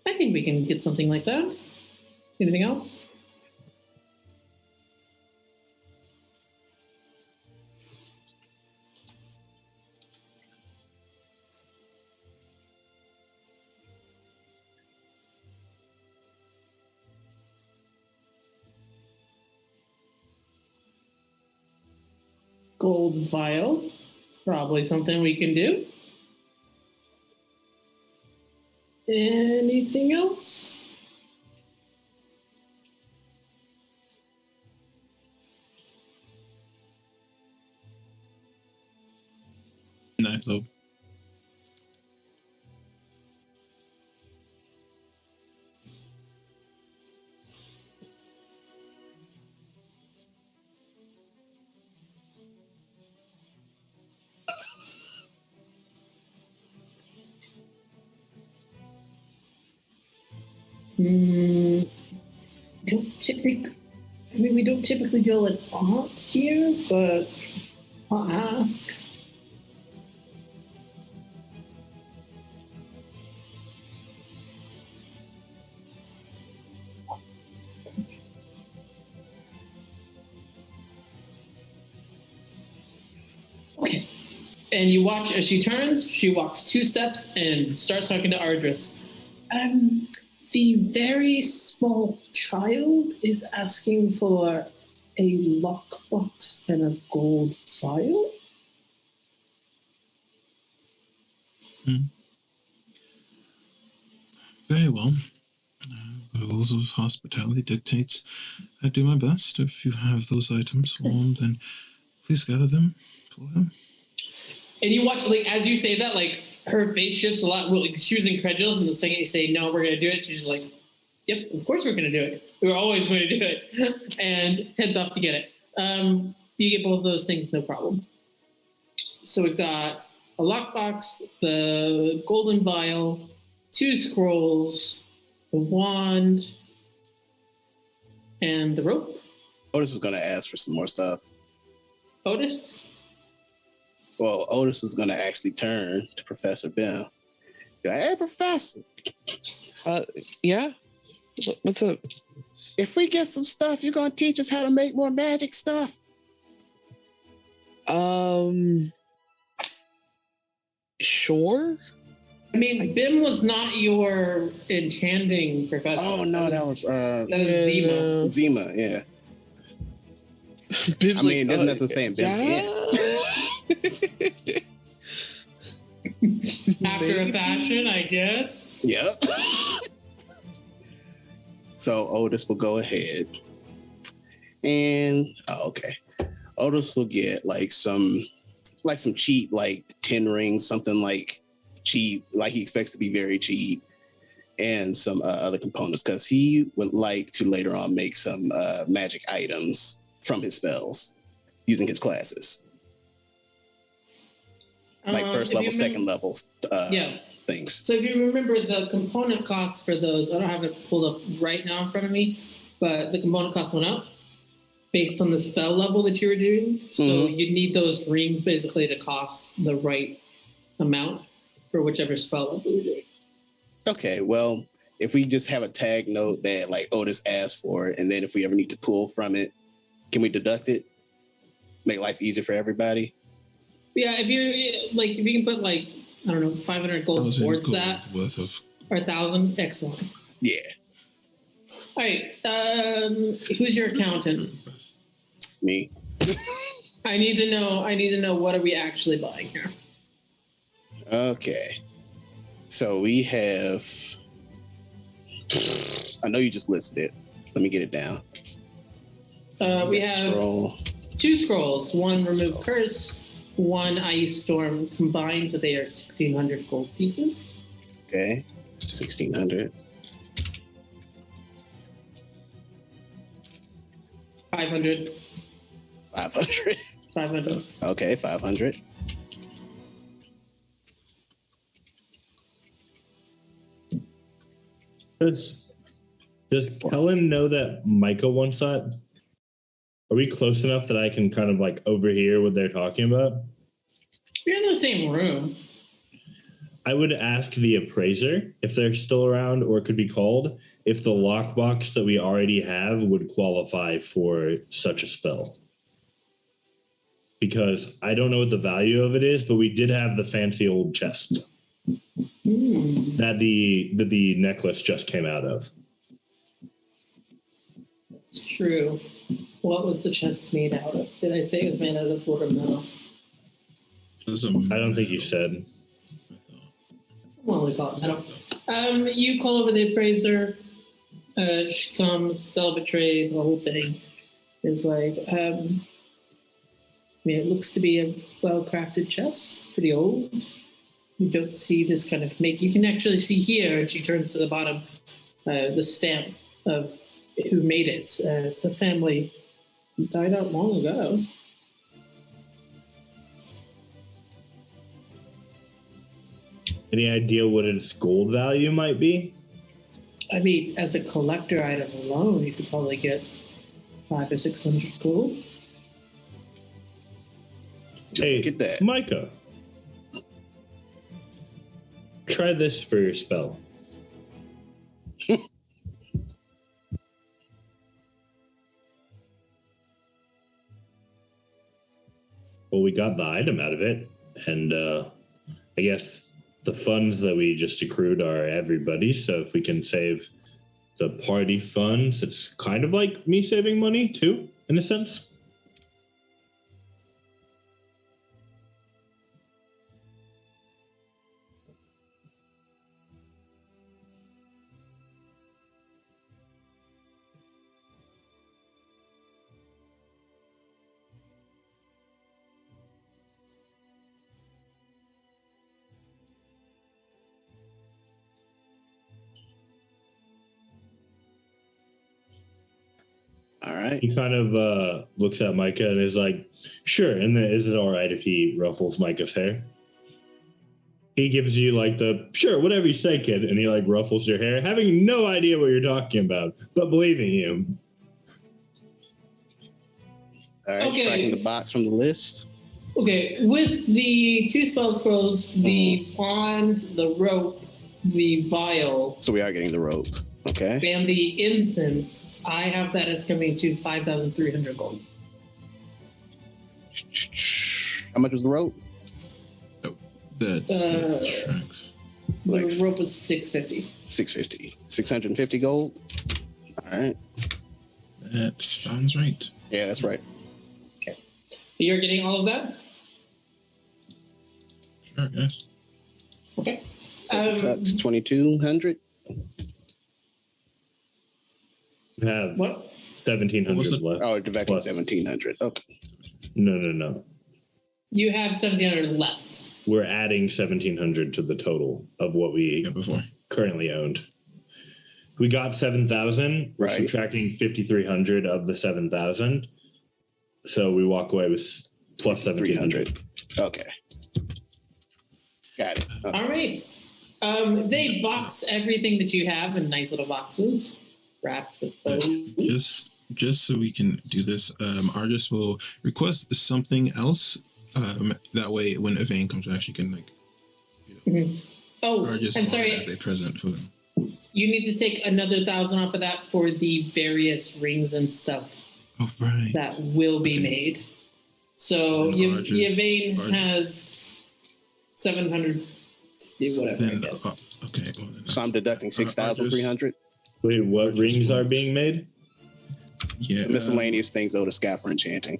I think we can get something like that. Anything else? Gold vial. Probably something we can do. Anything else? Nightglobe. We don't typically deal in arts here, but I'll ask. Okay. And you watch as she turns, she walks 2 steps and starts talking to Ardris. The very small child is asking for a lockbox and a gold vial. Very well. The rules of hospitality dictates I do my best. If you have those items for him, then please gather them for him. And you watch, like, as you say that, like, her face shifts a lot. Like, she was incredulous, and the second you say, no, we're going to do it, she's just like, yep, of course we're going to do it. We're always going to do it. And heads off to get it. You get both of those things, no problem. So we've got a lockbox, the golden vial, 2 scrolls, the wand, and the rope. Otis is going to ask for some more stuff. Otis? Well, Otis is going to actually turn to Professor Bim. Be like, hey, Professor. Yeah? What's up? If we get some stuff, you're going to teach us how to make more magic stuff. Sure. I mean, Bim was not your enchanting professor. Oh, no, that was Zima. Zima, yeah. Bim's isn't that the same? Bim After a fashion, I guess. Yep. So Otis will go ahead and okay. Otis will get like some cheap, like 10 rings, something like cheap, like he expects to be very cheap, and some other components because he would like to later on make some magic items from his spells using his classes. Like first level, second level things. So if you remember the component costs for those, I don't have it pulled up right now in front of me, but the component cost went up based on the spell level that you were doing. So you need those rings basically to cost the right amount for whichever spell level you're doing. Okay, well, if we just have a tag note that like Otis asked for it, and then if we ever need to pull from it, can we deduct it? Make life easier for everybody? Yeah, if you can put like, I don't know, 500 gold towards that. Worth of... Or 1,000, excellent. Yeah. All right, who's your accountant? Me. I need to know what are we actually buying here? Okay. So we have. I know you just listed it. Let me get it down. We have Scroll. 2 scrolls. One remove curse, one ice storm. Combined, they are 1,600 gold pieces. Okay. 1,600. 500. 500. 500. Okay, 500. Does Kellen know that Micah wants that? Are we close enough that I can kind of like overhear what they're talking about? You're in the same room. I would ask the appraiser if they're still around or could be called if the lockbox that we already have would qualify for such a spell. Because I don't know what the value of it is, but we did have the fancy old chest that the necklace just came out of. It's true. What was the chest made out of? Did I say it was made out of wood or metal? I don't think you said. Well, we call it metal. You call over the appraiser. She comes, spell betray, the whole thing. Is like, I mean, it looks to be a well-crafted chest, pretty old. You don't see this kind of make. You can actually see here, and she turns to the bottom, the stamp of who made it. It's a family who died out long ago. Any idea what its gold value might be? I mean, as a collector item alone, you could probably get 500 or 600 gold. Hey, Look at that. Micah. Try this for your spell. Well, we got the item out of it, and I guess the funds that we just accrued are everybody's, so if we can save the party funds, it's kind of like me saving money, too, in a sense. All right. He kind of looks at Micah and is like, sure, and then is it all right if he ruffles Micah's hair? He gives you like the, sure, whatever you say, kid, and he like ruffles your hair, having no idea what you're talking about, but believing you. All right, Okay. striking the box from the list. Okay, with the 2 spell scrolls, the wand, the rope, the vial, So we are getting the rope. Okay. and the incense, I have that as coming to 5,300 gold. How much was the rope? That tracks. The Like- rope was 650. 650. 650 gold. All right. That sounds right. Yeah, that's right. You're getting all of that? Sure, yes. Okay. So cut to 2,200. You have What? 1,700 What's it? left. Oh, directly What? 1,700. Okay. No. You have 1,700 left. We're adding 1,700 to the total of what we Yeah, before. currently owned. We got 7,000. We're Right. subtracting 5,300 of the 7,000. So we walk away with plus 1,700. Okay. Got it. Okay. All right. They box everything that you have in nice little boxes, wrapped with bows. Just so we can do this, Argus will request something else. That way, when Evane comes back, she can Oh, Argus I'm want sorry. it as a present for them. You need to take another 1,000 off of that for the various rings and stuff Oh right. that will be made. So Then Argus- Yvain Argus- has 700 to do whatever, I guess. Okay. Well, then So I'm deducting 6,300. Wait, what Argus rings are wants- being made? Yeah. Miscellaneous things owed to Sky for enchanting.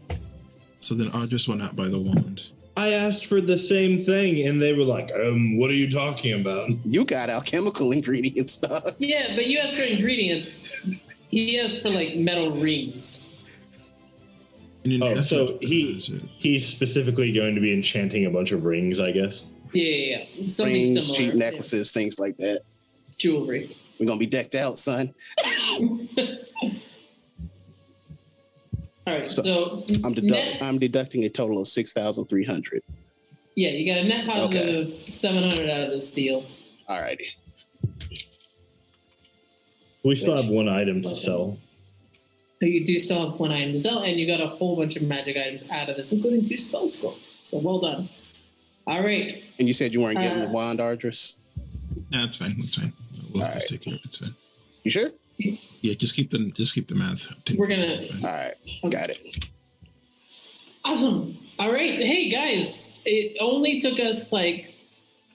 So then Argus will not buy the wand. I asked for the same thing, and they were like, what are you talking about? You got alchemical ingredient stuff. Yeah, but you asked for ingredients. He asked for like metal rings. Oh, so he's specifically going to be enchanting a bunch of rings, I guess. Yeah. Something Rings, similar. cheap necklaces, things like that. Jewelry. We're gonna be decked out, son. All right, so I'm deducting a total of 6,300. Yeah, you got a net positive of 700 out of this deal. All righty. We still have one item to sell. So you do still have one item to sell, and you got a whole bunch of magic items out of this, including 2 spell scrolls. So well done. All right. And you said you weren't getting the wand, Ardris? That's fine. That's fine. We'll just take care of it. It's fine. You sure? Yeah, just keep the math. We're gonna. All right, got it. Awesome. All right, hey guys, it only took us like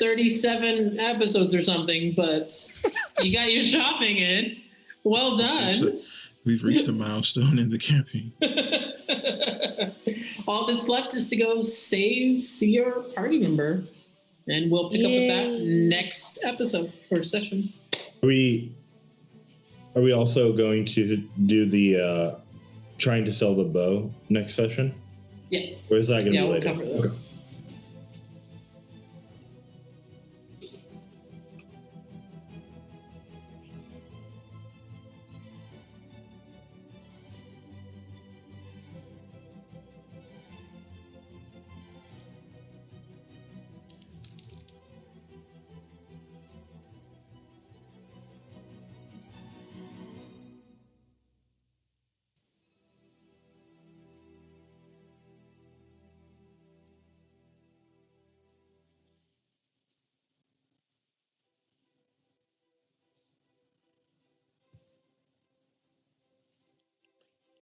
37 episodes or something, but you got your shopping in. Well done. We've reached a milestone in the campaign. All that's left is to go save your party member, and we'll pick up with that next episode or session. Are we also going to do the trying to sell the bow next session? Yeah. Or is that going to be we'll later? cover that. Okay.